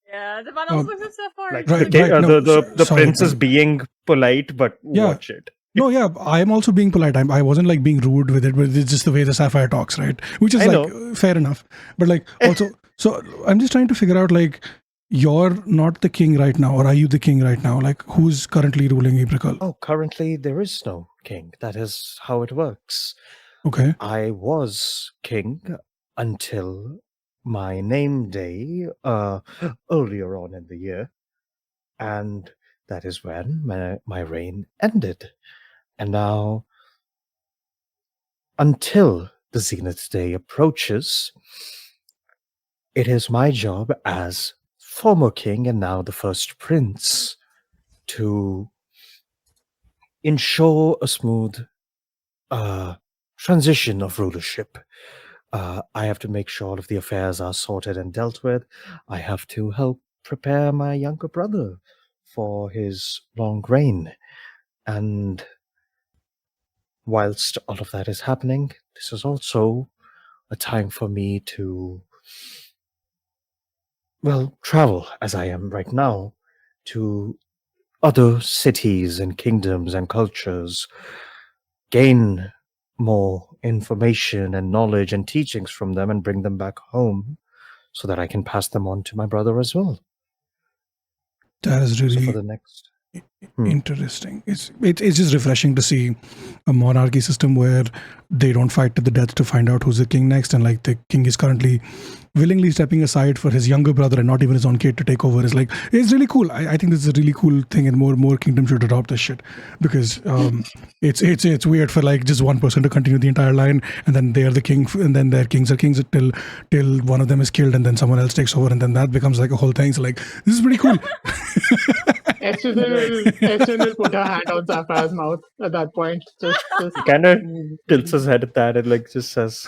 Yeah, the man also looks at Sapphire. Like Right, the, right, no, the sorry, prince is but- being polite, but Yeah. watch it. No, yeah, I'm also being polite. I wasn't like being rude with it, but it's just the way the Sapphire talks, right? Which is I like fair enough. But like also, so I'm just trying to figure out like, you're not the king right now, or are you the king right now? Like, who's currently ruling Apricol? Oh, currently there is no king. That is how it works. Okay. I was king until my name day earlier on in the year, and that is when my reign ended. And now, until the Zenith Day approaches, it is my job as former king and now the first prince to ensure a smooth transition of rulership. I have to make sure all of the affairs are sorted and dealt with. I have to help prepare my younger brother for his long reign. And whilst all of that is happening, this is also a time for me to, well, travel as I am right now to other cities and kingdoms and cultures, gain more information and knowledge and teachings from them and bring them back home so that I can pass them on to my brother as well. That is So really for the next interesting. It's just refreshing to see a monarchy system where they don't fight to the death to find out who's the king next, and like the king is currently willingly stepping aside for his younger brother and not even his own kid to take over. Is like, it's really cool. I think this is a really cool thing, and more kingdoms should adopt this shit, because it's weird for like just one person to continue the entire line, and then they are the king, and then their kings are kings till one of them is killed, and then someone else takes over, and then that becomes like a whole thing. So like, this is pretty cool. Ashton will put her hand on Sapphire's mouth at that point. Just He kind of tilts his head at that and like just says,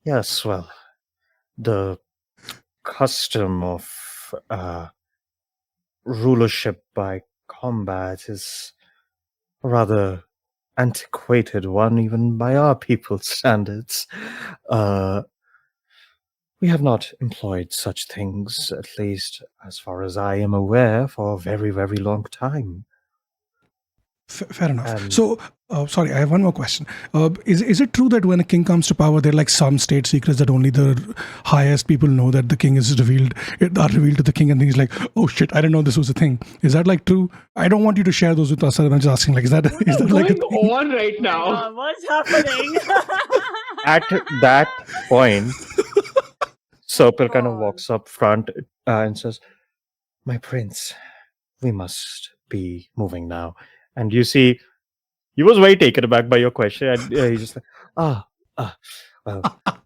yes, well, the custom of rulership by combat is a rather antiquated one, even by our people's standards. We have not employed such things, at least as far as I am aware, for a very, very long time. Fair enough. And- So, sorry, I have one more question. Is it true that when a king comes to power, there are like some state secrets that only the highest people know, that the king is revealed to the king, and then he's like, "Oh shit, I didn't know this was a thing." Is that like true? I don't want you to share those with us. I'm just asking, like, is that like a going thing? on right now. What's happening? At that point, Serpil kind of God. walks up front and says, "My prince, we must be moving now. And you see, he was very taken aback by your question, and he's just like, well,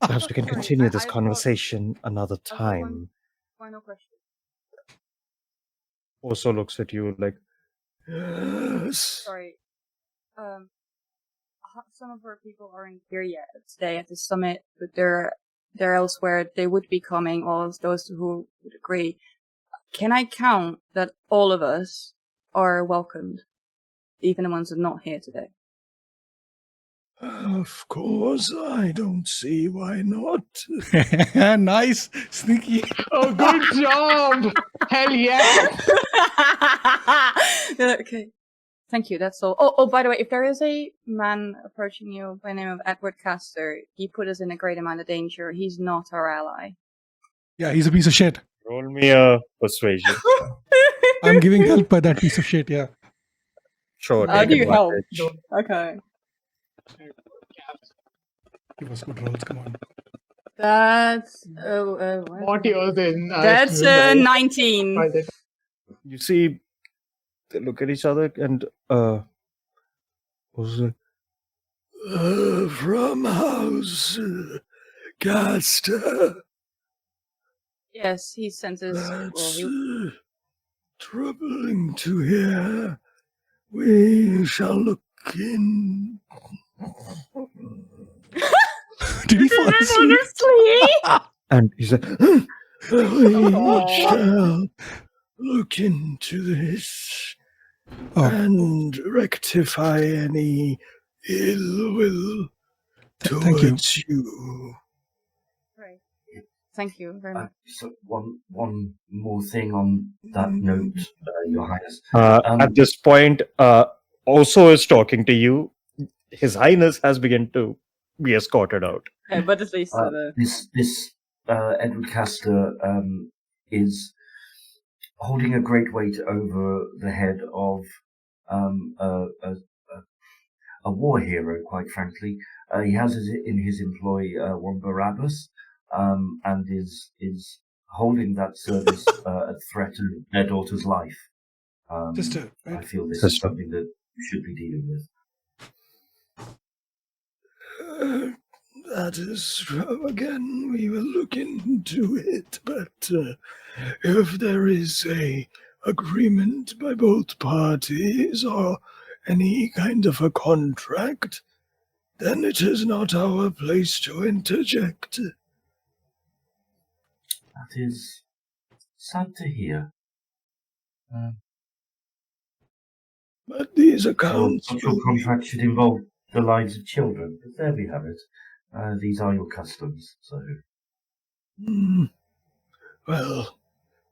perhaps we can Sorry, continue this I thought- conversation another I thought time. Final question. Also looks at you like, yes. Sorry. Some of our people aren't here yet today at the summit, but they're elsewhere. They would be coming, all of those who would agree. Can I count that all of us are welcomed? Even the ones that are not here today. Of course, I don't see why not. Nice, sneaky. Oh, good job! Hell yeah! Okay. Thank you, that's all. Oh, by the way, if there is a man approaching you by the name of Edward Castor, he put us in a great amount of danger. He's not our ally. Yeah, he's a piece of shit. Roll me a persuasion. I'm giving help by that piece of shit. Yeah. Sure. How take do you help? advantage. Okay. Give us good rolls. Come on. That's What yours in? That's 19. By the You see, they look at each other and was like, From House Caster. Yes, he sent us. That's troubling to hear. We shall look in. Did he fall asleep? and he said, We shall look into this Oh, and rectify any ill will thank you. towards you. Right. Thank you very much. So one more thing on that note, Your Highness. at this point, also is talking to you. His Highness has begun to be escorted out. But at least This Edward Castor is holding a great weight over the head of a war hero, quite frankly. He has in his employ one Barabbas, and is holding that service at threat of their daughter's life. Sister, I right? feel this is Sister. something that you should be dealing with. That is true. Again, we will look into it, but if there is a agreement by both parties or any kind of a contract, then it is not our place to interject. That is sad to hear. But these accounts Your will be contract should involve the lives of children, but there we have it. These are your customs, so... Well,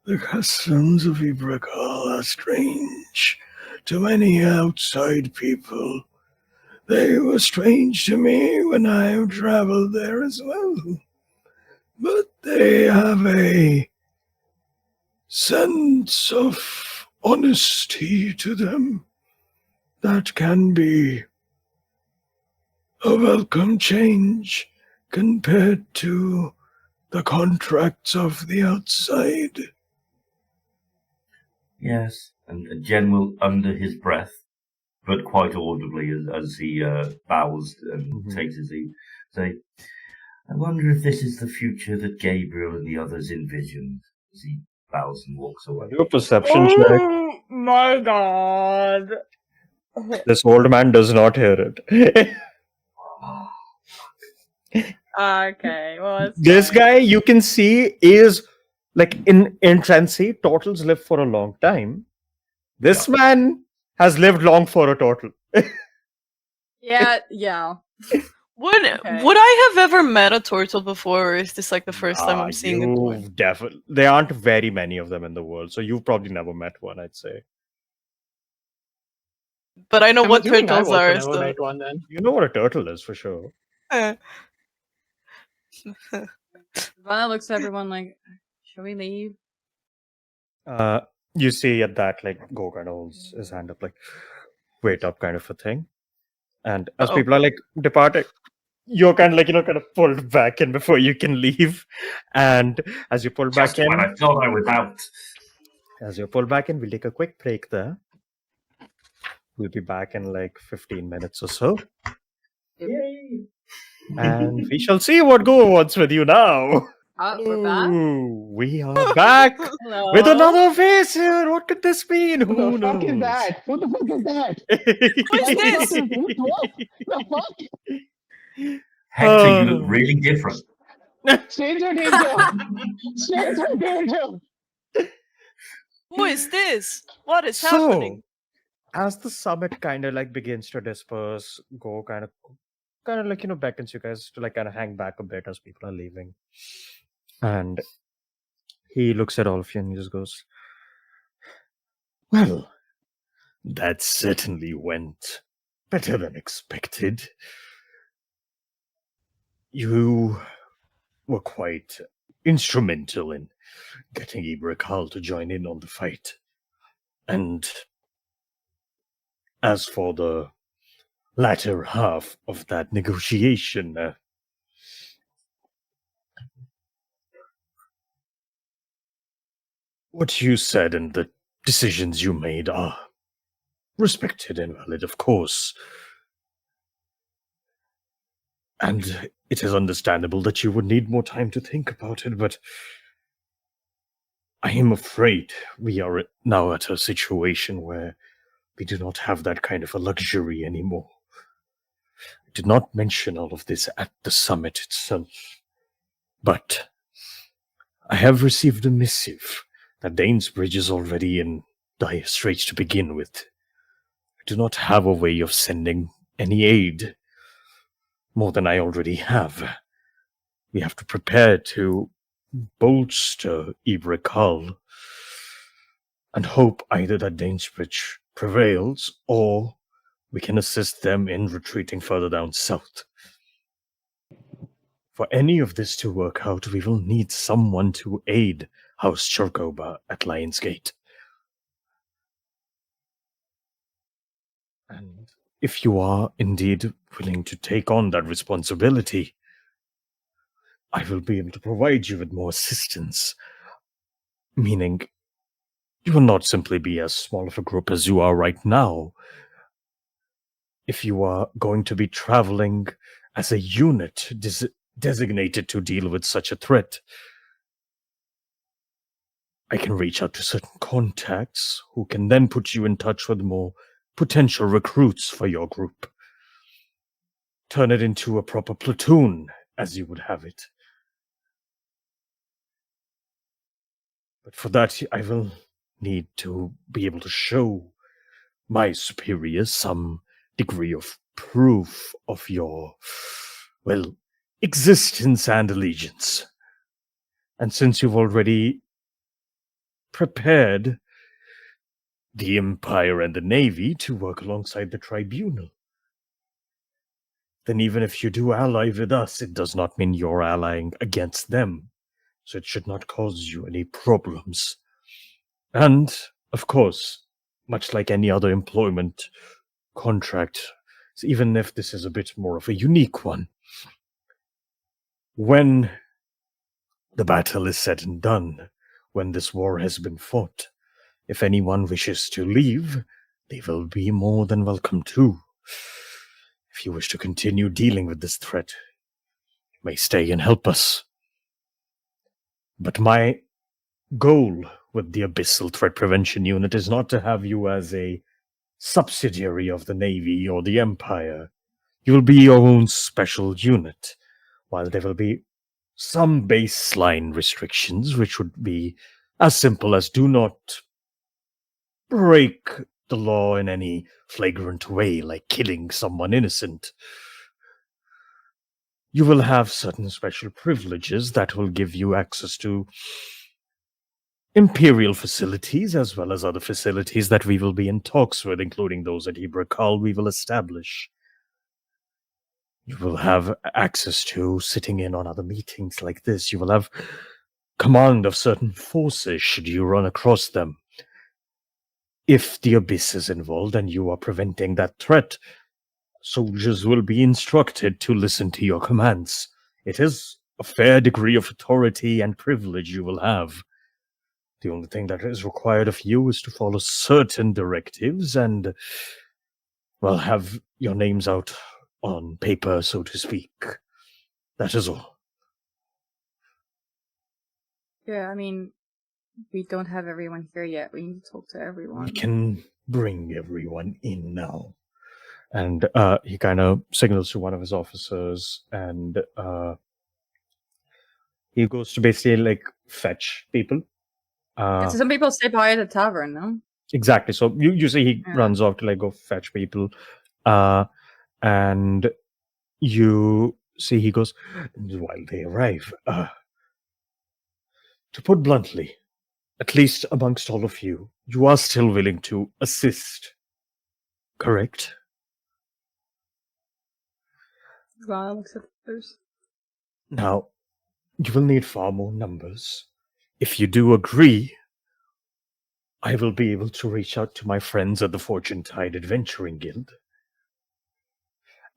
the customs of Ibrakal are strange to many outside people. They were strange to me when I traveled there as well. But they have a sense of honesty to them that can be a welcome change compared to the contracts of the outside. Yes, and Jen will, under his breath, but quite audibly as he bows and takes his leave, say, I wonder if this is the future that Gabriel and the others envisioned, as he bows and walks away. Do a perception check. Oh my god. This old man does not hear it. Okay, well, it's This fine. guy, you can see, is like in Trancy, turtles live for a long time. This man has lived long for a turtle. Yeah. Would Okay. would I have ever met a turtle before, or is this like the first time I'm seeing it? You've definitely. There aren't very many of them in the world, so you've probably never met one, I'd say. But I know I'm what assuming I've turtles also are. never So. met one then. You know what a turtle is for sure. Vanna looks at everyone like, should we leave? You see at that, like, Go kind of holds his hand up, like, wait up, kind of a thing. And as Uh-oh. people are like departing, you're kind of like, kind of pulled back in before you can leave. And as you pull back Just in, when I thought I was out. As you pull back in, we'll take a quick break there. We'll be back in like 15 minutes or so. Yay! And we shall see what Go wants with you now. We're back. Ooh, we are back Hello. with another visit. What could this mean? Who Who the fuck knows? is that? Who the fuck is that? Who is this? What the fuck? Hector, you look really different. Stranger danger! Stranger danger! Who is this? What is So, happening? as the summit kind of like begins to disperse, Go kind of like, beckons you guys to like kind of hang back a bit as people are leaving. And he looks at all of you and he just goes, well, that certainly went better than expected. You were quite instrumental in getting Ibrakal to join in on the fight. And as for the latter half of that negotiation, what you said and the decisions you made are respected and valid, of course. And it is understandable that you would need more time to think about it, but I am afraid we are now at a situation where we do not have that kind of a luxury anymore. I did not mention all of this at the summit itself, but I have received a missive that Danesbridge is already in dire straits to begin with. I do not have a way of sending any aid more than I already have. We have to prepare to bolster Ibrakal and hope either that Danesbridge prevails or we can assist them in retreating further down south. For any of this to work out, we will need someone to aid House Churkoba at Lion's Gate. And if you are indeed willing to take on that responsibility, I will be able to provide you with more assistance. Meaning, you will not simply be as small of a group as you are right now. If you are going to be traveling as a unit designated to deal with such a threat, I can reach out to certain contacts who can then put you in touch with more potential recruits for your group. Turn it into a proper platoon, as you would have it. But for that, I will need to be able to show my superiors some degree of proof of your, well, existence and allegiance. And since you've already prepared the Empire and the Navy to work alongside the Tribunal, then even if you do ally with us, it does not mean you're allying against them. So it should not cause you any problems. And, of course, much like any other employment contract, even if this is a bit more of a unique one, when the battle is said and done, when this war has been fought, if anyone wishes to leave, they will be more than welcome to. If you wish to continue dealing with this threat, you may stay and help us. But my goal with the Abyssal Threat Prevention Unit is not to have you as a subsidiary of the Navy or the Empire. You will be your own special unit, while there will be some baseline restrictions, which would be as simple as do not break the law in any flagrant way, like killing someone innocent. You will have certain special privileges that will give you access to Imperial facilities, as well as other facilities that we will be in talks with, including those at Ibrakal we will establish. You will have access to sitting in on other meetings like this. You will have command of certain forces should you run across them. If the Abyss is involved and you are preventing that threat, soldiers will be instructed to listen to your commands. It is a fair degree of authority and privilege you will have. The only thing that is required of you is to follow certain directives and, well, have your names out on paper, so to speak. That is all. Yeah, I mean, we don't have everyone here yet. We need to talk to everyone. We can bring everyone in now. And he kind of signals to one of his officers, and he goes to basically like fetch people. So some people stay by the tavern, no? Exactly. So you see he Yeah. runs off to like go fetch people, and you see he goes, and while they arrive, to put bluntly, at least amongst all of you, you are still willing to assist, correct? Vala looks at others. Now, you will need far more numbers. If you do agree, I will be able to reach out to my friends at the Fortune Tide Adventuring Guild,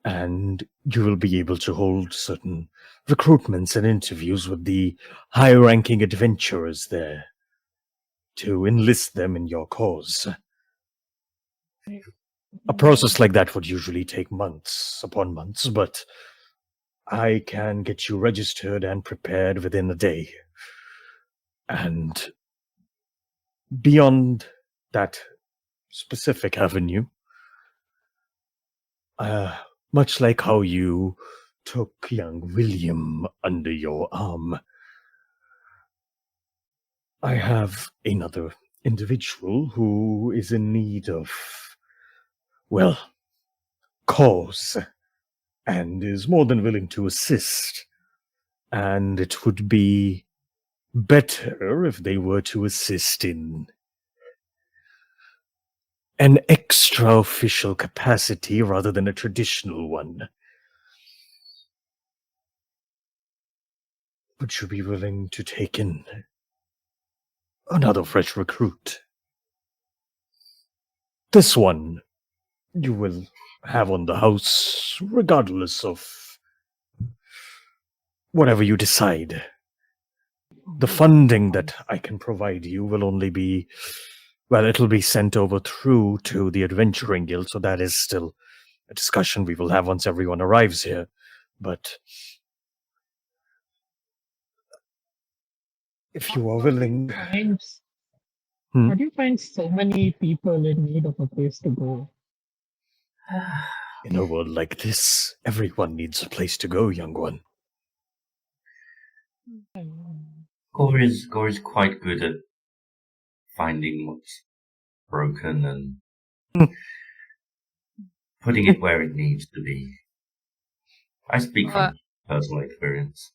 and you will be able to hold certain recruitments and interviews with the high-ranking adventurers there to enlist them in your cause. A process like that would usually take months upon months, but I can get you registered and prepared within a day. And beyond that specific avenue, much like how you took young William under your arm, I have another individual who is in need of, well, cause, and is more than willing to assist. And it would be better if they were to assist in an extra official capacity rather than a traditional one. Would you be willing to take in another fresh recruit? This one you will have on the house regardless of whatever you decide. The funding that I can provide you will only be, well, it'll be sent over through to the Adventuring Guild, so that is still a discussion we will have once everyone arrives here. But if you are willing... How do you find so many people in need of a place to go? In a world like this, everyone needs a place to go, young one. Gore is quite good at finding what's broken and putting it where it needs to be. I speak from personal experience.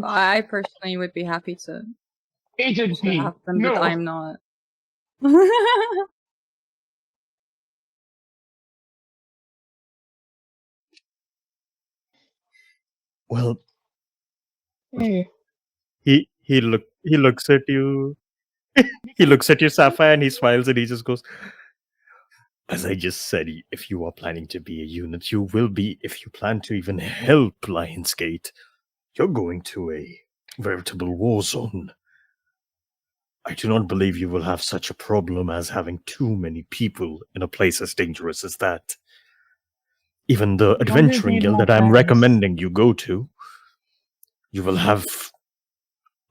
I personally would be happy to Agent P, have them, no. but I'm not. Well, Hey, he looks at you. He looks at you, Sapphire, and he smiles and he just goes, as I just said, if you are planning to be a unit, you will be. If you plan to even help Lionsgate, you're going to a veritable war zone. I do not believe you will have such a problem as having too many people in a place as dangerous as that. Even the Adventuring Guild that I'm recommending you go to, you will have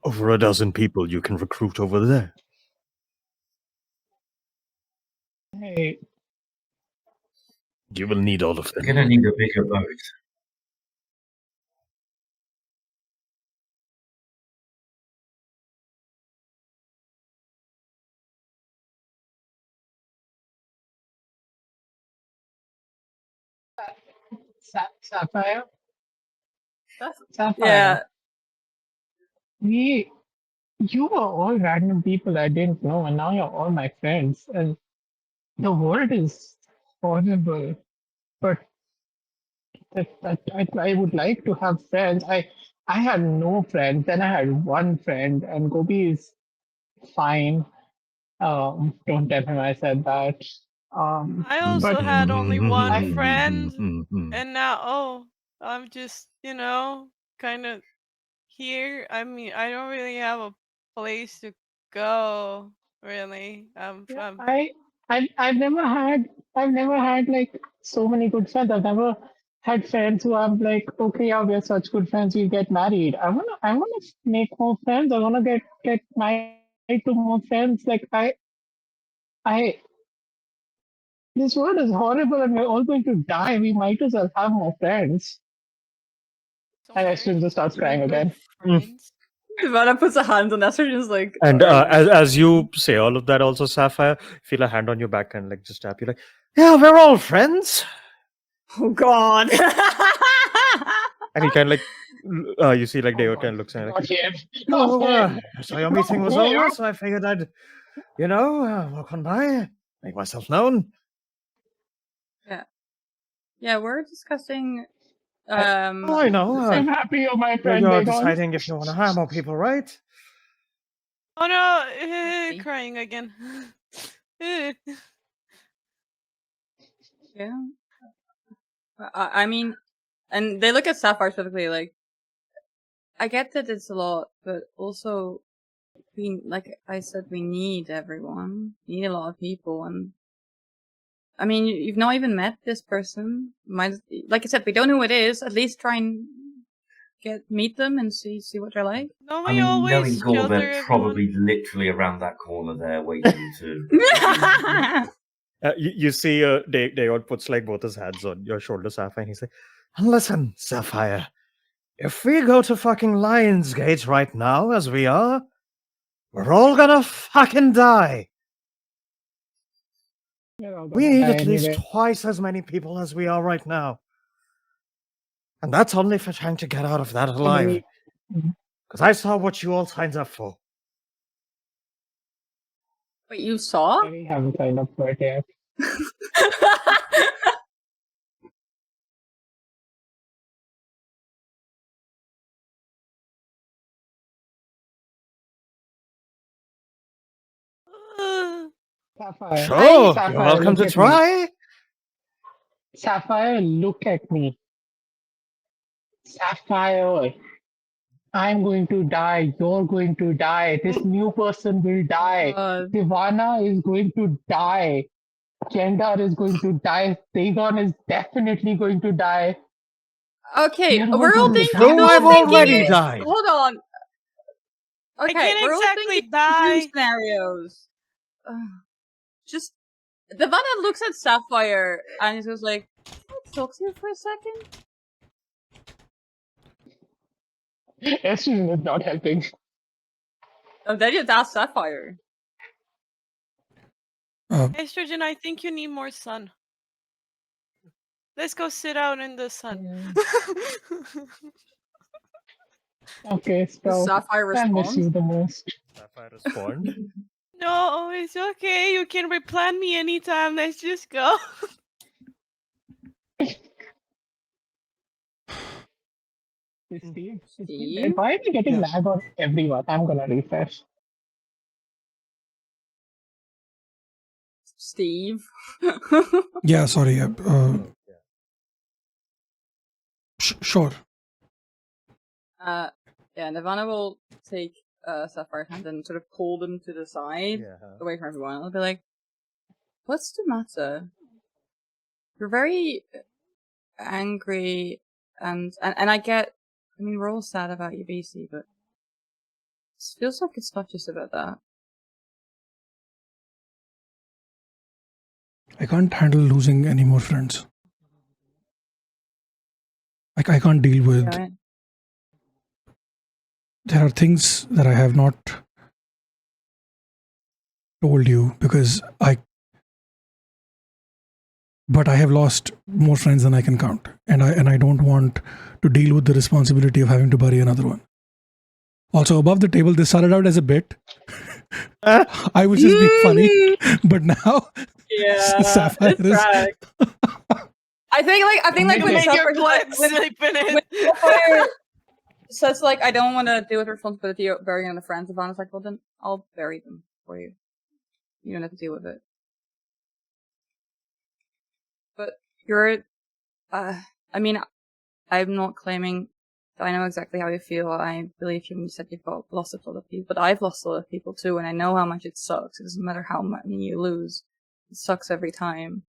over a dozen people you can recruit over there. hey, You will need all of them. You're gonna need a bigger boat. Sapphire? Sapphire. Yeah. You were all random people I didn't know, and now you're all my friends. And the world is horrible, but I would like to have friends. I had no friends, then I had one friend, and Gobi is fine. Don't tell him I said that. I also But had only one I- friend, and now, I'm just, kind of here. I mean, I don't really have a place to go. Really. Yeah, I've never had like so many good friends. I've never had friends who I'm like, okay, yeah, we're such good friends, we get married. I wanna make more friends. I wanna get married to more friends. Like I this world is horrible and we're all going to die. We might as well have more friends. So And marriage Esther just is starts being crying good again. friends. Ivana puts a hand on Esther and is like, And sorry. as you say all of that, also Sapphire, feel a hand on your back and like just tap you, like, yeah, we're all friends. Oh god. And he kind of like, you see, like Oh David God, kind of looks at him like, not him. Not oh, him. so your meeting was Not over, him. so I figured I'd, walk on by, make myself known. Yeah, we're discussing Oh, I know. I'm happy you're my You're, friend, you're Dagon. deciding if you want to hire more people, right? Oh no, see. crying again. Yeah. I mean, and they look at Sapphire specifically like, I get that it's a lot, but also, like I said, we need everyone. We need a lot of people, and I mean, you've not even met this person. Like I said, we don't know who it is. At least try and meet them and see what they're like. Don't I we mean, always knowing Gore, shelter they're everyone? probably literally around that corner there waiting to. You see, Dayon puts like both his hands on your shoulder, Sapphire, and he's like, listen, Sapphire, if we go to fucking Lionsgate right now, as we are, we're all gonna fucking die. You're all We gonna need die at least anyway. twice as many people as we are right now. And that's only for trying to get out of that alive. Because I saw what you all signed up for. Wait, you saw? We haven't signed up for it yet. Sapphire. Sure, you're Sapphire, welcome look to at me. try. Sapphire, look at me. Sapphire, I'm going to die. You're going to die. This new person will die. Ivana is going to die. Jendar is going to die. Dagon is definitely going to die. Okay, We're all we're all going to thinking. No, die I've already together. died. Hold on. I Okay, can't we're all exactly thinking die. dream scenarios. Just Ivana looks at Sapphire and he goes like, "Can I talk to you for a second?" Estrogen is not helping. Oh, then you ask Sapphire. Estrogen, I think you need more sun. Let's go sit out in the sun. Okay, so Sapphire I miss responds. you the most. Sapphire respond. No, it's okay. You can replan me anytime. Let's just go. Steve? Steve? Why am I getting Yeah. lag on everyone? I'm gonna refresh. Steve. Yeah, sorry. Sure. Yeah, Nirvana will take Sapphire's hand and sort of pull them to the side, away from everyone. I'll be like, "What's the matter? You're very angry, and I get. I mean, we're all sad about you, BC, but it feels like it's not just about that." I can't handle losing any more friends. Like, I can't deal with. Right? There are things that I have not told you because but I have lost more friends than I can count, and I don't want to deal with the responsibility of having to bury another one. Also, above the table, this started out as a bit. I was just being funny, but now Yeah, Sapphire it's is. drag. I think like when Make your Sapphire blood when sleep in it. Sapphire says like, "I don't want to deal with the responsibility of burying the friends," Ivana's like, "Well then, I'll bury them for you. You don't have to deal with it." But you're, I mean, I'm not claiming I know exactly how you feel. I believe you said you've lost a lot of people, but I've lost a lot of people too, and I know how much it sucks. It doesn't matter how many you lose. It sucks every time.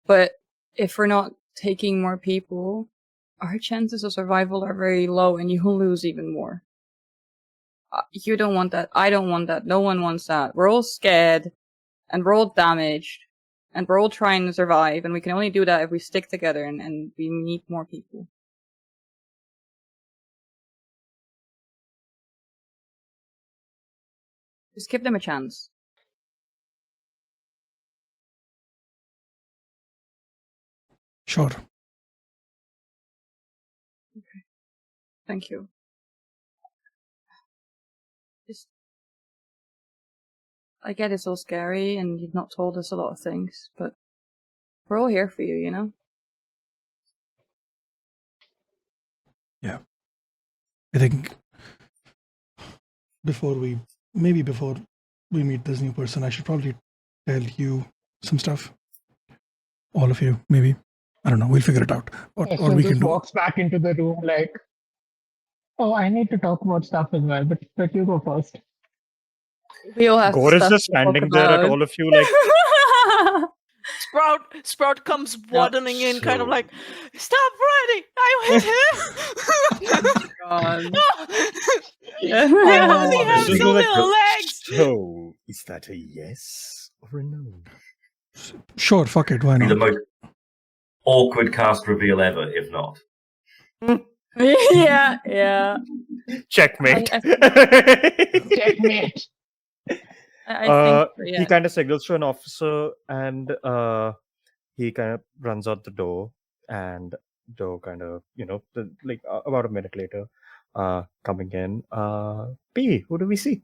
But if we're not taking more people, our chances of survival are very low, and you will lose even more. You don't want that. I don't want that. No one wants that. We're all scared, and we're all damaged, and we're all trying to survive, and we can only do that if we stick together, and we need more people. Just give them a chance. Sure. Thank you. I get it's all scary, and you've not told us a lot of things, but we're all here for you, you know? Yeah. I think before we meet this new person, I should probably tell you some stuff. All of you, maybe. I don't know. We'll figure it out. Or Esther we can just do. walks back into the room like, oh, I need to talk about stuff as well, but you go first. We all have Gore is stuff just to talk standing there at about. all of you like, Sprout comes waddling in, kind of So- like, "Stop running! I hit him!" God. I only Oh, have this is two like little legs. so is that a yes or a no? Sure, fuck it. Why Be the not? most awkward cast reveal ever, if not. yeah. Checkmate. checkmate. I think, He yeah. kind of signals to an officer, and he kind of runs out the door, and Joe kind of, about a minute later, coming in. P, who do we see?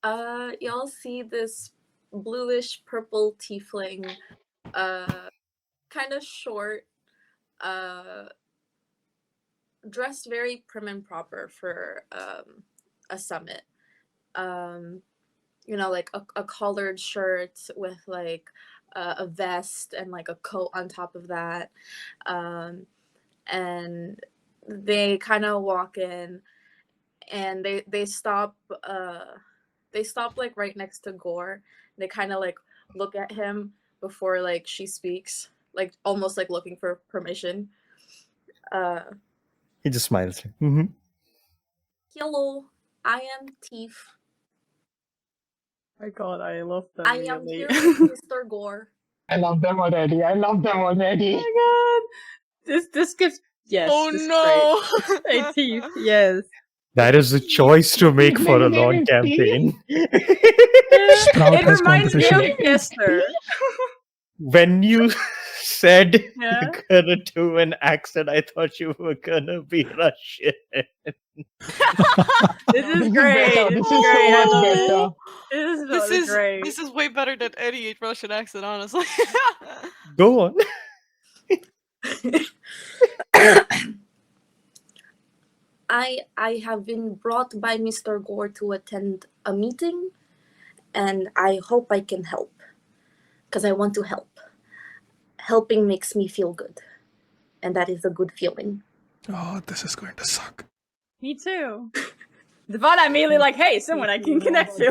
Y'all see this bluish purple tiefling, kind of short, dressed very prim and proper for a summit. Like a collared shirt with like a vest and like a coat on top of that. And they kind of walk in, and they stop like right next to Gore. They kind of like look at him before like she speaks, like almost like looking for permission. He just smiles. Mm-hmm. Hello, I am Tief. My God, I love them. I am really. here with Mr. Gore. I love them already. Oh my God. This gives, yes. Oh this is no! great. Hey, Teeth, yes. That is the choice to make for a His name long is campaign. Sprout It has reminds me of competition. Kester. When you said Yeah. you're gonna do an accent, I thought you were gonna be Russian. This is This is great. better. This This is is so great. I much love better. it. This is great. This is way better than any Russian accent, honestly. Go on. I have been brought by Mr. Gore to attend a meeting, and I hope I can help. Because I want to help. Helping makes me feel good. And that is a good feeling. Oh, this is going to suck. Me too. Devon immediately like, hey, someone I can connect to.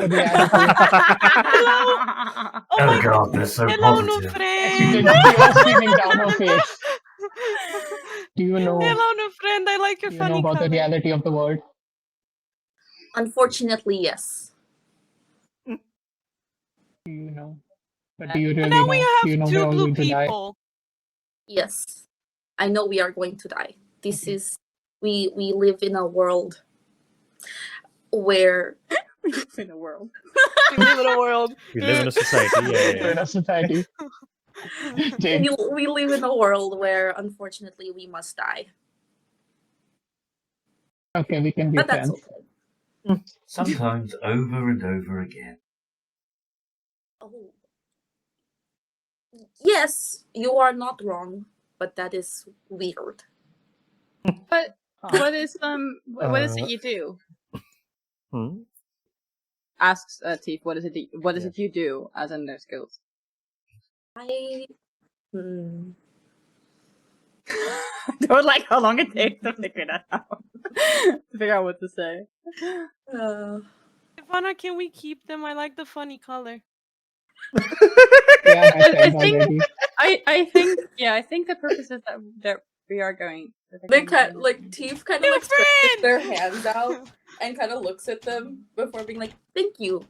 Oh my God, they're so Hello, new positive. She did friend. tears streaming down her face. Do you know? Hello, new friend. I like your Do you know funny about the color. reality of the world? Unfortunately, yes. Do you know? But do you really Now know? we Do you have know we're two all blue going to die? people. Yes. I know we are going to die. This is we live in a world where in a world. We live in a world. We live in a society. We're in a society. Jake, we live in a world where unfortunately we must die. okay, we can be But that's friends. okay. Sometimes over and over again. Oh. Yes, you are not wrong, but that is weird. But what is what is it Uh, you do? Hmm? Asks Teef, what is it you do as in their skills? I Don't like how long it takes to figure that out. To figure out what to say. Ivana, can we keep them? I like the funny color. Yeah, my I friend think already. I think the purpose is that we are going. They kind like Teef kind of New like stretches friend! their hands out and kind of looks at them before being like, "Thank you."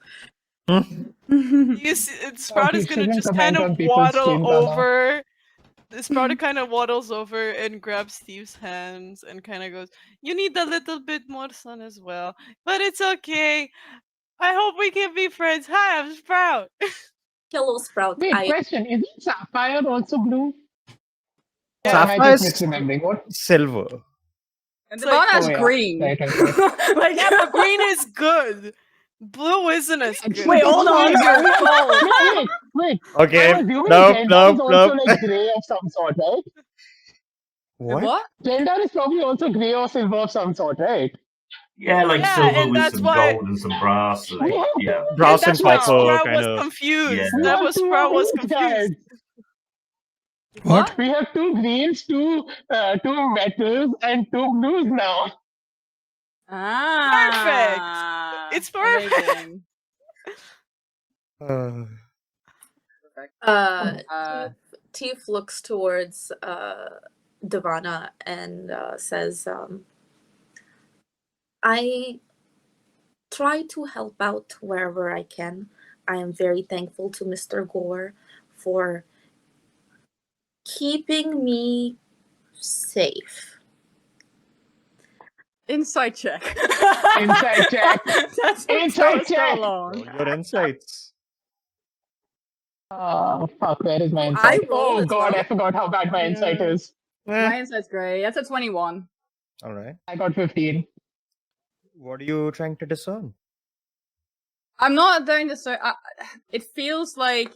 You see, Sprout is you gonna shouldn't just comment kind on of people's waddle skin color. over. Sprout kind of waddles over and grabs Steve's hands and kind of goes, "You need a little bit more sun as well, but it's okay. I hope we can be friends. Hi, I'm Sprout." Hello, Sprout. Wait, question: isn't sapphire also blue? Or Yeah. am I just Sapphire's misremembering? What? silver. And It's like- Devana's Oh, yeah. green. Right. Like, Yeah, but green is good. Blue isn't as good. Wait, hold on. Wait. Okay, I'm assuming nope, Zelda nope, is also nope. like grey of some sort, right? What? Zelda is probably also grey or silver of some sort, right? Yeah, like Yeah, silver and with that's some why- gold and some brass. And, yeah. Brass and That's why copper, Sprout kind was of. confused. Yeah. That was Sprout was Guys. confused. What? We have 2 greens, 2 metals, and 2 blues now. Ah, It's perfect. amazing. Teef looks towards Devana and says, "I try to help out wherever I can. I am very thankful to Mr. Gore for keeping me safe." Insight check. Insight check. That's Insight check. so long. Roll your insights. Oh, fuck, where is my I insight? roll Oh, as God, well. I forgot how bad my insight is. My insight's great. That's a 21. All right. I got 15. What are you trying to discern? I'm not doing this. It feels like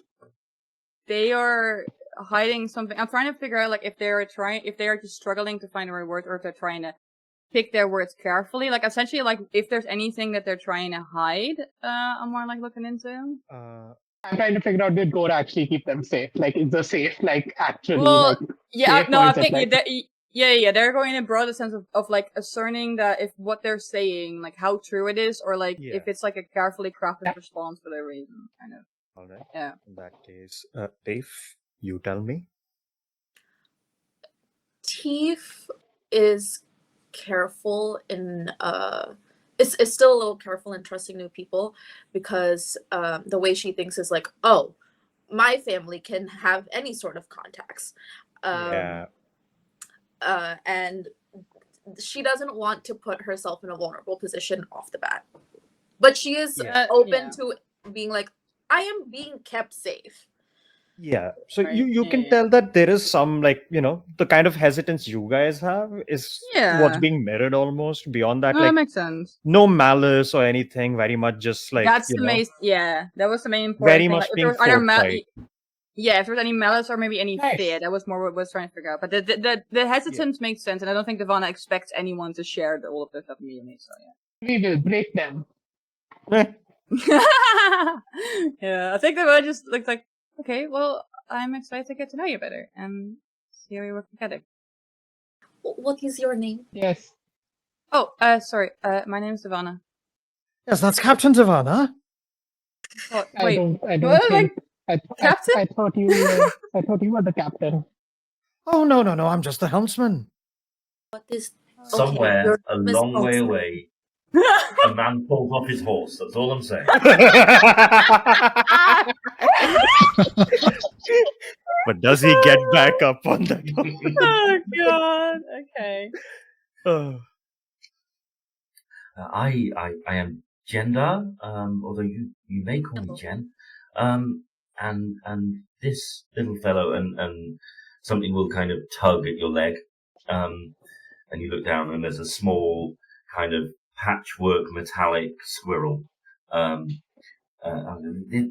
they are hiding something. I'm trying to figure out like if they are just struggling to find the right words, or if they're trying to pick their words carefully. Like essentially, like if there's anything that they're trying to hide, I'm more like looking into. I'm trying to figure out, did Gore actually keep them safe? Like, is the safe, like, actually, Well, like, yeah, safe, no, or I is it, think like- they're going in broader sense of like ascertaining that if what they're saying, like how true it is, or like Yeah. if it's like a carefully crafted response for their reason, kind of. All right. Yeah. In that case, Dave, you tell me. Teef is careful in is still a little careful in trusting new people, because the way she thinks is like, oh, my family can have any sort of contacts. Yeah. And she doesn't want to put herself in a vulnerable position off the bat. But she is open to being like, I am being kept safe. Yeah. So Right. you can tell that there is some, like, the kind of hesitance you guys have is what's Yeah. being mirrored almost. Beyond that, No, that like, makes sense. no malice or anything, very much just like, That's the main. Yeah, that was the main important very thing. much Like, if being there was either forthright. yeah, if there was any malice or maybe any Nice. fear, that was more what I was trying to figure out. But the hesitance makes sense, and I don't think Devana expects anyone to share all of this stuff immediately. So We will break them. Eh, yeah. Yeah, I think Devana just looks like, okay, well, I'm excited to get to know you better and see how we work together. What is your name? Yes. Oh, sorry. My name is Devana. Yes, that's Captain Savannah. Oh, I wait. don't what? think. Captain? I thought you were the captain. Oh, no, I'm just the helmsman. What is Somewhere your a name is long way Pantsless. away, a man falls off his horse. That's all I'm saying. But does he get back up on that? Oh god. Okay. I am Jenda, although you may call me Jen. And this little fellow and something will kind of tug at your leg. And you look down and there's a small kind of patchwork metallic squirrel.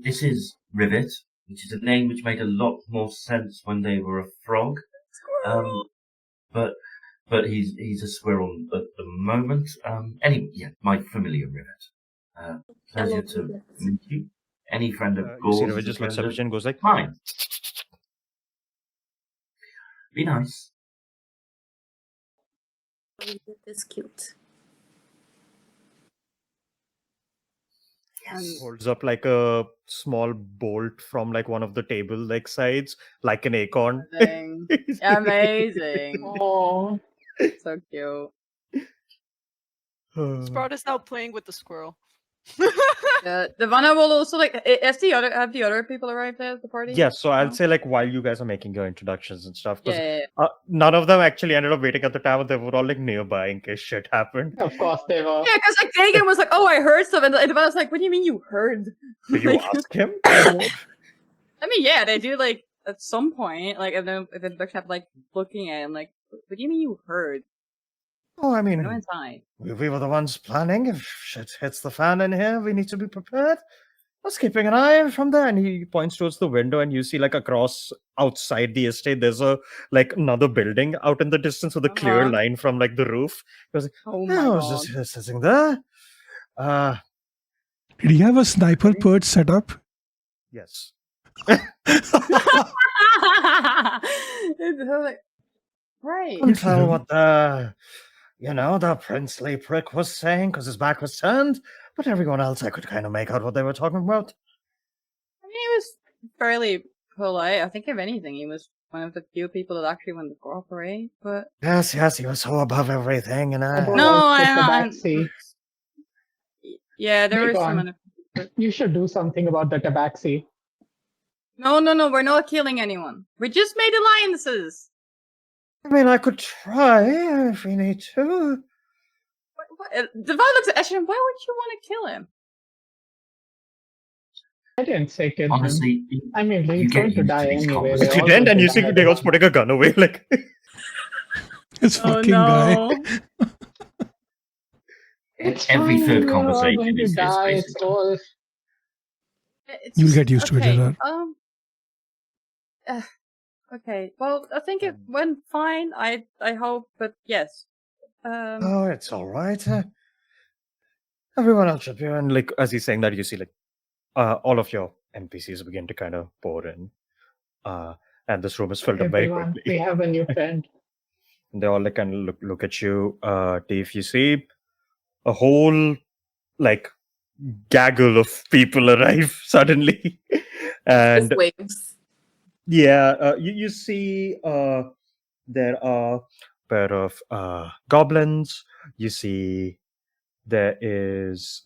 This is Rivet, which is a name which made a lot more sense when they were a frog. But he's a squirrel at the moment. Anyway, yeah, my familiar Rivet. Pleasure to meet you. Any friend of You see Gore's Rivet is a just looks friend up of and goes like, mine. Be nice. It is cute. And Holds up like a small bolt from like one of the table like sides, like an acorn. amazing. Amazing. Oh, So cute. Sprout is now playing with the squirrel. Devana will also have the other people arrived at the party? Yes, so I'll No? say like while you guys are making your introductions and stuff, because Yeah. none of them actually ended up waiting at the tavern. They were all like nearby in case shit happened. of course they were. Yeah, because like Dagan was like, "Oh, I heard something," and Devana's like, "What do you mean you heard?" Did you Like, ask him? I mean, yeah, they do like at some point, like if the introduction happened, like looking at him, like, "What do you mean you heard?" Oh, I Go mean, inside. we were the ones planning. If shit hits the fan in here, we need to be prepared. I was keeping an eye from there, and he points towards the window, and you see like across outside the estate, there's a like another building out in the distance with a clear Uh-huh. line from like the roof. He was like, Oh "Yeah, my I was god. just here sitting there. Did he have a sniper perch set up? Yes. It's like, right. Couldn't tell what the princely prick was saying because his back was turned, but everyone else I could kind of make out what they were talking about. I mean, he was fairly polite. I think if anything, he was one of the few people that actually wanted to cooperate. But Yes, he was so above everything, and I don't No, like I- the tabaxi. yeah, there were some. Nikon, you should do something about the tabaxi. No, we're not killing anyone. We just made alliances. I mean, I could try if we need to. Devon looks at Eshin. Why would you want to kill him? I didn't say kill him. Honestly, I mean, you he's get going to used to die these anyway. conversations. We're If you all didn't, going and to you see die Dagon's at putting a gun away, like This Oh fucking guy. no. It's Every fine, third we're all conversation going to is this, die. It's basically. all. It's You'll just- get used to it, okay, Gerard. Okay. Well, I think it went fine. I hope, but yes. oh, it's all right. Everyone else should be. And like as he's saying that, you see like all of your NPCs begin to kind of pour in, and this room is filled up very Everyone, quickly. we have a new friend. And they all like kind of look at you. Dave, you see a whole like gaggle of people arrive suddenly, and Just waves. yeah, you see there are a pair of goblins. You see there is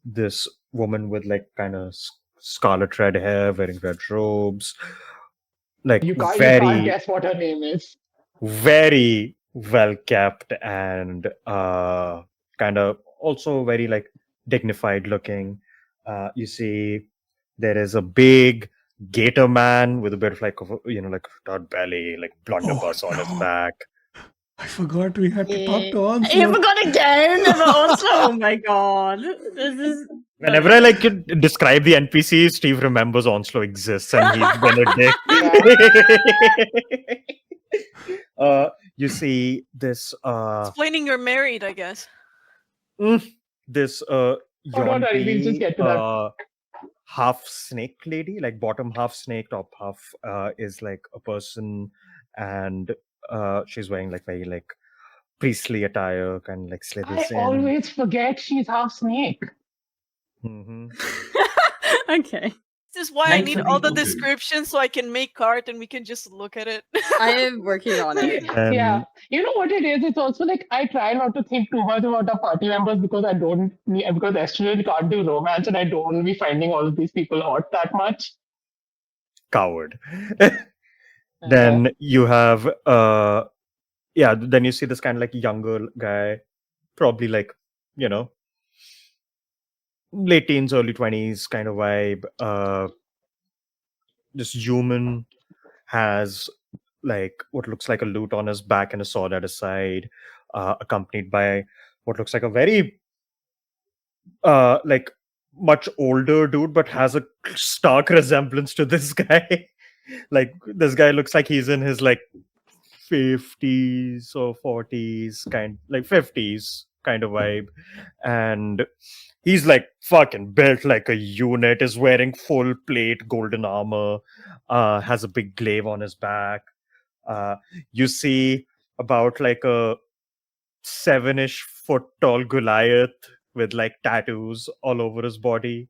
this woman with like kind of scarlet red hair, wearing red robes, like You can't very guess what her name is. very well kept and kind of also very like dignified looking. You see there is a big gator man with a bit of like like dot belly, like blunderbuss on his no. back. I forgot we had to talk to You Onslaught. forgot again. Also, oh my god, this is. Whenever I like describe the NPCs, Steve remembers Onslow exists and he's been a dick. You see this Explaining you're married, I guess. this don't worry, we'll just get to that. half snake lady, like bottom half snake, top half is like a person, and she's wearing like very like priestly attire, kind of like slithers I in. always forget she's half snake. Mhm. Okay. This is why I Make need the all the people do. descriptions so I can make art and we can just look at it. I am working on it. Yeah, you know what it is? It's also like I try not to think too much about our party members because because Estrogen can't do romance and I don't want to be finding all of these people hot that much. Coward. Then you have then you see this kind of like younger guy, probably like late teens, early 20s kind of vibe. This human has like what looks like a lute on his back and a sword at his side, accompanied by what looks like a very like much older dude, but has a stark resemblance to this guy. Like this guy looks like he's in his like 50s or 40s, kind like 50s kind of vibe, and he's like fucking built like a unit, is wearing full plate golden armor, has a big glaive on his back. You see about like a 7-ish foot tall Goliath with like tattoos all over his body.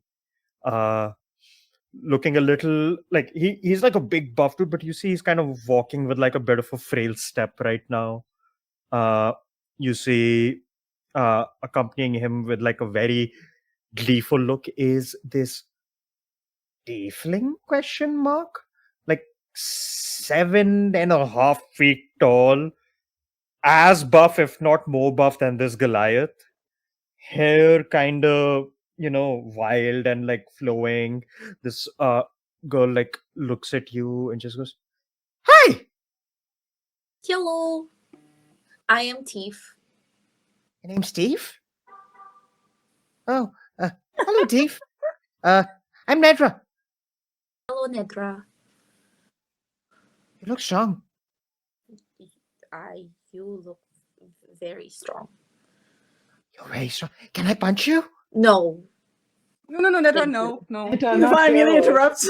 Looking a little like he's like a big buff dude, but you see he's kind of walking with like a bit of a frail step right now. You see accompanying him with like a very gleeful look is this tiefling question mark, like 7.5 feet tall, as buff if not more buff than this Goliath. Hair kind of wild and like flowing. This girl like looks at you and just goes, "Hi, Hello, I am Tief. your name's Steve? Oh, hello, Steve. I'm Nedra. Hello, Nedra. You look strong. You look very strong. You're very strong. Can I punch you?" No. No, Nedra, Thank no. Nedra, not Divine immediately you. interrupts.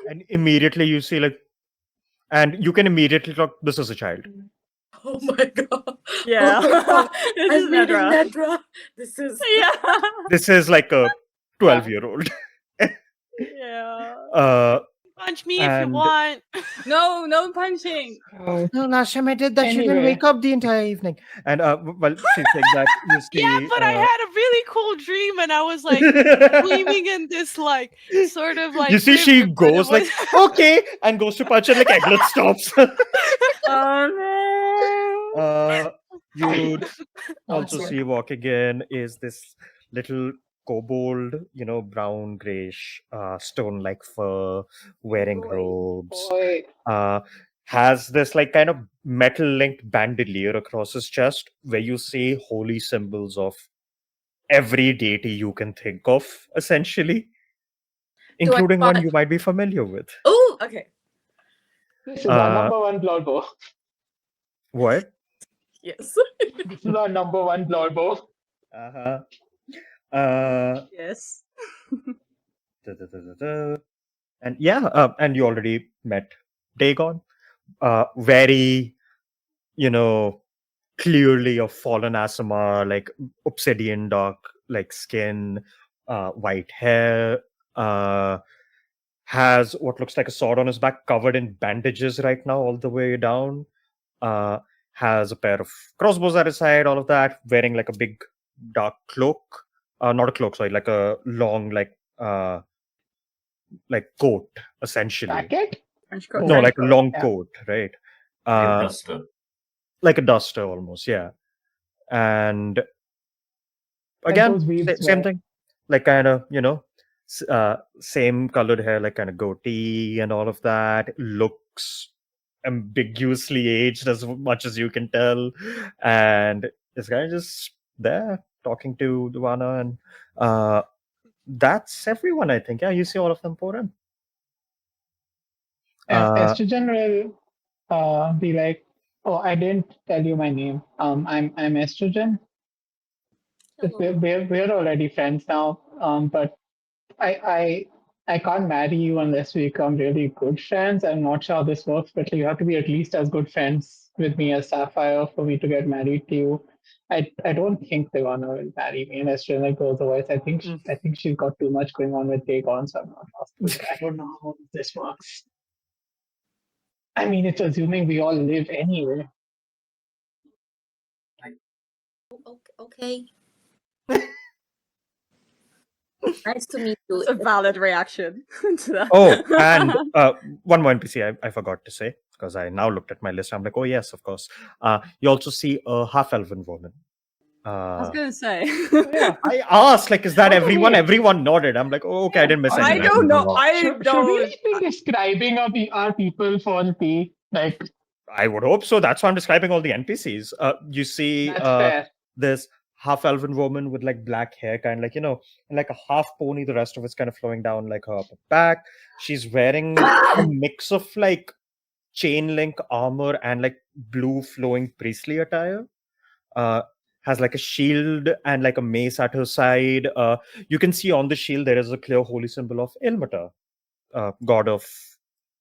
And immediately you see like, and you can immediately talk. This is a child. Oh my god. Yeah. Oh my god. This I'm is meeting Nedra. Nedra. This is. Yeah. This is like a 12-year-old. Yeah. Punch me if you and- want. No punching. Uh, No, last time I did that, you didn't Anyway. wake up the entire evening. And well, she's saying that you see. Yeah, but I had a really cool dream, and I was like gleaming in this like sort of like. You see, she river, but it goes like, was- okay, and goes to punch, and like Egglet stops. Oh You'd Oh, also sorry. see walking in is this little kobold, brown grayish, stone-like fur, wearing robes. Boy. Has this like kind of metal-linked bandolier across his chest, where you see holy symbols of every deity you can think of, essentially, including one spot- you might be familiar with. Oh, okay. This is our number one Blood Bowl. What? Yes. This is our number one Blood Bowl. Uh-huh. yes. And yeah, and you already met Dagon. Very, clearly a fallen Asimar, like obsidian dark, like skin, white hair, has what looks like a sword on his back, covered in bandages right now, all the way down. Has a pair of crossbows at his side, all of that, wearing like a big dark cloak. Not a cloak, sorry, like a long, like coat, essentially. Jacket? French coat. No, like a coat, long yeah. coat, right? Duster. Like a duster almost, yeah. And Like again, those weaves same wear. thing. Like kind of, same colored hair, like kind of goatee and all of that. Looks ambiguously aged as much as you can tell. And this guy just there talking to Duana, and that's everyone, I think. Yeah, you see all of them pour in. Estrogen will be like, "Oh, I didn't tell you my name. I'm Estrogen. Hello. We're already friends now. But I can't marry you unless we become really good friends. I'm not sure how this works, but you have to be at least as good friends with me as Sapphire for me to get married to you. I don't think Devana will marry me unless Estrogen goes otherwise. I think she's got too much going on with Dagon, so I'm not asking. I don't know how this works. I mean, it's assuming we all live anyway. Okay. Nice to meet you. It's a valid reaction to that. Oh, and one more NPC I forgot to say, because I now looked at my list. I'm like, oh, yes, of course. You also see a half-elven woman. I was gonna say. Yeah. I asked, like, is that Okay, everyone? wait. Everyone nodded. I'm like, oh, okay, I didn't miss I anything. don't know. I Should we don't. be describing our people for P? Like, I would hope so. That's why I'm describing all the NPCs. You see that's fair. this half-elven woman with like black hair, kind of like, and like a half pony. The rest of it's kind of flowing down like her upper back. She's wearing a mix of like chain link armor and like blue flowing priestly attire. Has like a shield and like a mace at her side. You can see on the shield there is a clear holy symbol of Ilmater, god of,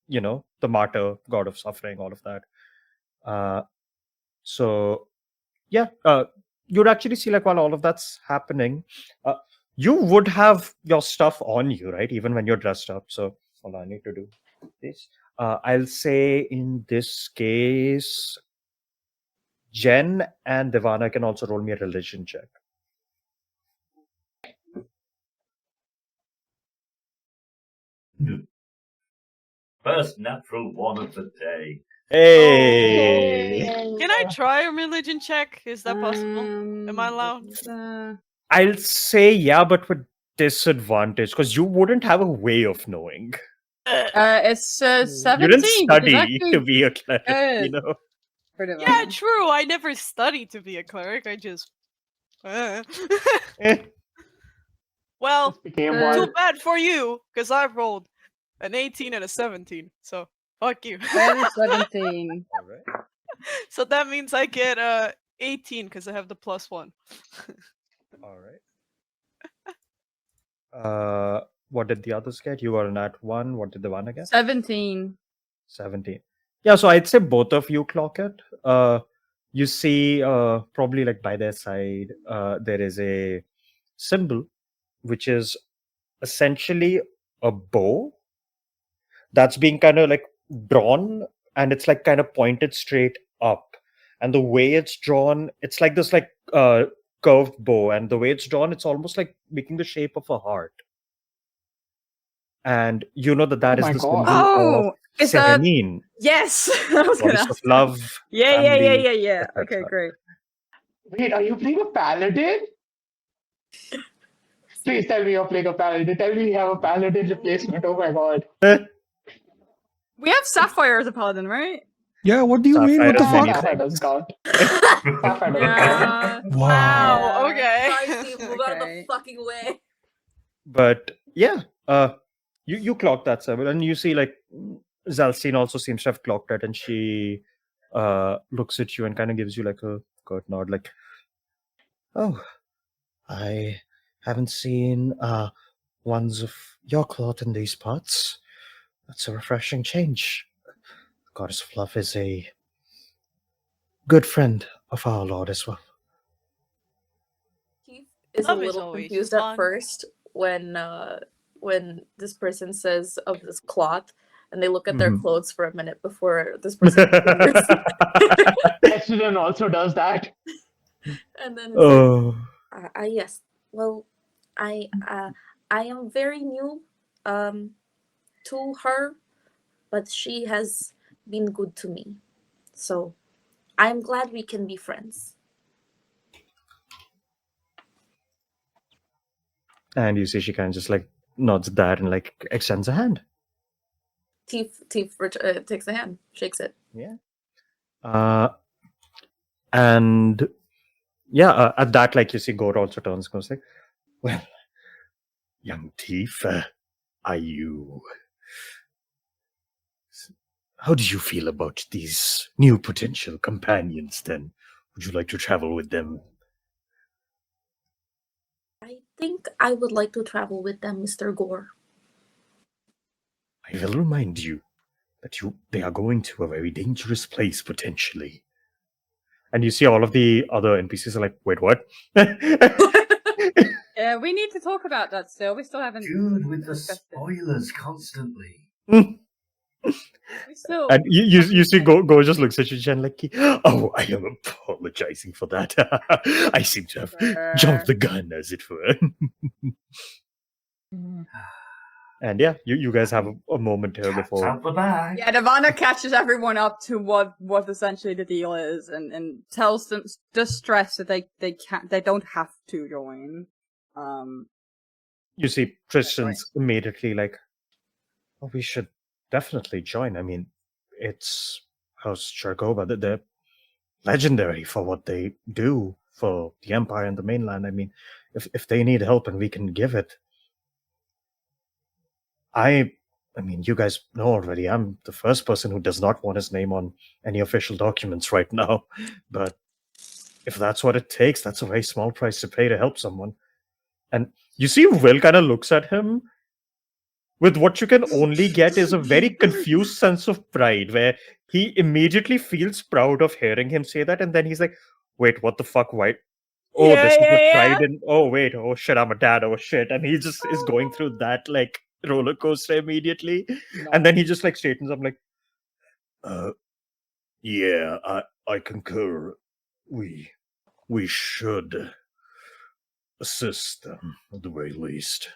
the martyr, god of suffering, all of that. So yeah, you'd actually see like while all of that's happening, you would have your stuff on you, right? Even when you're dressed up. So hold on, I need to do this. I'll say in this case, Jen and Devana can also roll me a religion check. First natural one of the day. Hey! Can I try a religion check? Is that possible? Am I allowed? I'll say yeah, but with disadvantage because you wouldn't have a way of knowing. It's 17. You didn't which is study actually to be a cleric, you good. know. for Yeah, Devana. true. I never studied to be a cleric. I just. Eh, Well, Became Uh, one. too bad for you, because I rolled an 18 and a 17. So, fuck you. That is 17. all right. So that means I get 18 because I have the +1. All right. What did the others get? You were an at 1. What did the one get? 17. 17. Yeah, so I'd say both of you clock it. You see, probably like by their side, there is a symbol, which is essentially a bow that's being kind of like drawn, and it's like kind of pointed straight up. And the way it's drawn, it's like this like curved bow, and the way it's drawn, it's almost like making the shape of a heart. And you know that Oh is my the God. symbol Oh, of is that- Serenine, Yes! I was gonna goddess of ask. love. Yeah. family, Okay, etc. great. Wait, are you playing a paladin? Please tell me you're playing a paladin. Tell me you have a paladin replacement. Oh my god. We have Sapphire as a paladin, right? Yeah, what do you mean? What the Sapphire is fuck? Sapphire doesn't count. Sapphire doesn't count. Yeah. Wow, okay. Sorry, Steve, move out of the Okay. fucking way. But yeah, you clock that symbol, and you see like Zalstine also seems to have clocked it, and she looks at you and kind of gives you like a curt nod, like, "Oh, I haven't seen ones of your cloth in these parts. That's a refreshing change. The goddess of love is a good friend of our Lord as well." Keith is Love a is little always confused fun. at first when this person says of this cloth, and they look at their Mhm. clothes for a minute before this person continues. Estrogen also does that. And then it's Oh. like, yes. Well, I am very new to her, but she has been good to me. So I'm glad we can be friends. And you see she kind of just like nods at that and like extends a hand. Teef takes the hand, shakes it. Yeah. And yeah, at that, like you see, Gore also turns and goes like, "Well, young Teef, are you? How do you feel about these new potential companions? Then, would you like to travel with them?" I think I would like to travel with them, Mr. Gore. I will remind you that they are going to a very dangerous place potentially. And you see all of the other NPCs are like, "Wait, what?" Yeah, we need to talk about that still. We still haven't. Dude, with the discussed it. spoilers constantly. We still. And you see Go just looks at you, Jen, like, "Oh, I am apologizing for that. I seem to have jumped the gun, as it were." And yeah, you guys have a moment here Cat's before. out the bag. Yeah, Devana catches everyone up to what essentially the deal is, and tells them, just stress that they don't have to join. You see Tristan's immediately like, "Oh, we should definitely join. I mean, it's House Chargova. They're legendary for what they do for the Empire and the mainland. I mean, if they need help and we can give it." I mean, you guys know already, I'm the first person who does not want his name on any official documents right now. But if that's what it takes, that's a very small price to pay to help someone. And you see, Will kind of looks at him with what you can only get is a very confused sense of pride, where he immediately feels proud of hearing him say that, and then he's like, "Wait, what the fuck? Why oh, Yeah, this is the yeah, pride in, oh, wait, oh shit, I'm a dad, oh shit. And he just is going through that like roller coaster immediately. And then he just like straightens up, like, Yeah, I concur. We should assist them at the very least.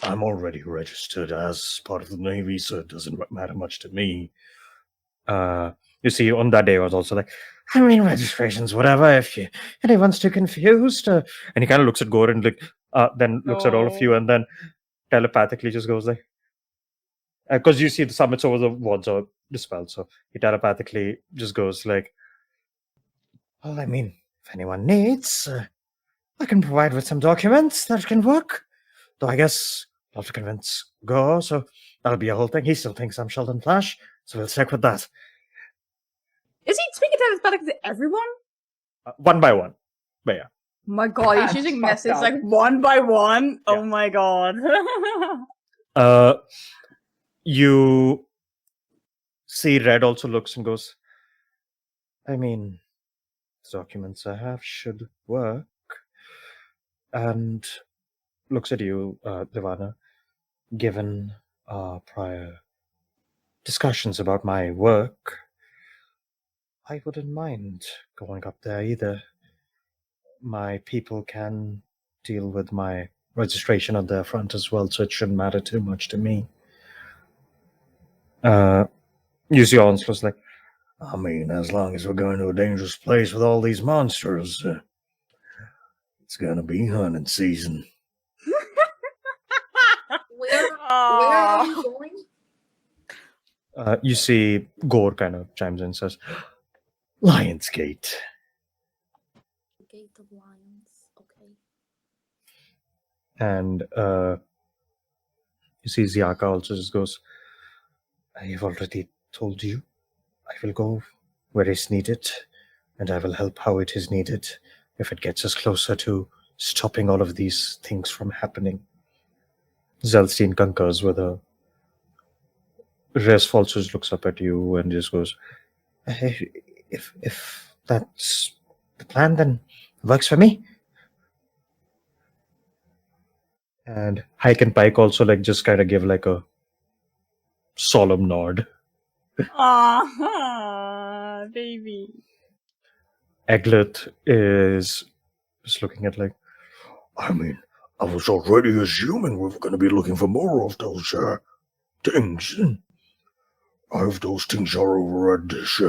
I'm already registered as part of the Navy, so it doesn't matter much to me. you see, on that day, I was also like, I mean, registrations, whatever, if anyone's too confused. And he kind of looks at Gore and like, then looks at all of you and then telepathically just goes like, because you see the summits over the wards are dispelled, so he telepathically just goes like, well, I mean, if anyone needs, I can provide with some documents that can work. Though I guess I'll have to convince Go, so that'll be a whole thing. He still thinks I'm Sheldon Flash, so we'll stick with that. Is he speaking telepathically to everyone? One by one. But yeah. My god, he's That's using fucked message up. like one by one. Yeah. Oh my god. You see Red also looks and goes, I mean, the documents I have should work. And looks at you, Divana, given our prior discussions about my work, I wouldn't mind going up there either. My people can deal with my registration on their front as well, so it shouldn't matter too much to me. You see Onslow's like, I mean, as long as we're going to a dangerous place with all these monsters, it's gonna be hunting season. Where are we going? you see Gore kind of chimes in and says, Lionsgate. Gate of Lions. Okay. and you see Ziaka also just goes, I have already told you, I will go where it's needed, and I will help how it is needed if it gets us closer to stopping all of these things from happening. Zelstein concurs with her. Res also just looks up at you and just goes, if that's the plan, then it works for me. And Hike and Pike also like just kind of give like a solemn nod. Aww, baby. Eglet is just looking at like, I mean, I was already assuming we were going to be looking for more of those things. If those things are over at this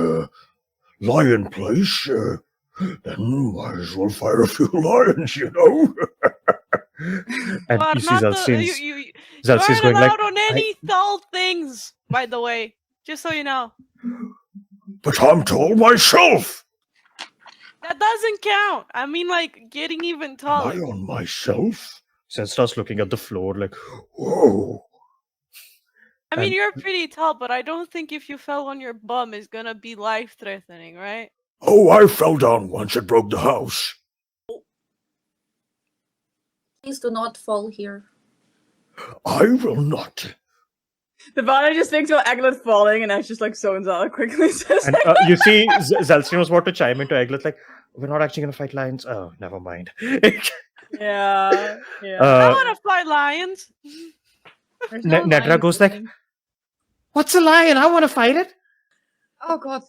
lion place, then might as well fire a few lions, you know? And But you see not the, Zelstein's you Zelstein's aren't going allowed like, on any tall things, by the way. Just so you know. But I'm tall myself! That doesn't count. I mean, like, getting even Am taller. I on myself? Zed starts looking at the floor like, Whoa! I mean, and- you're pretty tall, but I don't think if you fell on your bum is gonna be life-threatening, right? Oh, I fell down once and broke the house. Please do not fall here. I will not. Divana just thinks about Eglet falling, and that's just like zones out quickly. Says, and you see Zelstein was about to chime into Eglet like, we're not actually going to fight lions. Oh, never mind. yeah, yeah. I want to fight lions. There's no Nedra lions goes like, missing. what's a lion? I want to fight it. Oh god,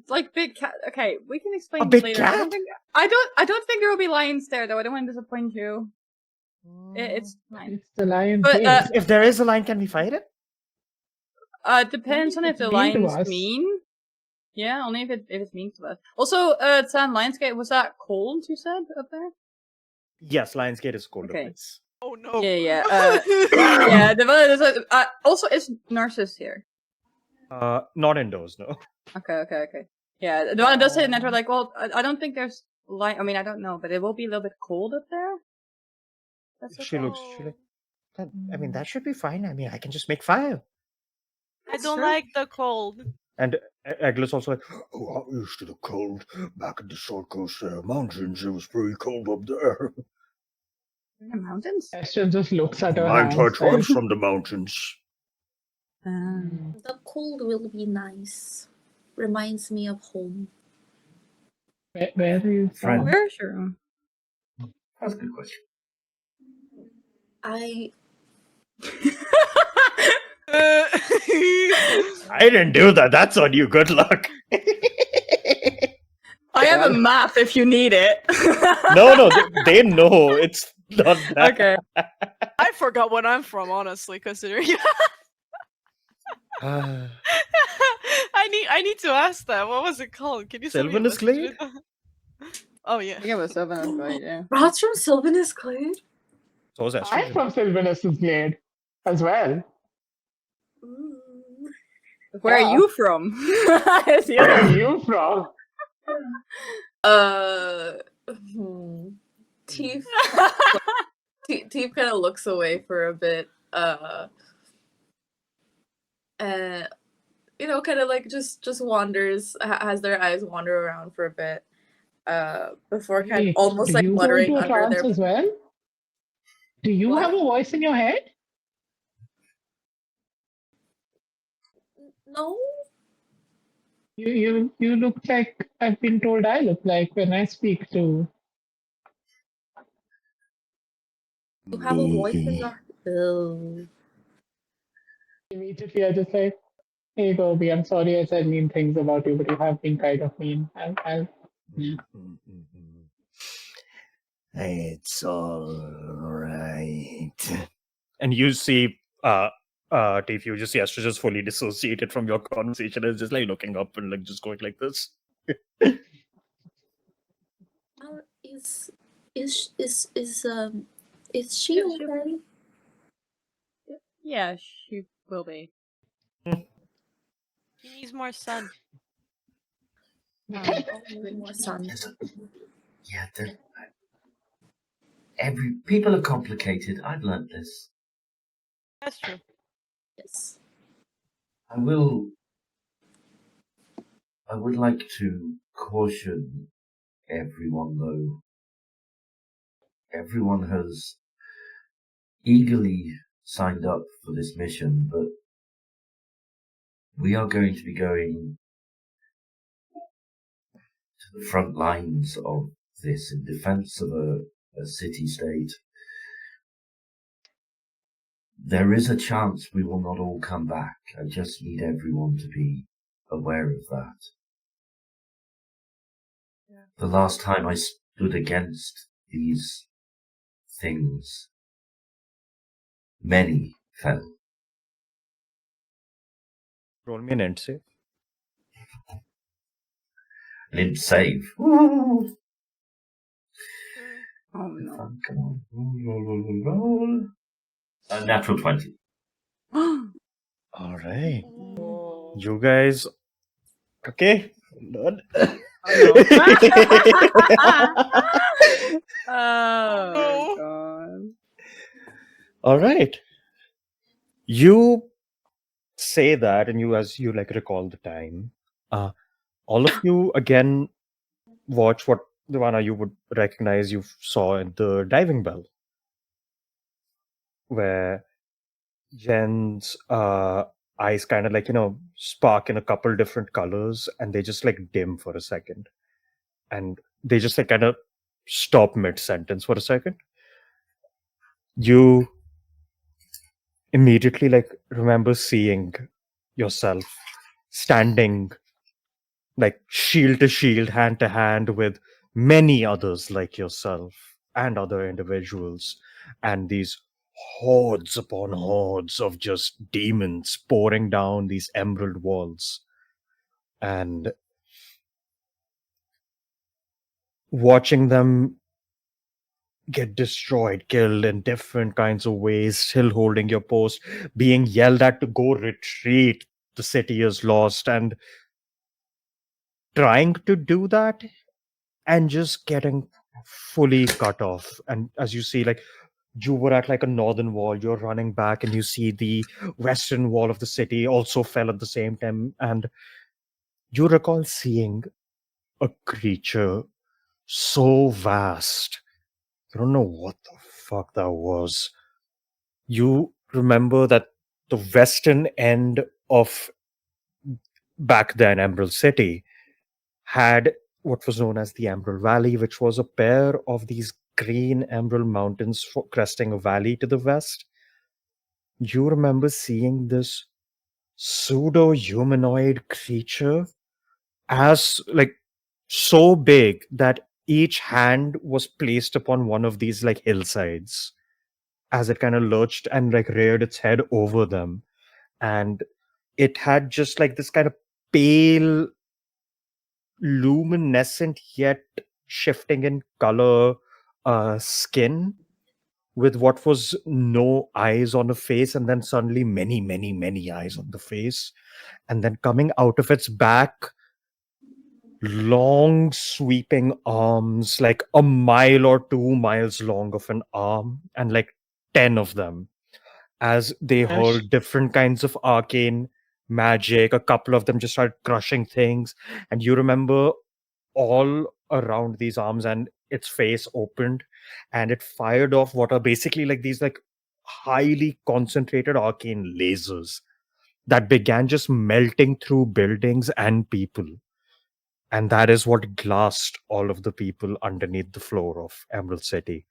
like big cat. Okay, we can explain A this big later. cat? I don't think there will be lions there though. I don't want to disappoint you. It's fine. It's the lion But, king. If there is a lion, can we fight it? Depends on if it's the mean to lion's us. mean. Yeah, only if it's mean to us. Also, San Lionsgate, was that cold? You said up there? Yes, Lionsgate is cold. Okay. Place. Oh no. Yeah. Yeah. Also, is nurses here? Not indoors, no. Okay. Yeah, the one does say in Network like, well, I don't think there's light. I mean, I don't know, but it will be a little bit cold up there. That's okay. She looks. She like. I mean, that should be fine. I mean, I can just make fire. I That's don't true. like the cold. And Eglet's also like, Oh, I'm used to the cold. Back in the Short Coast Mountains, it was pretty cold up there. In the mountains. Esther just looks at her My hands. entire like, tribe's from the mountains. The cold will be nice. Reminds me of home. Where are you Friend. from? Where's your room? That's a good question. I I didn't do that. That's on you. Good luck. I have a map if you need it. No, they know. It's not that. Okay. I forgot what I'm from, honestly, considering. Ah, I need to ask that. What was it called? Can you send me a Sylvanus message? Glade? Oh I yeah. think it was 7 right, yeah. Rod's from Sylvanus Glade. So was I'm Estrogen. from Sylvanus' Glade as well. Mm. Where are Yeah. you from? Is the Where other- are you from? Teef Teef kind of looks away for a bit. And kind of like just wanders, has their eyes wander around for a bit, before kind of Wait, almost do like you go muttering into a under trance their. as well? Do you What? have a voice in your head? No, You look like I've been told I look like when I speak to. you have a voice in your. Ew. Immediately I just like, hey Gobi, I'm sorry I said mean things about you, but you have been kind of mean. Yeah. It's all right. And you see, Tiff, you just see Esther just fully dissociated from your conversation and is just like looking up and like just going like this. Is she Yeah, she- okay? Yeah, she will be. He needs more sun. More sun. Yeah, people are complicated. I've learned this. That's true. Yes. I would like to caution everyone, though. Everyone has eagerly signed up for this mission, but we are going to be going to the front lines of this in defense of a city-state. There is a chance we will not all come back. I just need everyone to be aware of that. The last time I stood against these things, many fell. Roll me an end save. Limp save. Ooh. Oh no. Come on. Roll. Natural 20. All right. You guys. Okay. Hold on. Oh god. All right. You say that, and as you like recall the time, all of you again watch what Divana you would recognize you saw at the diving bell, where Jen's eyes kind of like spark in a couple different colors, and they just like dim for a second, and they just like kind of stop mid sentence for a second. You immediately like remember seeing yourself standing like shield to shield, hand to hand with many others like yourself and other individuals, and these hordes upon hordes of just demons pouring down these emerald walls, and watching them get destroyed, killed in different kinds of ways, still holding your post, being yelled at to go retreat, the city is lost, and trying to do that and just getting fully cut off. And as you see, like you were at like a northern wall, you're running back and you see the western wall of the city also fell at the same time, and you recall seeing a creature so vast. You don't know what the fuck that was. You remember that the western end of back then Emerald City had what was known as the Emerald Valley, which was a pair of these green emerald mountains cresting a valley to the west. You remember seeing this pseudo humanoid creature as like so big that each hand was placed upon one of these like hillsides as it kind of lurched and like reared its head over them. And it had just like this kind of pale, luminescent yet shifting in color skin with what was no eyes on the face, and then suddenly many, many, many eyes on the face. And then coming out of its back, long sweeping arms, like a mile or 2 miles long of an arm, and like 10 of them, as they Ash. hold different kinds of arcane magic. A couple of them just started crushing things, and you remember all around these arms and its face opened, and it fired off what are basically like these like highly concentrated arcane lasers that began just melting through buildings and people. And that is what glassed all of the people underneath the floor of Emerald City.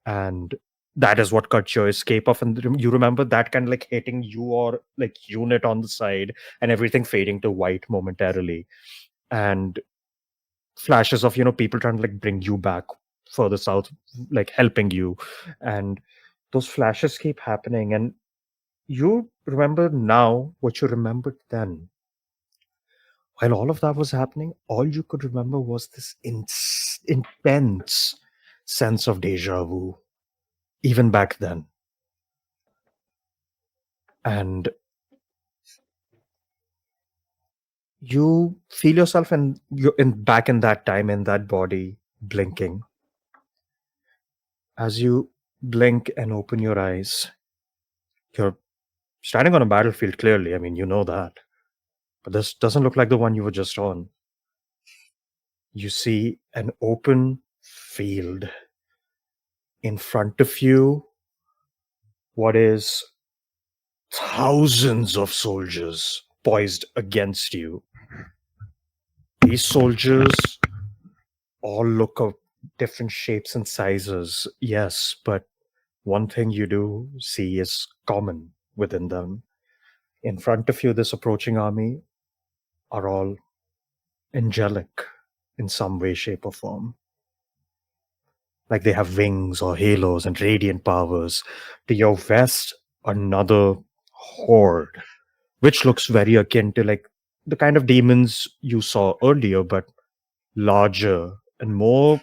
And that is what cut your escape off. And you remember that kind of like hitting your like unit on the side and everything fading to white momentarily. And flashes of, people trying to like bring you back further south, like helping you. And those flashes keep happening. And you remember now what you remembered then. While all of that was happening, all you could remember was this intense sense of deja vu, even back then. And you feel yourself and you're back in that time, in that body, blinking. As you blink and open your eyes, you're standing on a battlefield, clearly. I mean, you know that. But this doesn't look like the one you were just on. You see an open field. In front of you, what is thousands of soldiers poised against you. These soldiers all look of different shapes and sizes, yes, but one thing you do see is common within them. In front of you, this approaching army are all angelic in some way, shape, or form. Like they have wings or halos and radiant powers. To your west, another horde, which looks very akin to like the kind of demons you saw earlier, but larger and more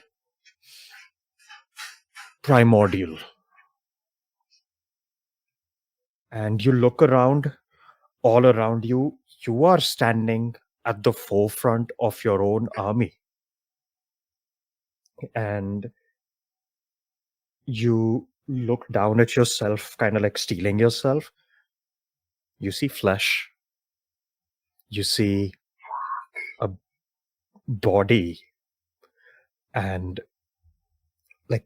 primordial. And you look around, all around you, you are standing at the forefront of your own army. And you look down at yourself, kind of like stealing yourself. You see flesh. You see a body and like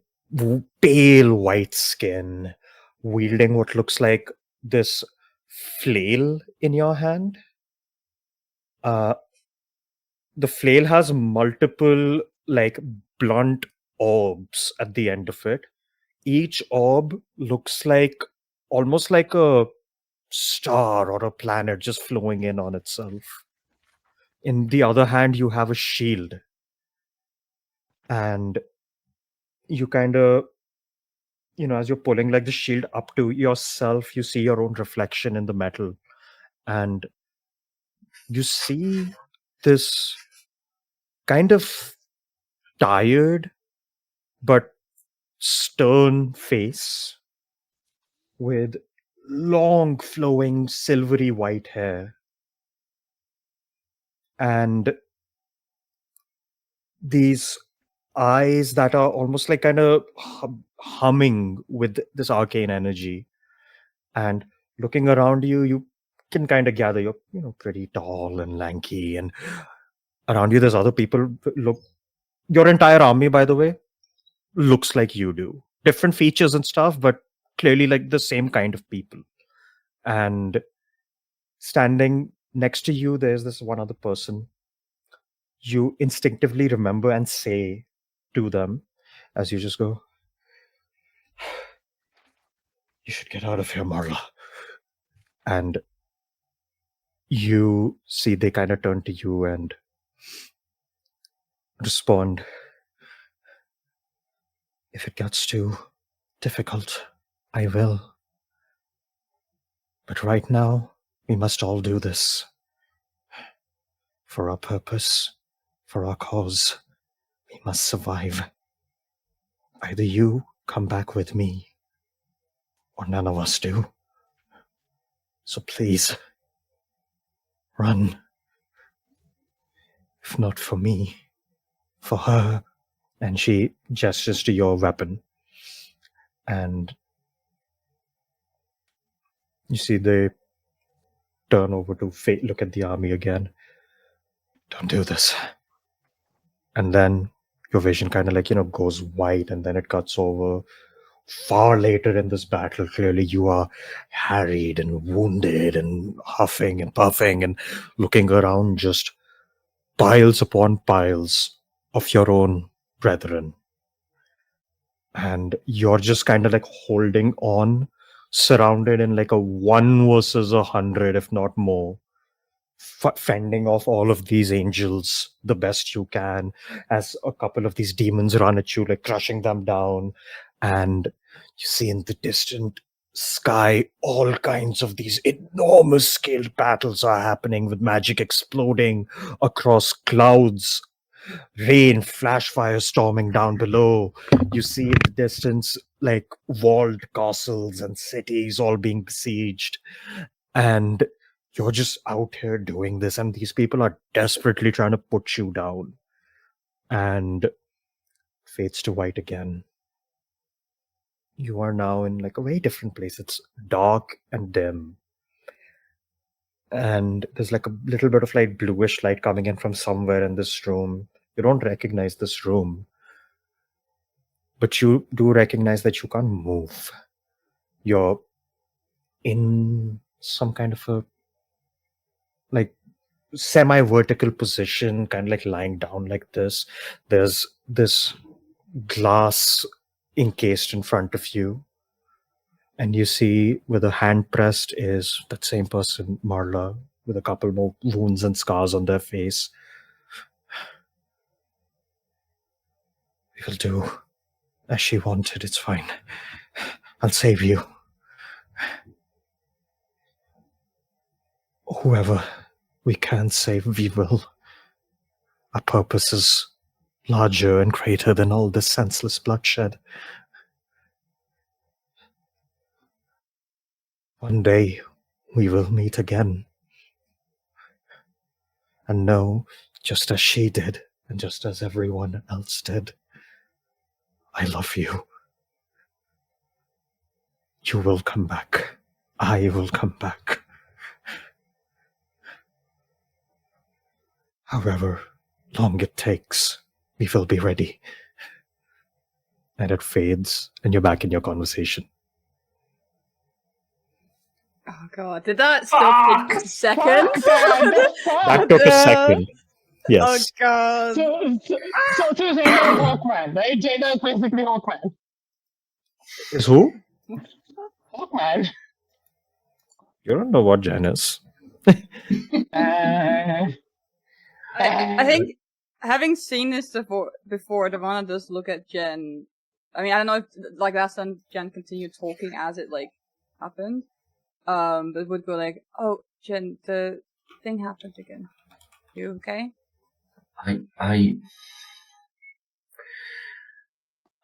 pale white skin, wielding what looks like this flail in your hand. The flail has multiple like blunt orbs at the end of it. Each orb looks like almost like a star or a planet just flowing in on itself. In the other hand, you have a shield. And you kind of, as you're pulling like the shield up to yourself, you see your own reflection in the metal. And you see this kind of tired but stern face with long flowing silvery white hair and these eyes that are almost like kind of humming with this arcane energy. And looking around you, you can kind of gather you're pretty tall and lanky, and around you there's other people. Look, your entire army, by the way, looks like you do. Different features and stuff, but clearly like the same kind of people. And standing next to you, there's this one other person. you instinctively remember and say to them as you just go, "You should get out of here, Marla." And you see they kind of turn to you and respond, "If it gets too difficult, I will. But right now, we must all do this. For our purpose, for our cause, we must survive. Either you come back with me, or none of us do. So please, run. If not for me, for her." And she gestures to your weapon. And you see they turn over to look at the army again. "Don't do this." And then your vision kind of like, goes white, and then it cuts over. Far later in this battle, clearly you are harried and wounded and huffing and puffing and looking around, just piles upon piles of your own brethren. And you're just kind of like holding on, surrounded in like a 1 versus 100, if not more, fending off all of these angels the best you can, as a couple of these demons run at you, like crushing them down. And you see in the distant sky all kinds of these enormous scaled battles are happening, with magic exploding across clouds, rain, flash fire storming down below. You see in the distance like walled castles and cities all being besieged. And you're just out here doing this, and these people are desperately trying to put you down. And fades to white again. You are now in like a very different place. It's dark and dim. And there's like a little bit of like bluish light coming in from somewhere in this room. You don't recognize this room, but you do recognize that you can't move. You're in some kind of a like semi-vertical position, kind of like lying down like this. There's this glass encased in front of you, and you see with a hand pressed is that same person, Marla, with a couple more wounds and scars on their face. "We will do as she wanted. It's fine. I'll save you. Whoever we can save, we will. Our purpose is larger and greater than all this senseless bloodshed. One day we will meet again. And know, just as she did, and just as everyone else did, I love you. You will come back. I will come back. However long it takes, we will be ready." And it fades, and you're back in your conversation. Oh god, did that still take a second? That took a second. Yes. Oh god. So Jada is Hawkman, right? Jada is basically Hawkman. Is who? Hawkman. You don't know what Jen is. I think, having seen this before, Devana does look at Jen. I mean, I don't know if like last time Jen continued talking as it like happened. But would go like, "Oh, Jen, the thing happened again. You okay?"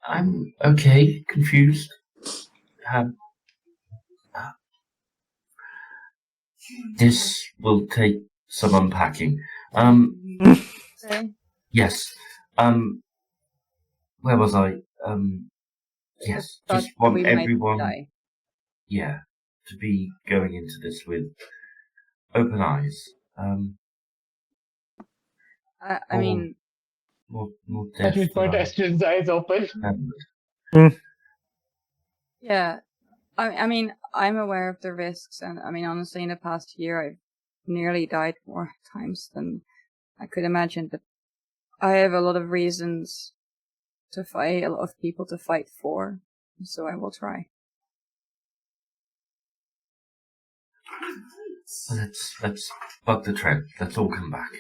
I'm okay, confused. This will take some unpacking. Okay. Yes. Where was I? Yes. Thought Just want we might everyone, die. yeah, to be going into this with open eyes. I mean, more Let me death than put I Estrid's eyes open. remembered. yeah. I mean, I'm aware of the risks, and I mean, honestly, in the past year, I've nearly died more times than I could imagine. But I have a lot of reasons to fight, a lot of people to fight for, so I will try. Let's bug the trend. Let's all come back.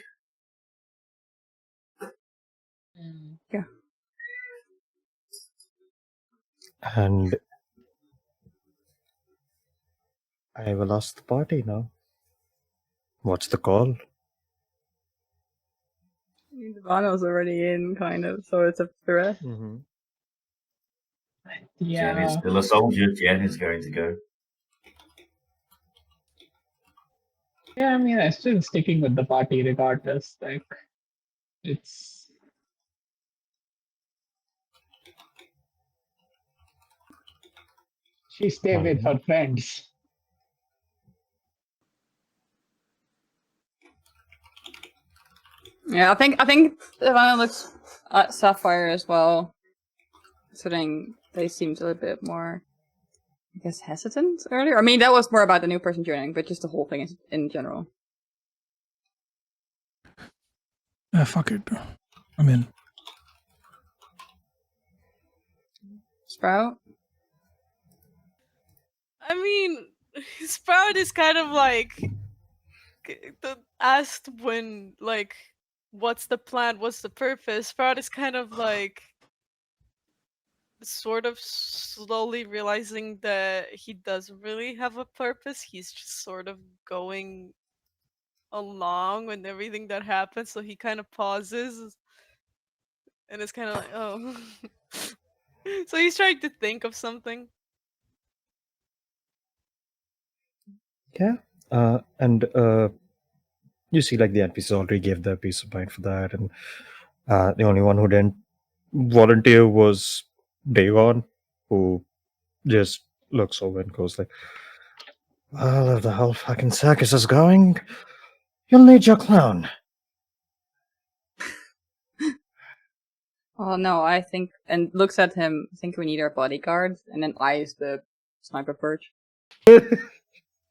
Yeah. And I will ask the party now. What's the call? Vano's already in, kind of, so it's up to the rest. Mm-hmm. Jen is Yeah. still a soldier. Jen is going to go. Yeah, I mean, I'm still sticking with the party regardless. Like, it's. She stay with her friends. Yeah, I think Vano looks at Sapphire as well. Considering they seemed a little bit more, I guess, hesitant earlier. I mean, that was more about the new person joining, but just the whole thing in general. Fuck it. I'm in. Sprout? I mean, Sprout is kind of like asked when, like, what's the plan, what's the purpose. Sprout is kind of like sort of slowly realizing that he doesn't really have a purpose. He's just sort of going along with everything that happens, so he kind of pauses and it's kind of like, oh. So he's trying to think of something. Yeah. And you see, like, the NPCs already gave their piece of mind for that, and the only one who didn't volunteer was Dagon, who just looks over and goes like, "Well, if the whole fucking circus is going, you'll need your clown." Oh no, I think, and looks at him, I think we need our bodyguard, and then eyes the sniper perch.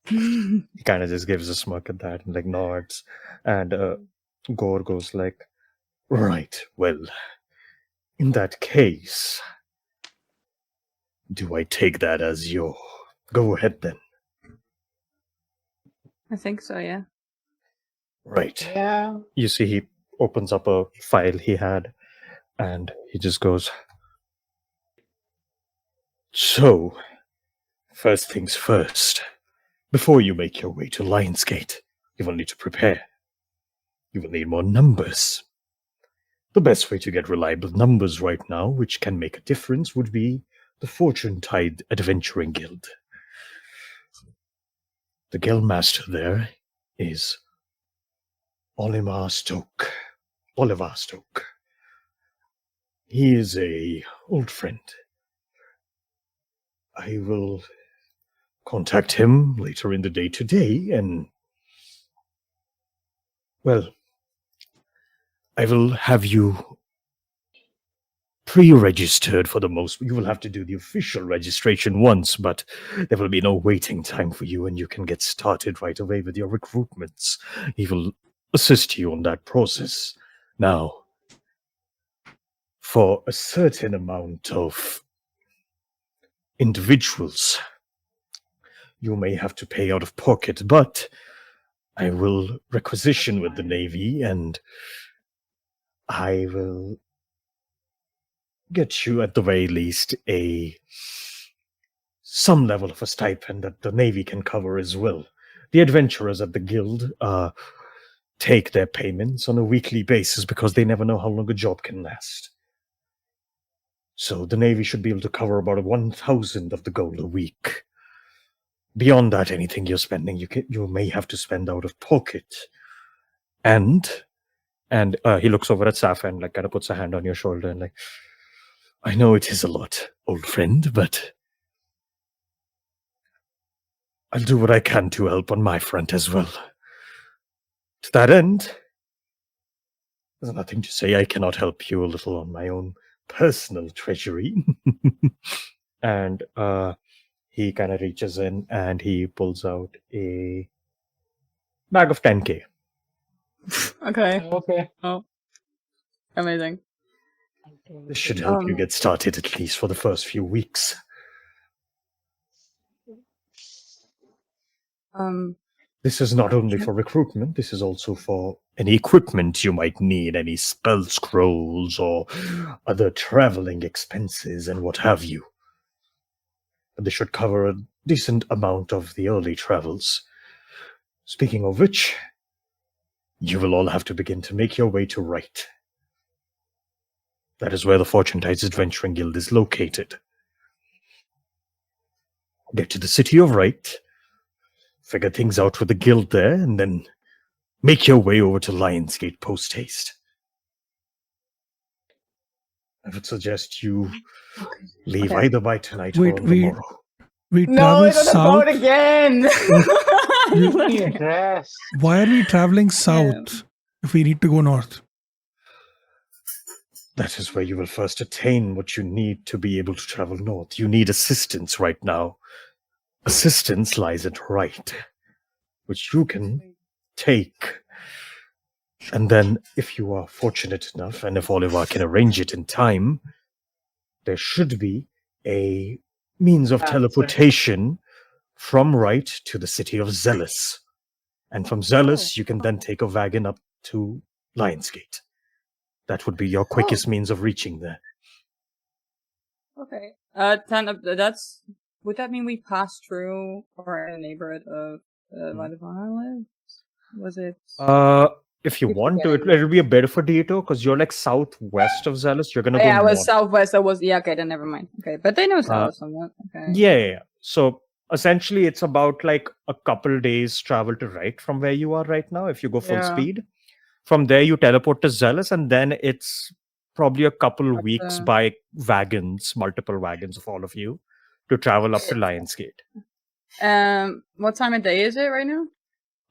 He kind of just gives a smirk at that and like nods, and Gore goes like, "Right, well, in that case, do I take that as your... Go ahead then." I think so, yeah. Right. Yeah. You see, he opens up a file he had, and he just goes, "So, first things first. Before you make your way to Lionsgate, you will need to prepare. You will need more numbers. The best way to get reliable numbers right now, which can make a difference, would be the Fortune Tide Adventuring Guild. The guildmaster there is Oliver Stoke. He is a old friend. I will contact him later in the day today, and, well, I will have you pre-registered for the most. You will have to do the official registration once, but there will be no waiting time for you, and you can get started right away with your recruitments. He will assist you on that process. Now, for a certain amount of individuals, you may have to pay out of pocket, but I will requisition with the Navy, and I will get you at the very least some level of a stipend that the Navy can cover as well. The adventurers at the guild take their payments on a weekly basis because they never know how long a job can last. So the Navy should be able to cover about 1,000 of the gold a week. Beyond that, anything you're spending, you may have to spend out of pocket. And he looks over at Saf and like kind of puts a hand on your shoulder and like, "I know it is a lot, old friend, but I'll do what I can to help on my front as well. To that end, there's nothing to say I cannot help you a little on my own personal treasury." And he kind of reaches in and he pulls out a bag of 10K. Okay. Okay. Oh. Amazing. This should help you get started, at least for the first few weeks. This is not only for recruitment, this is also for any equipment you might need, any spell scrolls or other traveling expenses and what have you. This should cover a decent amount of the early travels. Speaking of which, you will all have to begin to make your way to Wright. That is where the Fortune Tides Adventuring Guild is located. Get to the city of Wright, figure things out with the guild there, and then make your way over to Lionsgate post-haste. I would suggest you leave either by tonight or tomorrow. We No, travel we're gonna south. vote again. Why are we traveling south if we need to go north? That is where you will first attain what you need to be able to travel north. You need assistance right now. Assistance lies at Wright, which you can take. And then, if you are fortunate enough, and if Oliver can arrange it in time, there should be a means of teleportation from Wright to the city of Zealous. And from Zealous, you can then take a wagon up to Lionsgate. That would be your quickest means of reaching there. Okay. Would that mean we passed through or in the neighborhood of Vadavana lives? Was it? If you want to, it'll be a bit of a detour because you're like southwest of Zealous. You're gonna go I was north. southwest. Okay, then never mind. Okay, but they know Zealous somewhat. Okay. Yeah. So essentially, it's about like a couple days travel to Wright from where you are right now. If you go full speed, from there you teleport to Zealous, and then it's probably a couple weeks by wagons, multiple wagons of all of you, to travel up to Lionsgate. What time of day is it right now?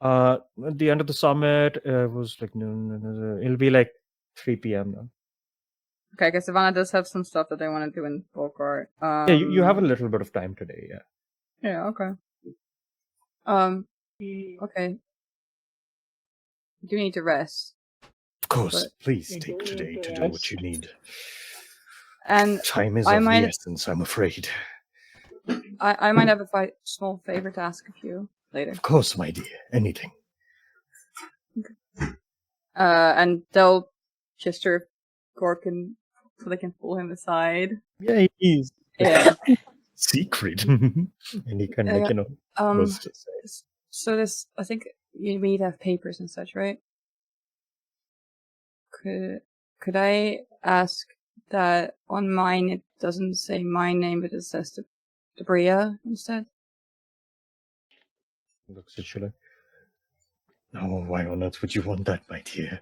At the end of the summit, it was like noon. It'll be like 3 p.m. now. Okay, because Savannah does have some stuff that they want to do in Volkart. Yeah, you have a little bit of time today, yeah. Yeah, okay. Okay. You do need to rest. Of course, please take today to do what you need. And time is of the essence, I'm afraid. I might have a small favor to ask of you later. Of course, my dear. Anything. Okay. And they'll gesture Gorkin so they can pull him aside. Yeah, he's secret. And he can close to say. So this, I think you need to have papers and such, right? Could I ask that on mine it doesn't say my name, but it says Debria instead? Looks at you like, no, why on earth would you want that, my dear?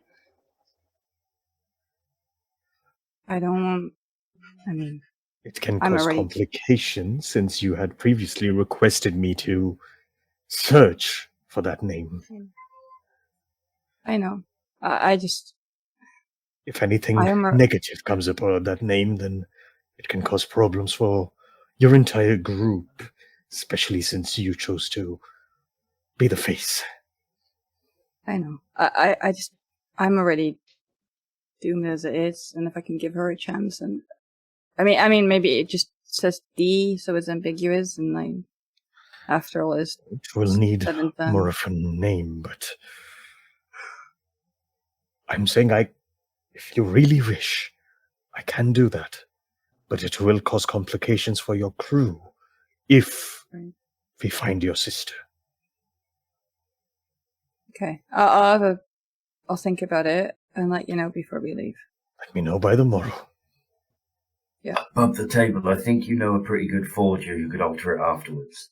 It can cause complications since you had previously requested me to search for that name. I know. I just... If anything negative comes about that name, then it can cause problems for your entire group, especially since you chose to be the face. I know. I'm already doomed as it is, and if I can give her a chance, and I mean, maybe it just says D, so it's ambiguous, and like after all is. It will need more of a name, but I'm saying if you really wish, I can do that, but it will cause complications for your crew if we find your sister. Okay, I'll think about it and let you know before we leave. Let me know by the morrow. Yeah. Above the table, I think you know a pretty good forger who could alter it afterwards.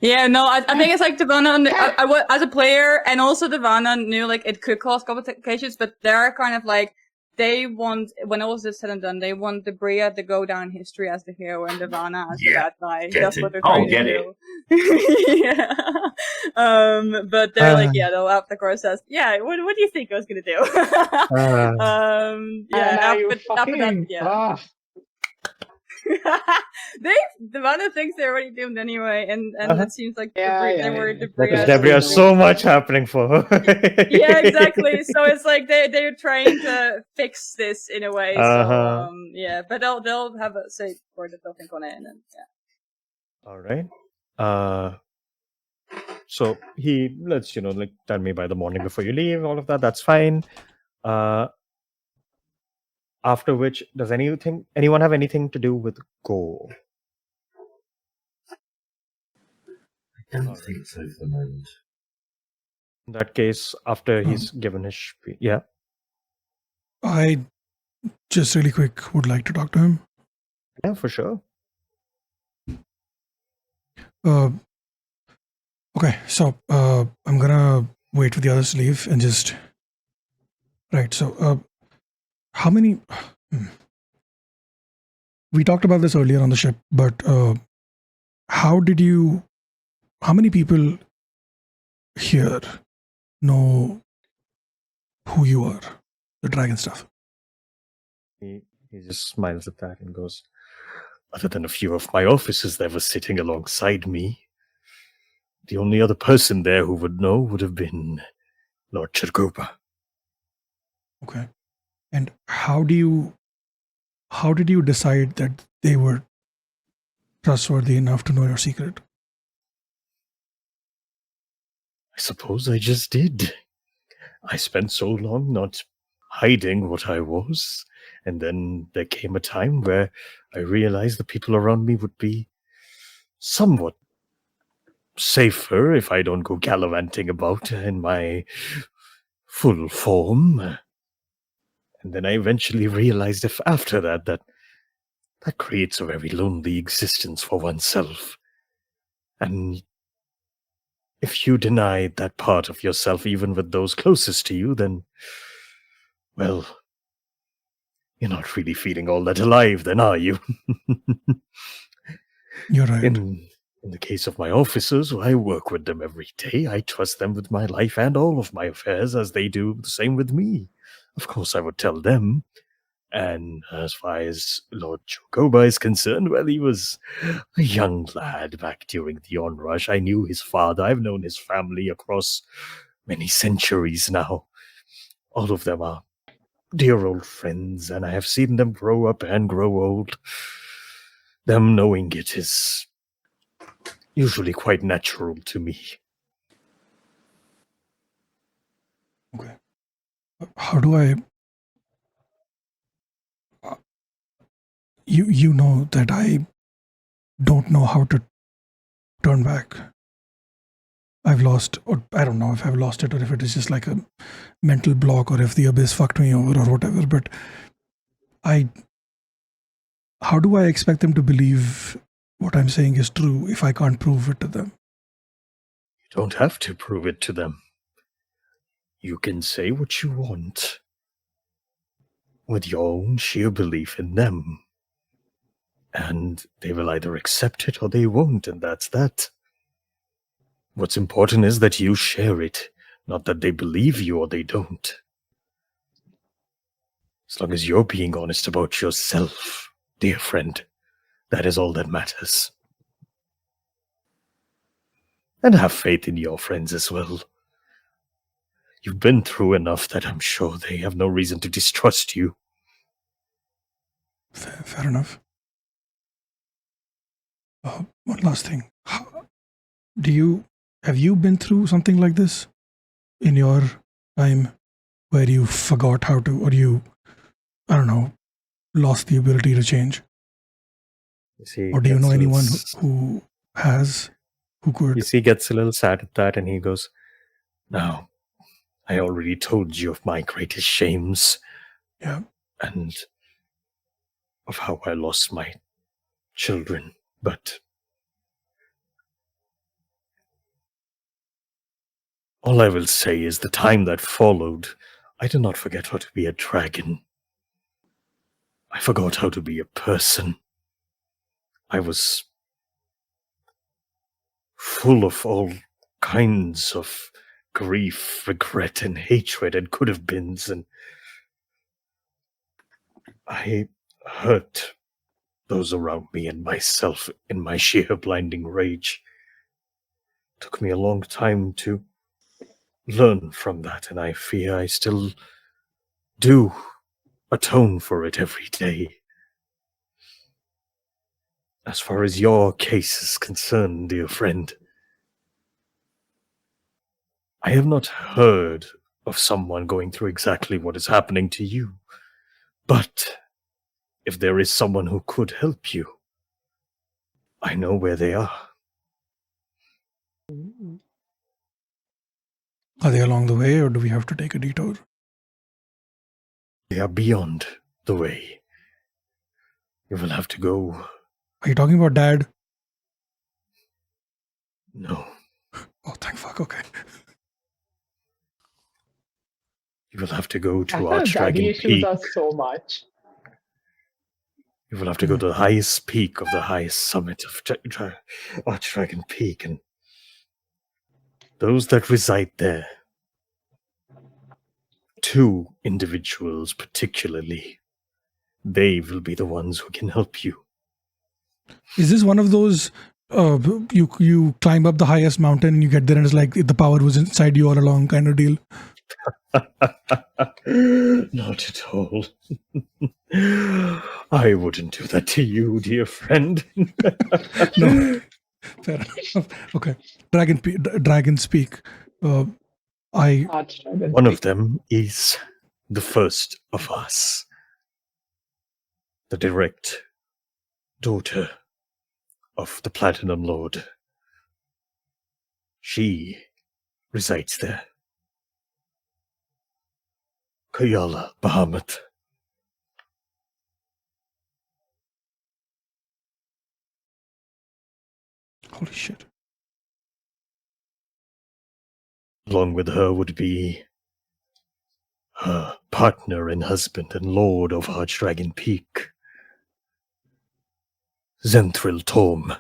Yeah, no, I think it's like Devana, I as a player, and also Devana knew like it could cause complications, but they're kind of like, they want, when all this is said and done, they want Debria to go down history as the hero and Devana as the bad guy. That's what they're trying to do. Yeah. But they're like, yeah, they'll have the course says, yeah, what do you think I was gonna do? After that, yeah. The amount of things they're already doomed anyway, and it seems like they were Like Debria. Debria, so much happening for her. Yeah, exactly. So it's like they're trying to fix this in a way. Uh-huh. So yeah, but they'll have a say for the talking on it, and then, yeah. All right. So he lets like tell me by the morning before you leave, all of that. That's fine. After which, does anyone have anything to do with Go? I don't think so for the moment. In that case, after he's given his yeah. I just really quick would like to talk to him. Yeah, for sure. Okay, so I'm gonna wait for the others to leave and just right. So how many? We talked about this earlier on the ship, but how many people here know who you are, the dragon stuff? He just smiles at that and goes, other than a few of my officers that were sitting alongside me, the only other person there who would know would have been Lord Chergoba. Okay. And how did you decide that they were trustworthy enough to know your secret? I suppose I just did. I spent so long not hiding what I was, and then there came a time where I realized the people around me would be somewhat safer if I don't go gallivanting about in my full form. And then I eventually realized after that creates a very lonely existence for oneself. And if you deny that part of yourself, even with those closest to you, then, well, you're not really feeling all that alive, then, are you? You're right. In the case of my officers, I work with them every day. I trust them with my life and all of my affairs, as they do the same with me. Of course, I would tell them. And as far as Lord Chocoba is concerned, well, he was a young lad back during the Onrush. I knew his father. I've known his family across many centuries now. All of them are dear old friends, and I have seen them grow up and grow old. Them knowing it is usually quite natural to me. Okay. How do I... You know that I don't know how to turn back. I've lost, or I don't know if I've lost it or if it is just like a mental block or if the abyss fucked me over or whatever, but how do I expect them to believe what I'm saying is true if I can't prove it to them? You don't have to prove it to them. You can say what you want with your own sheer belief in them. And they will either accept it or they won't, and that's that. What's important is that you share it, not that they believe you or they don't. As long as you're being honest about yourself, dear friend, that is all that matters. And have faith in your friends as well. You've been through enough that I'm sure they have no reason to distrust you. Fair enough. One last thing. Have you been through something like this in your time where you forgot how to, or you, I don't know, lost the ability to change? Or do you know anyone who has, who could? You see, he gets a little sad at that and he goes, now, I already told you of my greatest shames. Yeah. And of how I lost my children, but all I will say is the time that followed, I did not forget how to be a dragon. I forgot how to be a person. I was full of all kinds of grief, regret, and hatred, and could have beens, and I hurt those around me and myself in my sheer blinding rage. It took me a long time to learn from that, and I fear I still do atone for it every day. As far as your case is concerned, dear friend, I have not heard of someone going through exactly what is happening to you. But if there is someone who could help you, I know where they are. Are they along the way, or do we have to take a detour? They are beyond the way. You will have to go. Are you talking about Dad? No. Oh, thank fuck. Okay. You will have to go I to felt daddy Archdragon issues Peak. are so much. You will have to go to the highest peak of the highest summit of Archdragon Peak, and those that reside there, 2 individuals particularly, they will be the ones who can help you. Is this one of those you climb up the highest mountain and you get there and it's like the power was inside you all along kind of deal? Not at all. I wouldn't do that to you, dear friend. No. Fair enough. Okay. Dragon speak. One of them is the first of us. The direct daughter of the Platinum Lord. She resides there. Kayala Bahamut. Holy shit. Along with her would be her partner and husband and lord of Archdragon Peak, Zenthril Torm,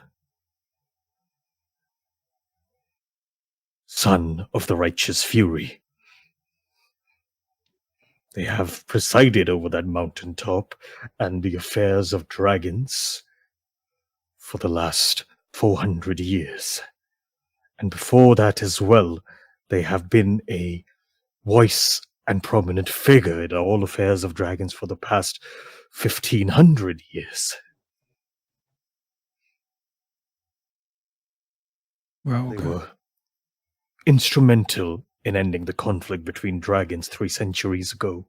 son of the Righteous Fury. They have presided over that mountaintop and the affairs of dragons for the last 400 years. And before that as well, they have been a voice and prominent figure in all affairs of dragons for the past 1500 years. Wow, They okay. were instrumental in ending the conflict between dragons 3 centuries ago.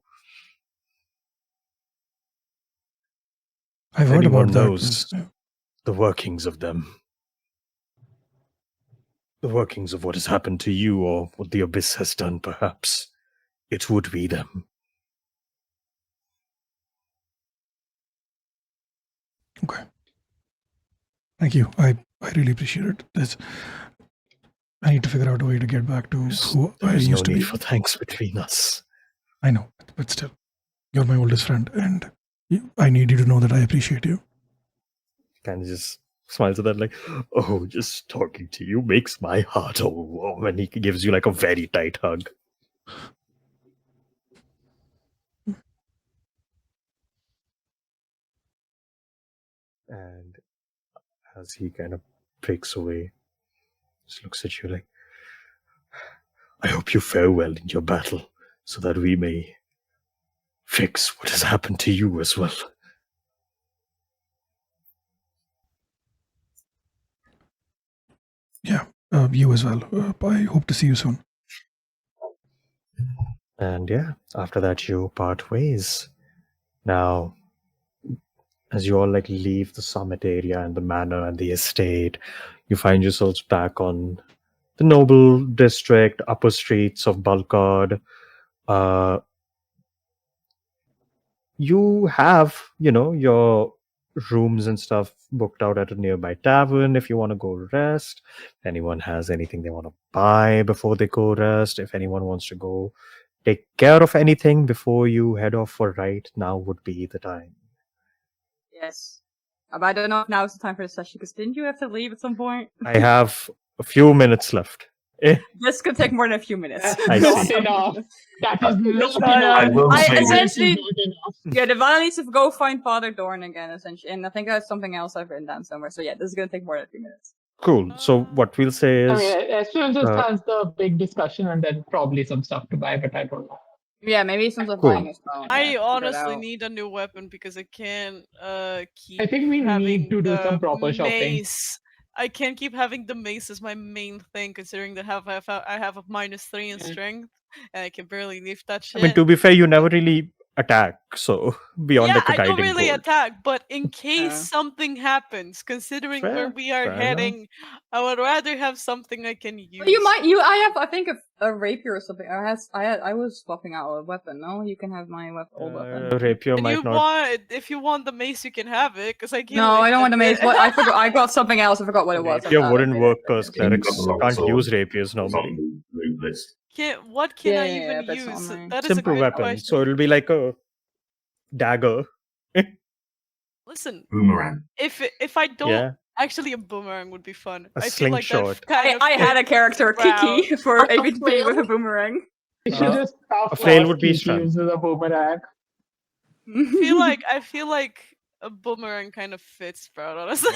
I've heard Anyone about that. knows the workings of them. The workings of what has happened to you or what the Abyss has done, perhaps. It would be them. Okay. Thank you. I really appreciate it. I need to figure out a way to get back to who I There is no used to need be. for thanks between us. I know, but still, you're my oldest friend, and I need you to know that I appreciate you. Kind of just smiles at that, like, oh, just talking to you makes my heart all warm, and he gives you like a very tight hug. And as he kind of breaks away, just looks at you like, I hope you fare well in your battle, so that we may fix what has happened to you as well. Yeah, you as well. I hope to see you soon. And yeah, after that you part ways. Now, as you all like leave the summit area and the manor and the estate, you find yourselves back on the noble district, upper streets of Balkard. You have, your rooms and stuff booked out at a nearby tavern if you want to go rest. If anyone has anything they want to buy before they go rest, if anyone wants to go take care of anything before you head off for right, now would be the time. Yes. But I don't know if now is the time for the session, because didn't you have to leave at some point? I have a few minutes left. This could take more than a few minutes. That's I not see. enough. That is not No, enough. I will I say this. essentially, Not enough. yeah, Devana needs to go find Father Dorn again, essentially, and I think there's something else I've written down somewhere. So yeah, this is gonna take more than a few minutes. Cool. So what we'll say I is, mean, Esther just uh, has the big discussion and then probably some stuff to buy, but I don't know. Yeah, maybe some of Cool. buying his phone. I yeah, figure it honestly out. need a new weapon because I can't keep I think we having need to do the some proper shopping. mace. I can't keep having the mace as my main thing, considering that I have a -3 in Yeah. strength, and I can barely lift that I shit. mean, to be fair, you never really attack, so beyond Yeah, like a I don't guiding really bolt. attack, but in case Yeah. something happens, considering where Fair, we are fair enough. heading, I would rather have something I can use. But I think a rapier or something. I was swapping out a weapon. No, you can have my old weapon. Rapier And might you not. want, if you want the mace, you can have it, because I can't. No, I don't want the mace. it. What I forgot. I got something else. I forgot what it was. Rapier I'll wouldn't later. work because You've clerics got the long can't sword. use rapiers It's on normally. the loot list. What can I Yeah, even that's on use? my- That is a Simple good weapon, question. so it'll be like a dagger. Listen, Boomerang. if I don't, Yeah, actually a boomerang would be fun. A I feel like that slingshot. kind of I had a character, Wow. Kiki, for A ABP flail? with a boomerang. We should Uh, just stop a flail what would be Kiki strength. uses a boomerang. I feel like a boomerang kind of fits Sprout, honestly.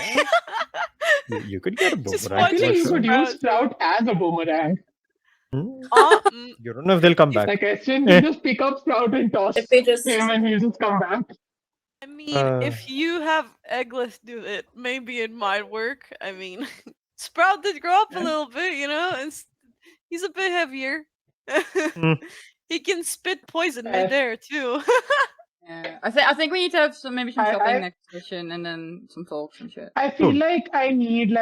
You could get a Just boomerang. I feel like watching you for could sure. use Sprout as a boomerang. Hmm? Mm, You don't know if they'll come back. Like Esther, you just pick up Sprout and toss If they just him and he'll just come back. I mean, Uh. if you have Eggless do it, maybe it might work. I mean, Sprout did grow up a Yeah. little bit, you know, and he's a bit heavier. Hmm. He can spit poison Fair. midair too. Yeah, I think we need to have some shopping I- next session and then some talks and shit. I feel Cool. like I need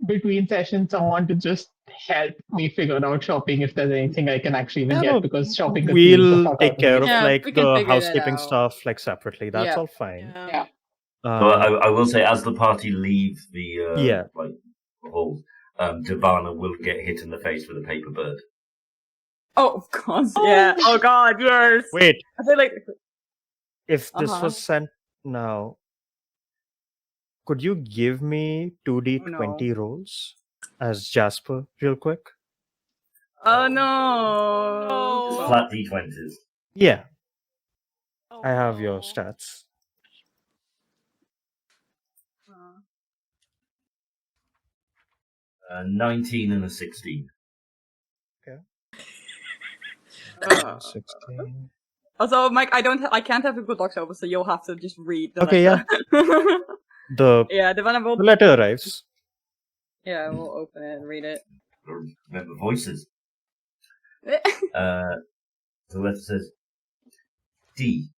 between sessions someone to just help me figure out shopping if there's anything I can actually even Yeah, get no, because shopping confuses the we'll fuck take out care me. of Yeah, like we can the figure that housekeeping out. stuff like separately. That's Yeah. all fine. Yeah. So Uh, I will say, as the party leave the Yeah. hall, Devana will get hit in the face with a paper bird. Oh god, yeah. Oh god, yes. wait, I feel like if this Uh-huh. was sent now, could you give me 2d20 rolls as Jasper real quick? oh no. No. Flat d20s. Yeah, Oh, I have your no. stats. 19 and a 16. Uh, 16. also, Mike, I can't have a good docs over, so you'll have to just read. The Okay, letter. The yeah, the one will. the letter arrives. Yeah, we'll open it and read it. Remember voices. The letter says, D.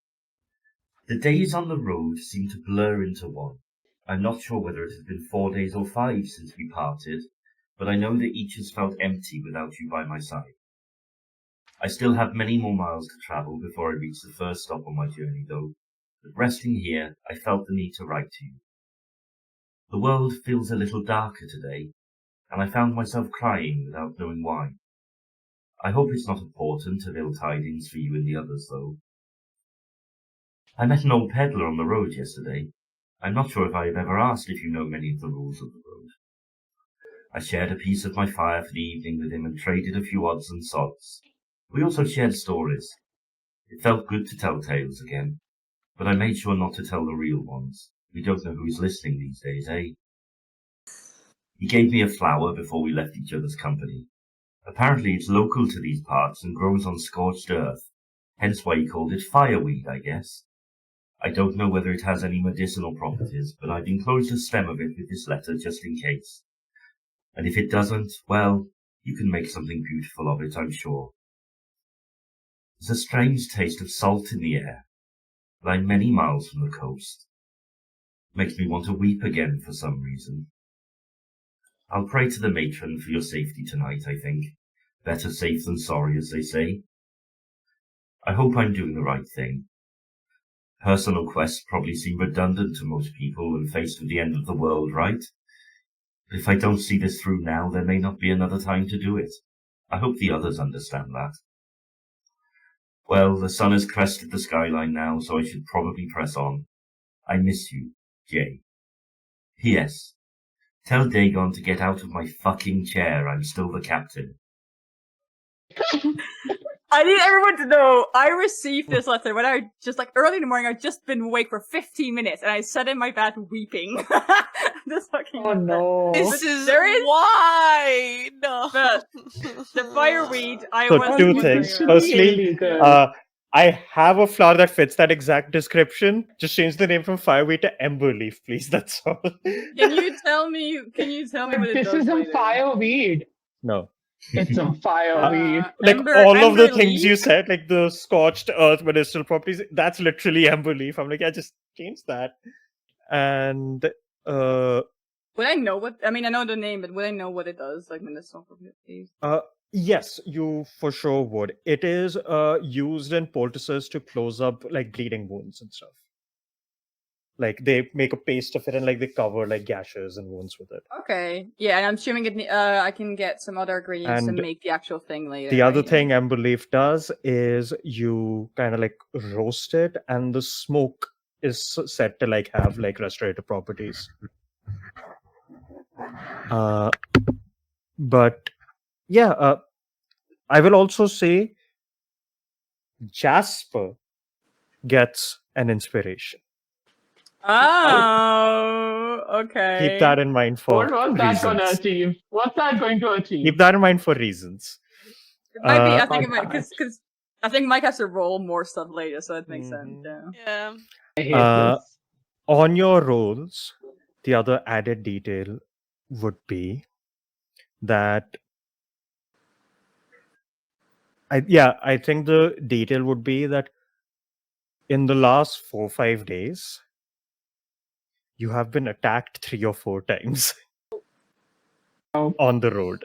The days on the road seem to blur into one. I'm not sure whether it has been 4 days or 5 since we parted, but I know that each has felt empty without you by my side. I still have many more miles to travel before I reach the first stop on my journey, though, but resting here, I felt the need to write to you. The world feels a little darker today, and I found myself crying without knowing why. I hope it's not a portent of ill tidings for you and the others, though. I met an old peddler on the road yesterday. I'm not sure if I have ever asked if you know many of the rules of the road. I shared a piece of my fire for the evening with him and traded a few odds and sods. We also shared stories. It felt good to tell tales again, but I made sure not to tell the real ones. We don't know who's listening these days, eh? He gave me a flower before we left each other's company. Apparently it's local to these parts and grows on scorched earth, hence why he called it fireweed, I guess. I don't know whether it has any medicinal properties, but I've enclosed a stem of it with this letter just in case. And if it doesn't, well, you can make something beautiful of it, I'm sure. There's a strange taste of salt in the air, but I'm many miles from the coast. Makes me want to weep again for some reason. I'll pray to the matron for your safety tonight, I think. Better safe than sorry, as they say. I hope I'm doing the right thing. Personal quests probably seem redundant to most people when faced with the end of the world, right? But if I don't see this through now, there may not be another time to do it. I hope the others understand that. Well, the sun has crested the skyline now, so I should probably press on. I miss you, Jay. P.S. Tell Dagon to get out of my fucking chair, I'm still the captain. I need everyone to know I received this letter when I just like early in the morning. I'd just been awake for 15 minutes and I sat in my bed weeping. This fucking Oh no. This is there is- why no. the fireweed. I So was two wondering things. about. Firstly, illegal. I have a flower that fits that exact description. Just change the name from fireweed to emberleaf, please. That's all. Can you tell me? Can you tell me what it This does? isn't later? fireweed. No. It's a fireweed. Like Ember- all of the ember things you leaf? said, like the scorched earth medicinal properties, that's literally emberleaf. I'm like, I just changed that. And Would I know what? I mean, I know the name, but would I know what it does? Like medicinal properties. yes, you for sure would. It is used in poultices to close up like bleeding wounds and stuff. Like they make a paste of it and like they cover like gashes and wounds with it. Okay. Yeah, and I'm assuming it. I can get some other ingredients And to make the actual thing later. The other right? thing emberleaf does is you kind of like roast it, and the smoke is said to like have like restorative properties. But yeah, I will also say Jasper gets an inspiration. Oh, okay. Keep that in mind for What was that going to reasons. achieve? What's that going to achieve? Keep that in mind for reasons. It might be. I Uh, think it might Okay. because I think Mike has to roll more stuff later, so it makes sense. Mhm. Yeah. Yeah. I hate Uh, this. On your rolls, the other added detail would be that I think the detail would be that in the last 4-5 days, you have been attacked 3 or 4 times Oh. on the road.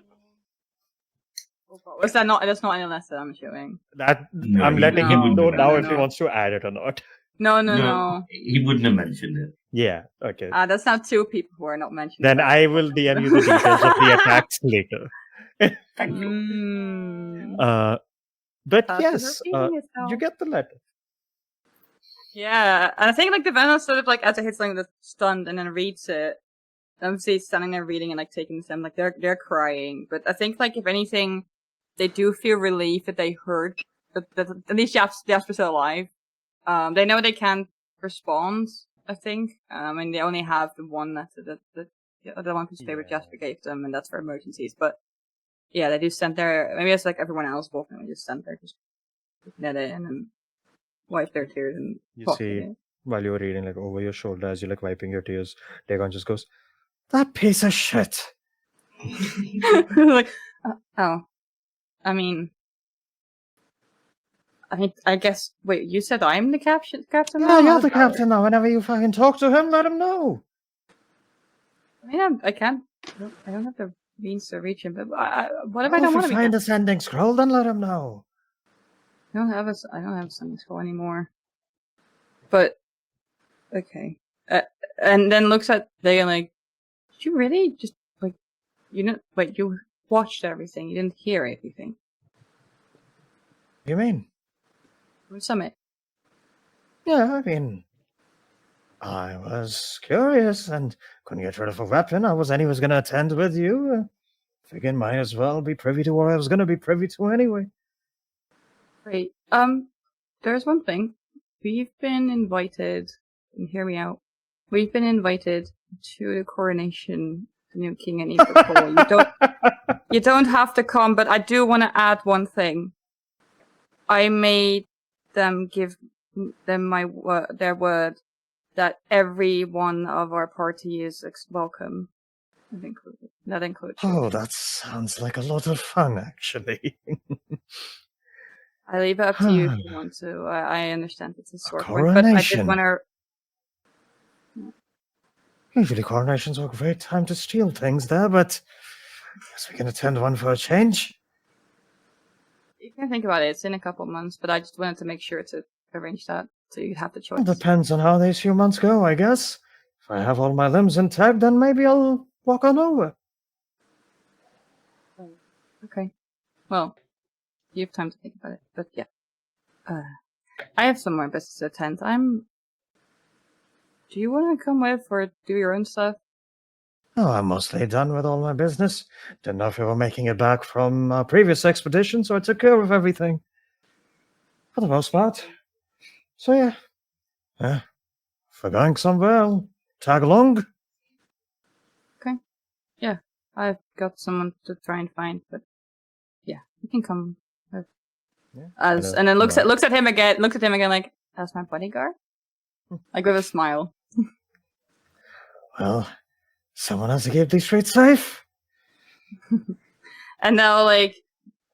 Was that not? That's not in the letter. I'm assuming. That No, I'm he- letting he him wouldn't know have now done if he that. wants to add it or not. No. He wouldn't have mentioned it. Yeah, okay. That's now 2 people who are not mentioned. Then I will DM you the details of the attacks later. Thank you. But Happy yes, repeating you yourself. get the letter. Yeah, and I think like the Venom sort of like as it hits something that's stunned and then reads it. Obviously, he's standing there reading and like taking this in, like they're crying. But I think like if anything, they do feel relief that they heard that at least Jasper's still alive. They know they can't respond. I think. And they only have the one the other one whose favorite Yeah. Jasper gave them, and that's for emergencies. But yeah, they do stand there. Maybe it's like everyone else walking. They just stand there, just looking at it and then wipe their tears and You talk see, to it. while you're reading, like over your shoulder, as you're like wiping your tears, Dagon just goes, "That piece of shit." Like, oh, I mean, I guess. Wait, you said I'm the captain Yeah, now? you're How's the that work? captain now. Whenever you fucking talk to him, let him know. I mean, I can't. I don't have the means to reach him. But what if I Oh, don't if want you to be? find a sending scroll, then let him know. I don't have a sending scroll anymore. But okay, and then looks at Dagon like, did you really just like you know? Wait, you watched everything. You didn't hear everything. What do you mean? From Summit. Yeah, I mean, I was curious and couldn't get rid of a weapon. I was anyways going to attend with you. Figured might as well be privy to what I was going to be privy to anyway. Great. There's one thing. We've been invited, and hear me out. We've been invited to the coronation of the new king and April. You don't have to come, but I do want to add one thing. I made them give them their word that every one of our party is welcome. That includes. Oh, that sounds like a lot of fun, actually. I leave it up to you if you want to. I understand it's a sore point, but I did coronation. want to. Usually coronations are a great time to steal things there, but I guess we can attend one for a change. You can think about it. It's in a couple months, but I just wanted to make sure to arrange that so you have the choice. It depends on how these few months go, I guess. If I have all my limbs intact, then maybe I'll walk on over. Okay. Well, you have time to think about it, but yeah. I have some more business to attend. Do you want to come with or do your own stuff? Oh, I'm mostly done with all my business. Didn't know if we were making it back from our previous expedition, so I took care of everything. For the most part. So yeah. If we're going somewhere, I'll tag along. I've got someone to try and find, but yeah, you can come. And then looks at him again. Looks at him again, like, as my bodyguard, like with a smile. Well, someone has to keep these streets safe. And they'll like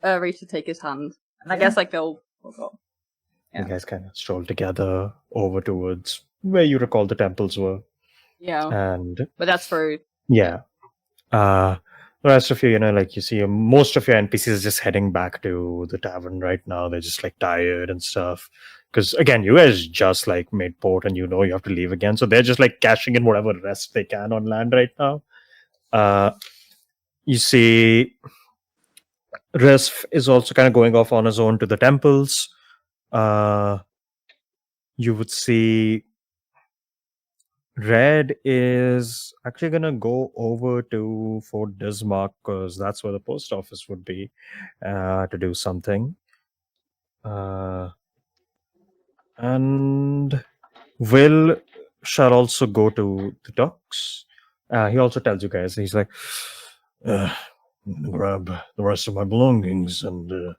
reach to take his hand, and I guess like they'll go. Yeah. You guys kind of stroll together over towards where you recall the temples were. Yeah, And but that's for yeah. The rest of you, like you see most of your NPCs just heading back to the tavern right now. They're just like tired and stuff. Because again, you guys just like made port and you have to leave again. So they're just like cashing in whatever rest they can on land right now. You see Risf is also kind of going off on his own to the temples. You would see Red is actually going to go over to Fort Bismarck because that's where the post office would be to do something. And Will shall also go to the docks. He also tells you guys, he's like, grab the rest of my belongings and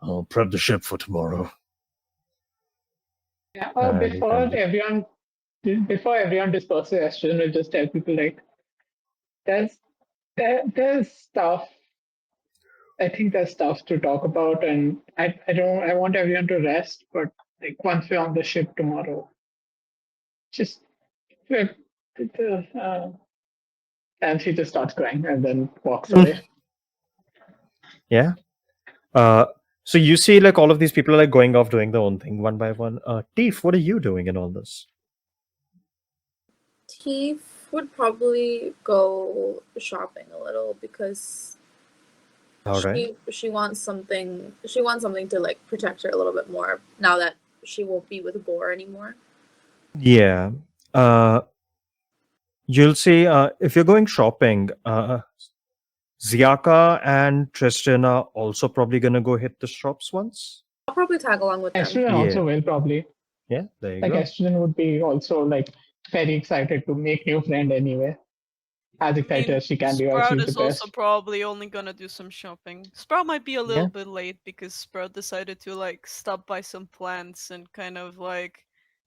I'll prep the ship for tomorrow. Yeah, you before everyone disperses, Estrogen will just tell people like, there's stuff. I think there's stuff to talk about, and I want everyone to rest, but like once we're on the ship tomorrow, just and she just starts crying and then walks away. Yeah. So you see, like all of these people are like going off doing their own thing one by one. Teef, what are you doing in all this? Teef would probably go shopping a little because All right. she wants something. She wants something to like protect her a little bit more now that she won't be with Gore anymore. Yeah. You'll see. If you're going shopping, Ziaka and Tristan are also probably gonna go hit the shops once. I'll probably tag along with them. Estrogen also will probably. Yeah, there you Like go. Estrogen would be also like very excited to make new friend anyway. As excited as she can be while Sprout she's is depressed. also probably only gonna do some shopping. Sprout might be a little bit late because Sprout decided to like stop by some plants and kind of like,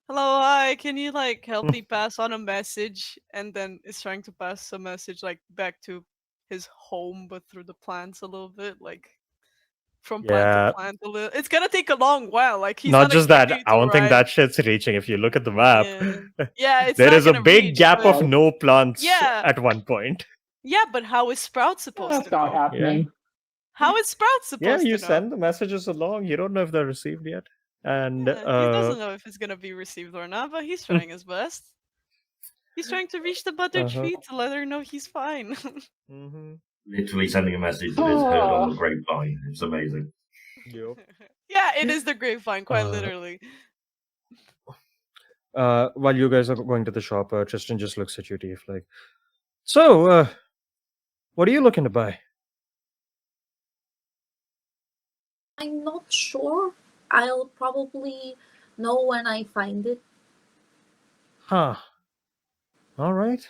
hello, hi, can you like help me pass on a message? And then is trying to pass a message like back to his home, but through the plants a little bit, like from plant to plant a little. It's gonna take a long while. Like he's not just that. expecting I to don't think arrive. that shit's reaching. If you look at the map, Yeah, it's there not is a gonna big reach, gap but- of no plants Yeah. at one point. Yeah, but how is Sprout supposed That's to not know? happening. How is Sprout supposed Yeah, you to know? send the messages along. You don't know if they're received yet. And Yeah, he doesn't know if it's gonna be received or not, but he's trying his best. He's trying to reach the butter tree to let her know he's fine. Literally sending a message that is heard on the grapevine. It's amazing. Yeah, it is the grapevine, quite literally. While you guys are going to the shop, Tristan just looks at you, Teef, like, so, what are you looking to buy? I'm not sure. I'll probably know when I find it. Huh. All right.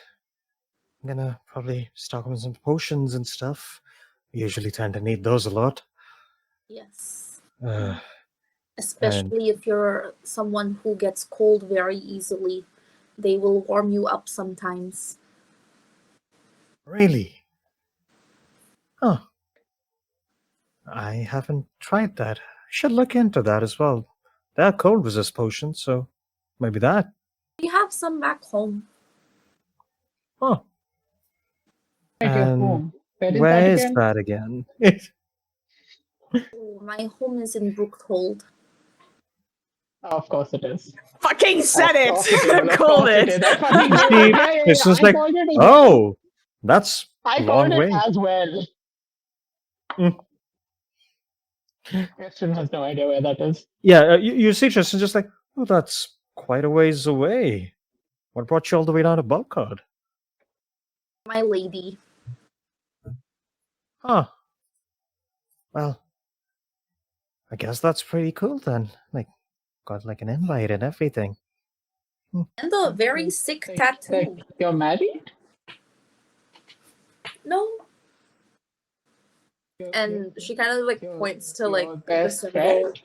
I'm gonna probably stock him some potions and stuff. We usually tend to need those a lot. Yes. Uh, Especially if you're someone who gets cold very easily. They will warm you up sometimes. Really? Huh. I haven't tried that. I should look into that as well. There are cold resist potions, so maybe that. We have some back home. Huh. At your And home. where is that again? Oh, my home is in Brookhold. Of course it is. Fucking said Of course it is. Of Called course it it. is. I fucking knew it. Yeah, It's just I like, called it as oh, that's I a long called way. it as well. Tristan has no idea where that is. Yeah, you see Tristan just like, oh, that's quite a ways away. What brought you all the way down to Bulkard? My lady. Huh. Well, I guess that's pretty cool then. Like, got like an invite and everything. And a very sick Like, tattoo. you're married? No. And she kind of like Your- points to your like the best symbol. friend?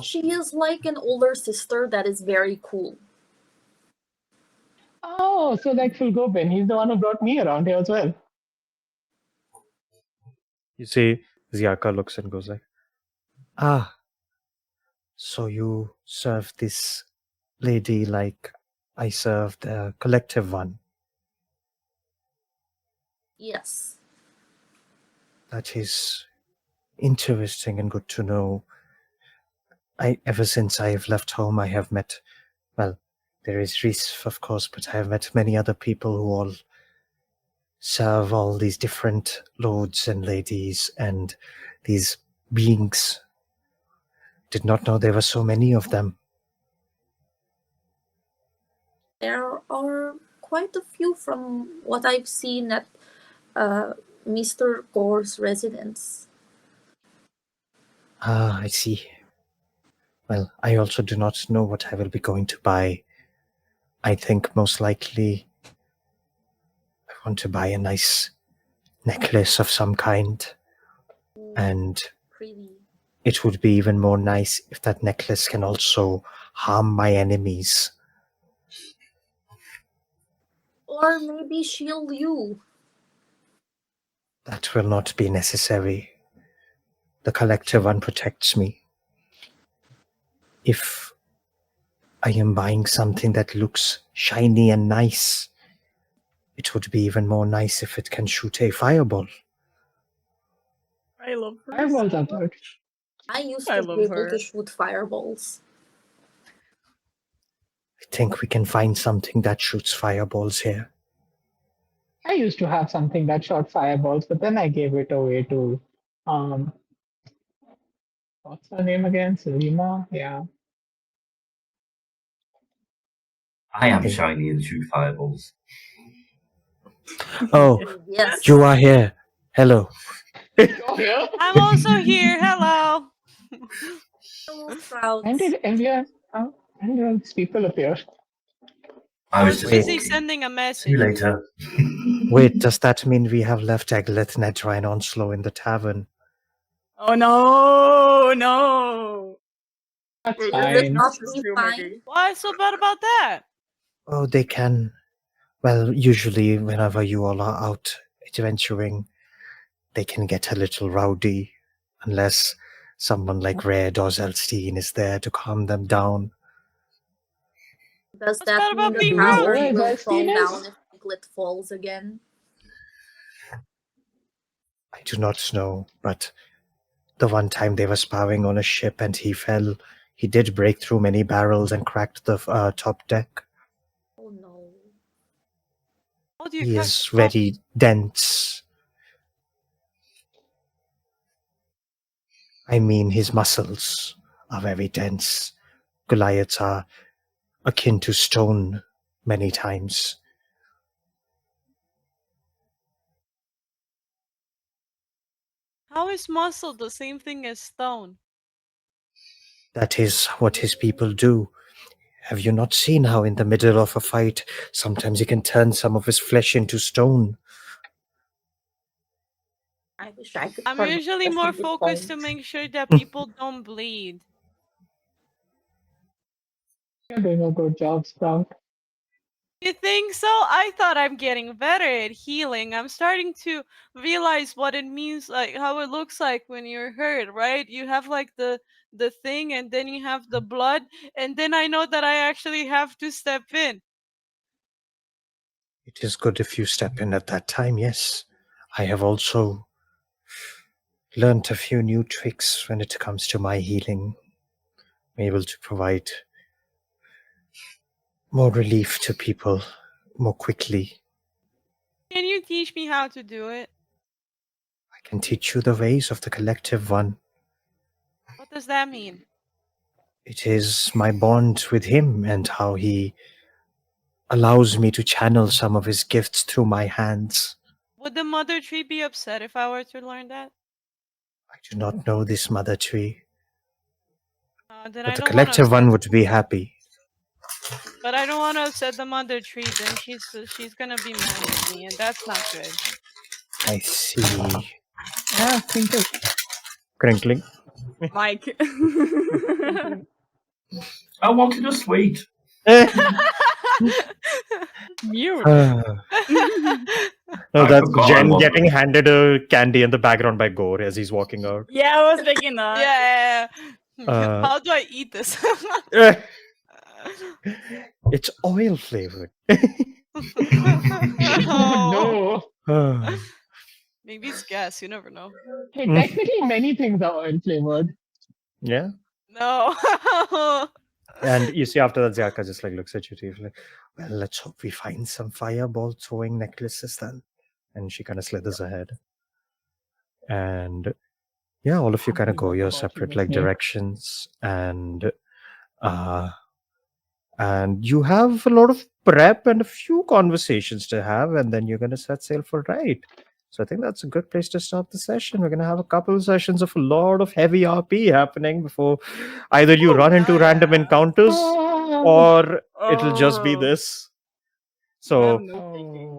She is like an older sister that is very cool. Oh, so like Phil Gobin, he's the one who brought me around here as well. You see, Ziaka looks and goes like, "Ah, so you serve this lady like I served the collective one. Yes. That is interesting and good to know. Ever since I have left home, I have met, well, there is Reese, of course, but I have met many other people who all serve all these different lords and ladies and these beings. Did not know there were so many of them. There are quite a few from what I've seen at Mr. Gore's residence. Ah, I see. Well, I also do not know what I will be going to buy. I think most likely I want to buy a nice necklace of some kind, and Pretty. it would be even more nice if that necklace can also harm my enemies. Or maybe shield you. That will not be necessary. The collective one protects me. If I am buying something that looks shiny and nice, it would be even more nice if it can shoot a fireball. I love her. Fireballs so are much. good. I used I to love be able her. to shoot fireballs. I think we can find something that shoots fireballs here. I used to have something that shot fireballs, but then I gave it away to what's her name again? Selima? Yeah. I am shiny and shoot fireballs. Oh, Yes. you are here. Hello. You're here? I'm also here. Hello. Hello, Sprouts. When did everyone these people appear? I was just busy walking. sending a See you message. later. Wait, does that mean we have left Egglet, Nedra, and Onslow in the tavern? Oh no! That's Will fine. it not Just be you, fine? Maggie. What's so bad about that? Oh, they can. Well, usually whenever you all are out adventuring, they can get a little rowdy, unless someone like Red or Zelstein is there to calm them down. Does What's that bad mean about the being Do you know tavern where rowdy? will Zelstein fall is? down if Piglet falls again? I do not know, but the one time they were sparring on a ship and he fell, he did break through many barrels and cracked the top deck. Oh no. How do you He crack is the top? very dense. I mean, his muscles are very dense. Goliaths are akin to stone many times. How is muscle the same thing as stone? That is what his people do. Have you not seen how in the middle of a fight, sometimes he can turn some of his flesh into stone? I wish I could I'm turn usually myself more into focused to stone. make sure that people don't bleed. You're doing a good job, Sprout. You think so? I thought I'm getting better at healing. I'm starting to realize what it means, like how it looks like when you're hurt, right? You have like the thing, and then you have the blood, and then I know that I actually have to step in. It is good if you step in at that time, yes. I have also learnt a few new tricks when it comes to my healing. I'm able to provide more relief to people more quickly. Can you teach me how to do it? I can teach you the ways of the collective one. What does that mean? It is my bond with him and how he allows me to channel some of his gifts through my hands. Would the mother tree be upset if I were to learn that? I do not know this mother tree, Then but I the don't want to collective upset. one would be happy. But I don't want to upset the mother tree. Then she's gonna be mad at me, and that's not good. I see. Yeah, think of Crinkling. Mike. I wanted a sweet. Mute. No, I that's forgot I Jen wasn't. getting handed a candy in the background by Gore as he's walking out. Yeah, I was thinking that. Yeah. Uh, How do I eat this? It's oil flavored. Oh, no. maybe it's gas. You never know. Hey, technically, many things are oil flavored. Yeah. No. And you see after that, Zyaka just like looks at you, He's like, well, let's hope we find some fireball throwing necklaces then. And she kind of slithers ahead. And yeah, all of you kind of go your separate like directions, and you have a lot of prep and a few conversations to have, and then you're going to set sail for right. So I think that's a good place to start the session. We're going to have a couple of sessions of a lot of heavy RP happening before either you run into random encounters or it'll just be this. So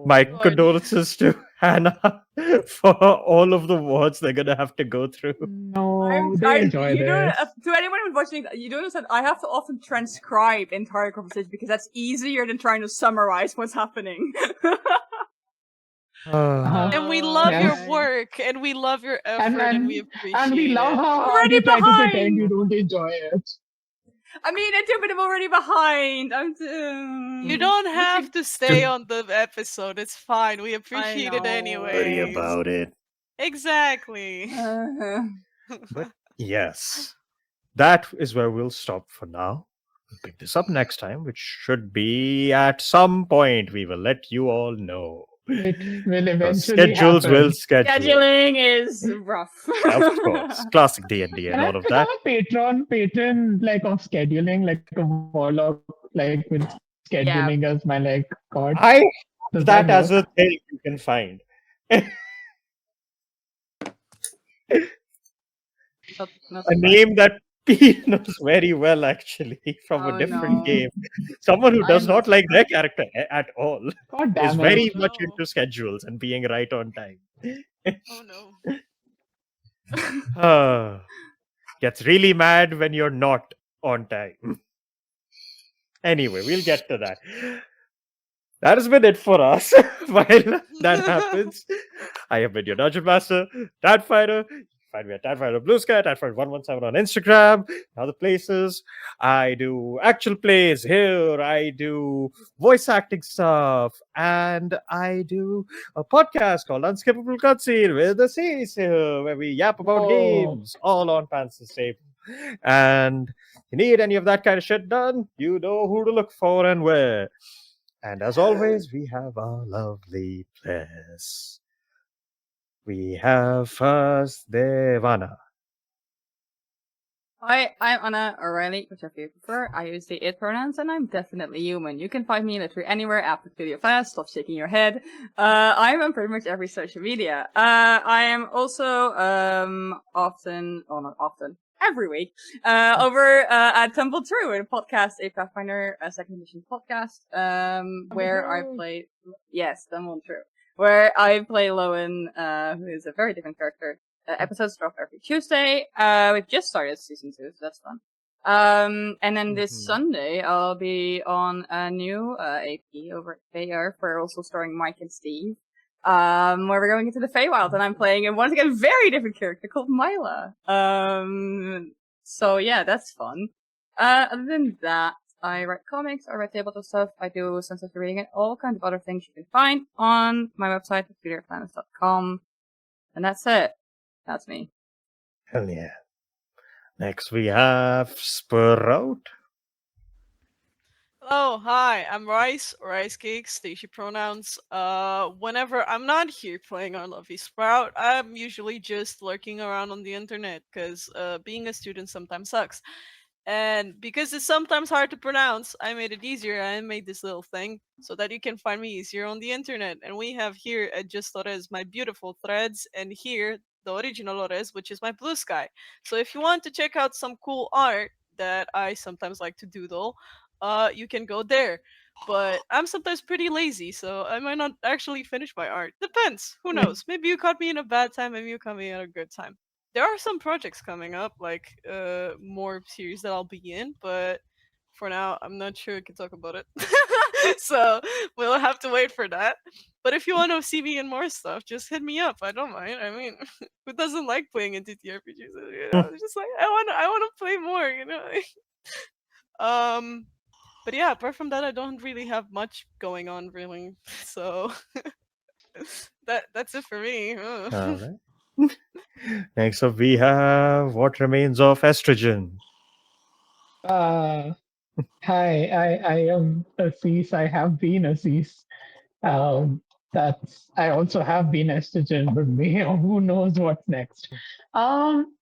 my condolences to Hannah for all of the words they're going to have to go through. No, they enjoy you know, this. to anyone who's watching, you don't understand. I have to often transcribe entire conversations because that's easier than trying to summarize what's happening. And we love Yes. your work, and we love your effort, and we appreciate And we love it. how hard Already you try to behind. pretend you don't enjoy it. I mean, I do, but I'm already behind. You don't have to stay on the episode. It's fine. We appreciate it know. anyway. Worry about it. Exactly. But yes, that is where we'll stop for now. We'll pick this up next time, which should be at some point. We will let you all know. It will Because eventually schedules happen. will schedule. Scheduling is rough. Of course. Classic D&D and Can I all of become that. a patron like of scheduling, like a warlock, like with scheduling as my like god? I Does that as work? a thing you can find. A name that P knows very well, actually, from a different game. Someone who does not like their character at all God is damn very it. much into schedules and being right on time. Oh no. Gets really mad when you're not on time. Anyway, we'll get to that. That has been it for us. While that happens, I have been your Dungeon Master, Tadfighter. Find me at Tadfighter Blue Sky, Tadfighter117 on Instagram, other places. I do actual plays here. I do voice acting stuff, and I do a podcast called Unskippable Cutscene with the C's here, where we yap about games, all on Pantsless. And you need any of that kind of shit done, you know who to look for and where. And as always, we have our lovely players. We have first Devana. Hi, I'm Anna O'Reilly, whichever you prefer. I use the it pronouns, and I'm definitely human. You can find me literally anywhere after Studio Fast. Stop shaking your head. I'm on pretty much every social media. I am also not often, every week, over at Tumble True, a podcast, a Pathfinder second edition podcast, where I play. Yes, Tumble True, where I play Lowen, who is a very different character. Episodes drop every Tuesday. We've just started season 2, so that's fun. And then this Sunday, I'll be on a new AP over at Bay Earth, where also starring Mike and Steve. Where we're going into the Feywild, and I'm playing a once again very different character called Myla. So yeah, that's fun. Other than that, I write comics, I write tabletop stuff, I do some stuff reading, and all kinds of other things you can find on my website, peterplanet.com. And that's it. That's me. Hell yeah. Next we have Sprout. Hello, hi, I'm Rice, Ricecakes, station pronouns. Whenever I'm not here playing our lovely Sprout, I'm usually just lurking around on the internet, because being a student sometimes sucks. And because it's sometimes hard to pronounce, I made it easier. I made this little thing so that you can find me easier on the internet. And we have here at Just Lores my beautiful threads, and here the original Lores, which is my blue sky. So if you want to check out some cool art that I sometimes like to doodle, you can go there. But I'm sometimes pretty lazy, so I might not actually finish my art. Depends. Who knows? Maybe you caught me in a bad time, maybe you caught me at a good time. There are some projects coming up, like more series that I'll be in, but for now, I'm not sure I can talk about it. So we'll have to wait for that. But if you want to see me in more stuff, just hit me up. I don't mind. I mean, who doesn't like playing in TTRPGs? You know, it's just like I want to play more. You know. But yeah, apart from that, I don't really have much going on, really. So that's it for me. All right. Next up, we have What Remains of Estrogen. Uh, Hi, I am Assis. I have been Assis. That's I also have been estrogen, but who knows what's next. Um,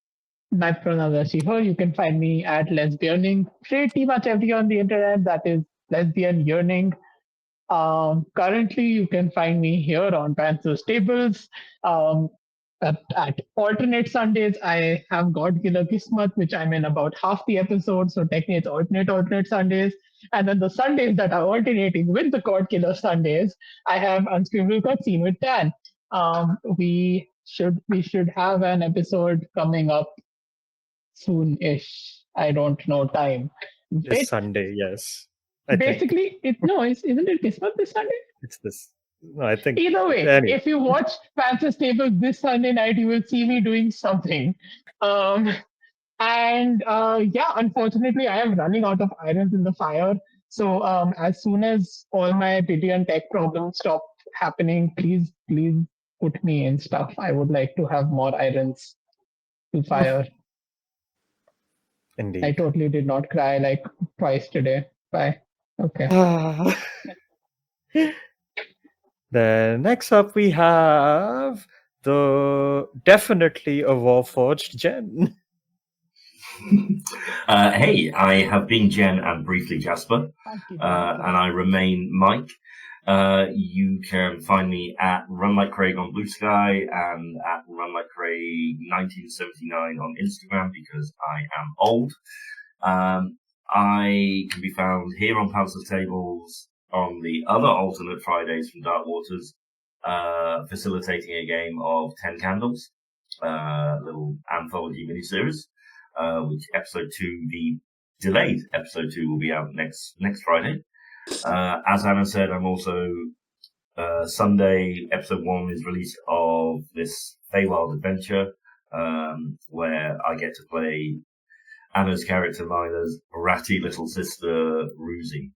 my pronouns are she, her. You can find me at lesbianing pretty much everywhere on the internet. That is lesbian yearning. Currently, you can find me here on Pantsless Tables. Um, at alternate Sundays, I have God Killer Kismet, which I'm in about half the episode. So technically, it's alternate Sundays. And then the Sundays that are alternating with the God Killer Sundays, I have Unscribbled Cutscene with Dan. We should have an episode coming up soon-ish. I don't know time. This Sunday, yes. I think Basically, isn't it Kismet this Sunday? it's this. No, I think. Either way, Anyway. if you watch Pantsless Tables this Sunday night, you will see me doing something. Yeah, unfortunately, I am running out of irons in the fire. So as soon as all my pity and tech problems stop happening, please put me in stuff. I would like to have more irons to fire. Indeed. I totally did not cry like twice today. Bye. Okay. Then next up we have the definitely a Warforged Jen. Hey, I have been Jen and briefly Jasper, and I remain Mike. You can find me at Run Like Craig on Blue Sky and at Run Like Craig 1979 on Instagram because I am old. I can be found here on Pantsless Tables on the other alternate Fridays from Dark Waters, facilitating a game of 10 Candles, little anthology miniseries, which episode 2, the delayed episode 2 will be out next Friday. As Anna said, I'm also, Sunday, episode 1 is release of this Feywild adventure, where I get to play Anna's character Lila's bratty little sister, Ruzy.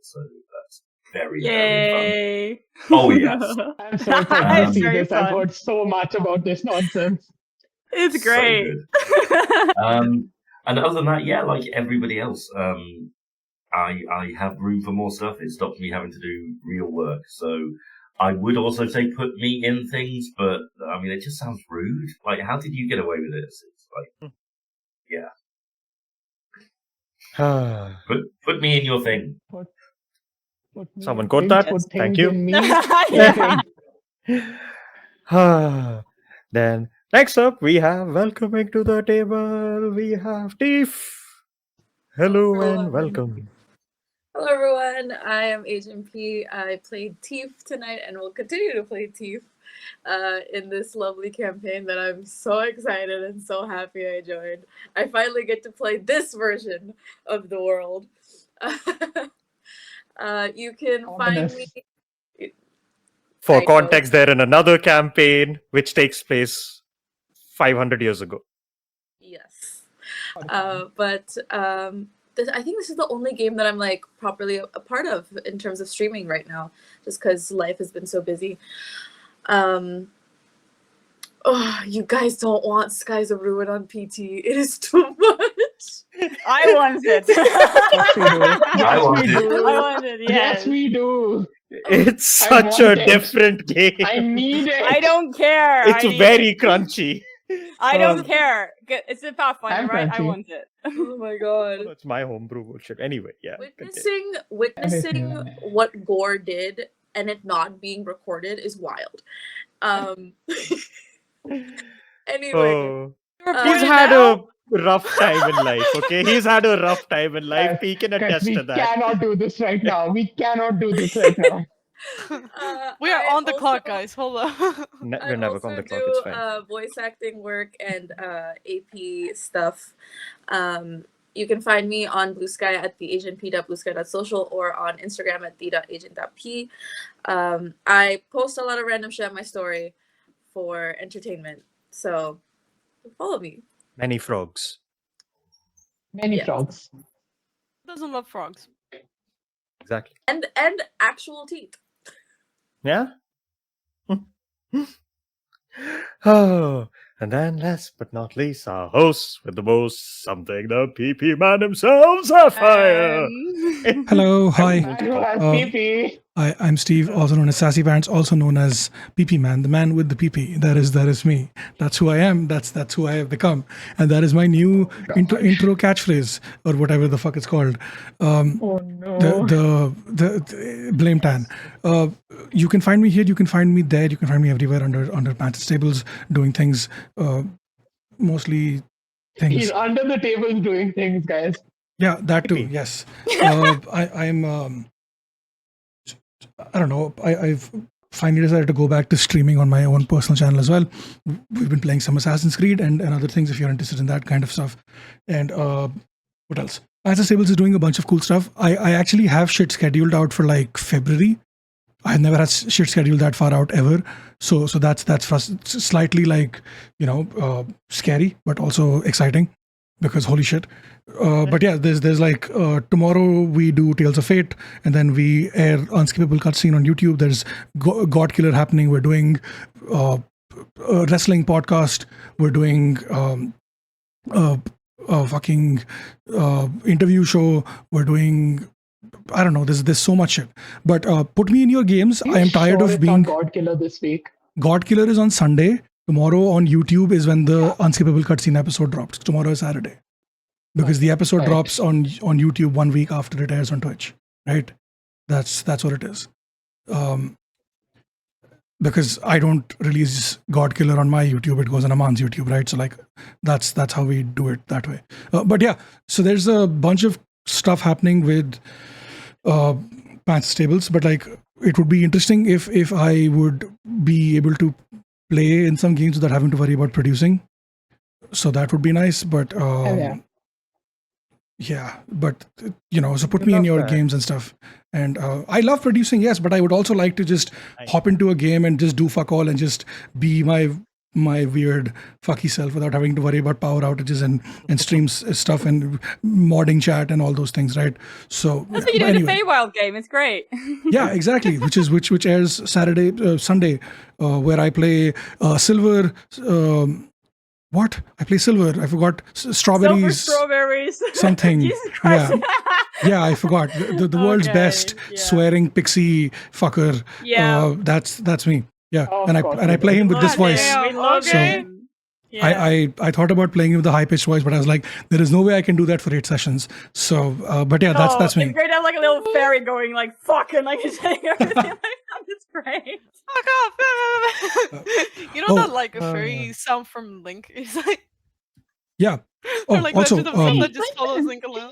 So that's very, very fun. Oh, yes. I'm so excited to see very this. I've fun. heard so much about this nonsense. It's great. So good. And other than that, yeah, like everybody else, I have room for more stuff. It stops me having to do real work. So I would also say put me in things, but I mean, it just sounds rude. Like, how did you get away with this? It's like, yeah. Put me in your thing. Someone quote that. Put Thank things you. in me. Yeah. Then next up we have welcoming to the table. We have Tiff. Hello and welcome. Hello everyone, I am Agent P. I played Teef tonight and will continue to play Teef in this lovely campaign that I'm so excited and so happy I joined. I finally get to play this version of the world. You can find me... For context, they're in another campaign which takes place 500 years ago. Yes. I think this is the only game that I'm like properly a part of in terms of streaming right now, just because life has been so busy. Oh, you guys don't want Skies of Ruin on PT. It is too much. I want it. I want it. I want it. Yes, we do. It's such a different game. I need it. I don't care. It's very crunchy. I don't care. It's a Pathfinder, I'm right? I crunchy. want it. Oh my god. That's my homebrew bullshit. Anyway, yeah. continue. Witnessing what Gore did and it not being recorded is wild. Anyway, Oh, he's Reported had now? a rough time in life. Okay, he's had a rough time in life. He can Guys, attest to we that. cannot do this right now. We cannot do this right now. We are I on the clock, also- guys. Hold on. I We're never on also the clock. It's do fine. voice acting work and AP stuff. You can find me on Blue Sky at theagentp.bluesky.social or on Instagram at the.agent.p. I post a lot of random shit on my story for entertainment, so follow me. Many frogs. Many Yes. frogs. Doesn't love frogs. Exactly. And actual teeth. Yeah. Oh, and then last but not least, our host with the most, something the PP man himself, Sapphire. Hello, hi. Man who has Uh, PP. I'm Steve, also known as Sassy Pants, also known as PP Man, the man with the PP. That is me. That's who I am. That's who I have become, and that is my new intro catchphrase or whatever the fuck it's called. Oh no. The blame tan. You can find me here. You can find me there. You can find me everywhere under Pantsless tables doing things. Mostly things. He's under the table doing things, guys. Yeah, that too. Yes. I'm. I don't know. I've finally decided to go back to streaming on my own personal channel as well. We've been playing some Assassin's Creed and other things if you're interested in that kind of stuff. And what else? Pantsless Tables is doing a bunch of cool stuff. I actually have shit scheduled out for like February. I've never had shit scheduled that far out ever. So that's slightly like, scary, but also exciting because holy shit. But yeah, there's like tomorrow we do Tales of Fate, and then we air Unskippable Cutscene on YouTube. There's God Killer happening. We're doing a wrestling podcast. We're doing a fucking interview show. We're doing, I don't know. There's so much shit. But put me in your games. I am tired of being God Killer this week. God Killer is on Sunday. Tomorrow on YouTube is when the Unskippable Cutscene episode drops. Tomorrow is Saturday. Because the episode drops on YouTube 1 week after it airs on Twitch, right? That's what it is. Because I don't release God Killer on my YouTube, it goes on Aman's YouTube, right? So like that's how we do it that way. But yeah, so there's a bunch of stuff happening with Pantsless Tables, but like it would be interesting if I would be able to play in some games without having to worry about producing. So that would be nice, but yeah, but so put me in your games and stuff. And I love producing, yes, but I would also like to just hop into a game and just do fuck all and just be my weird fucky self without having to worry about power outages and streams stuff and modding chat and all those things, right? So That's what you do in a Feywild game. It's great. Yeah, exactly. Which airs Sunday, where I play silver. What? I play silver. I forgot strawberries. Silver strawberries. Something. Jesus Christ. Yeah, I forgot. The world's best swearing pixie fucker. Yeah. That's me. Yeah. Of And course I play him with this voice. Okay. I thought about playing him with a high pitched voice, but I was like, there is no way I can do that for 8 sessions. So, but yeah, that's me. It's great to have like a little fairy going like fuck and like saying everything like that. It's great. Fuck off! You know that like a fairy sound from Link is like. Yeah. Or like Also, Legend of Zelda just follows Link alone.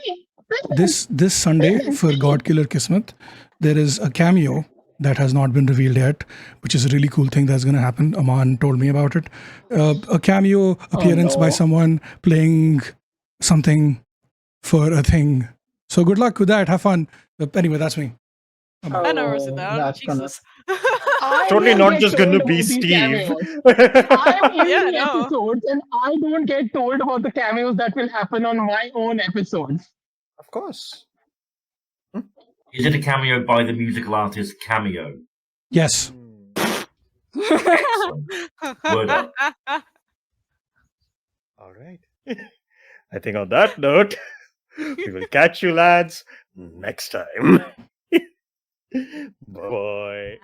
This Sunday for God Killer Kismet, there is a cameo that has not been revealed yet, which is a really cool thing that's going to happen. Aman told me about it. A cameo appearance by someone playing something for a thing. So good luck with that. Have fun. Anyway, that's me. I never sit down. Jesus. Totally not just going to be Steve. I'm in Yeah, the no. episodes and I don't get told about the cameos that will happen on my own episodes. Of course. Is it a cameo by the musical artist Cameo? Yes. Excellent. Word up. All right. I think on that note, we will catch you lads next time. Bye-bye.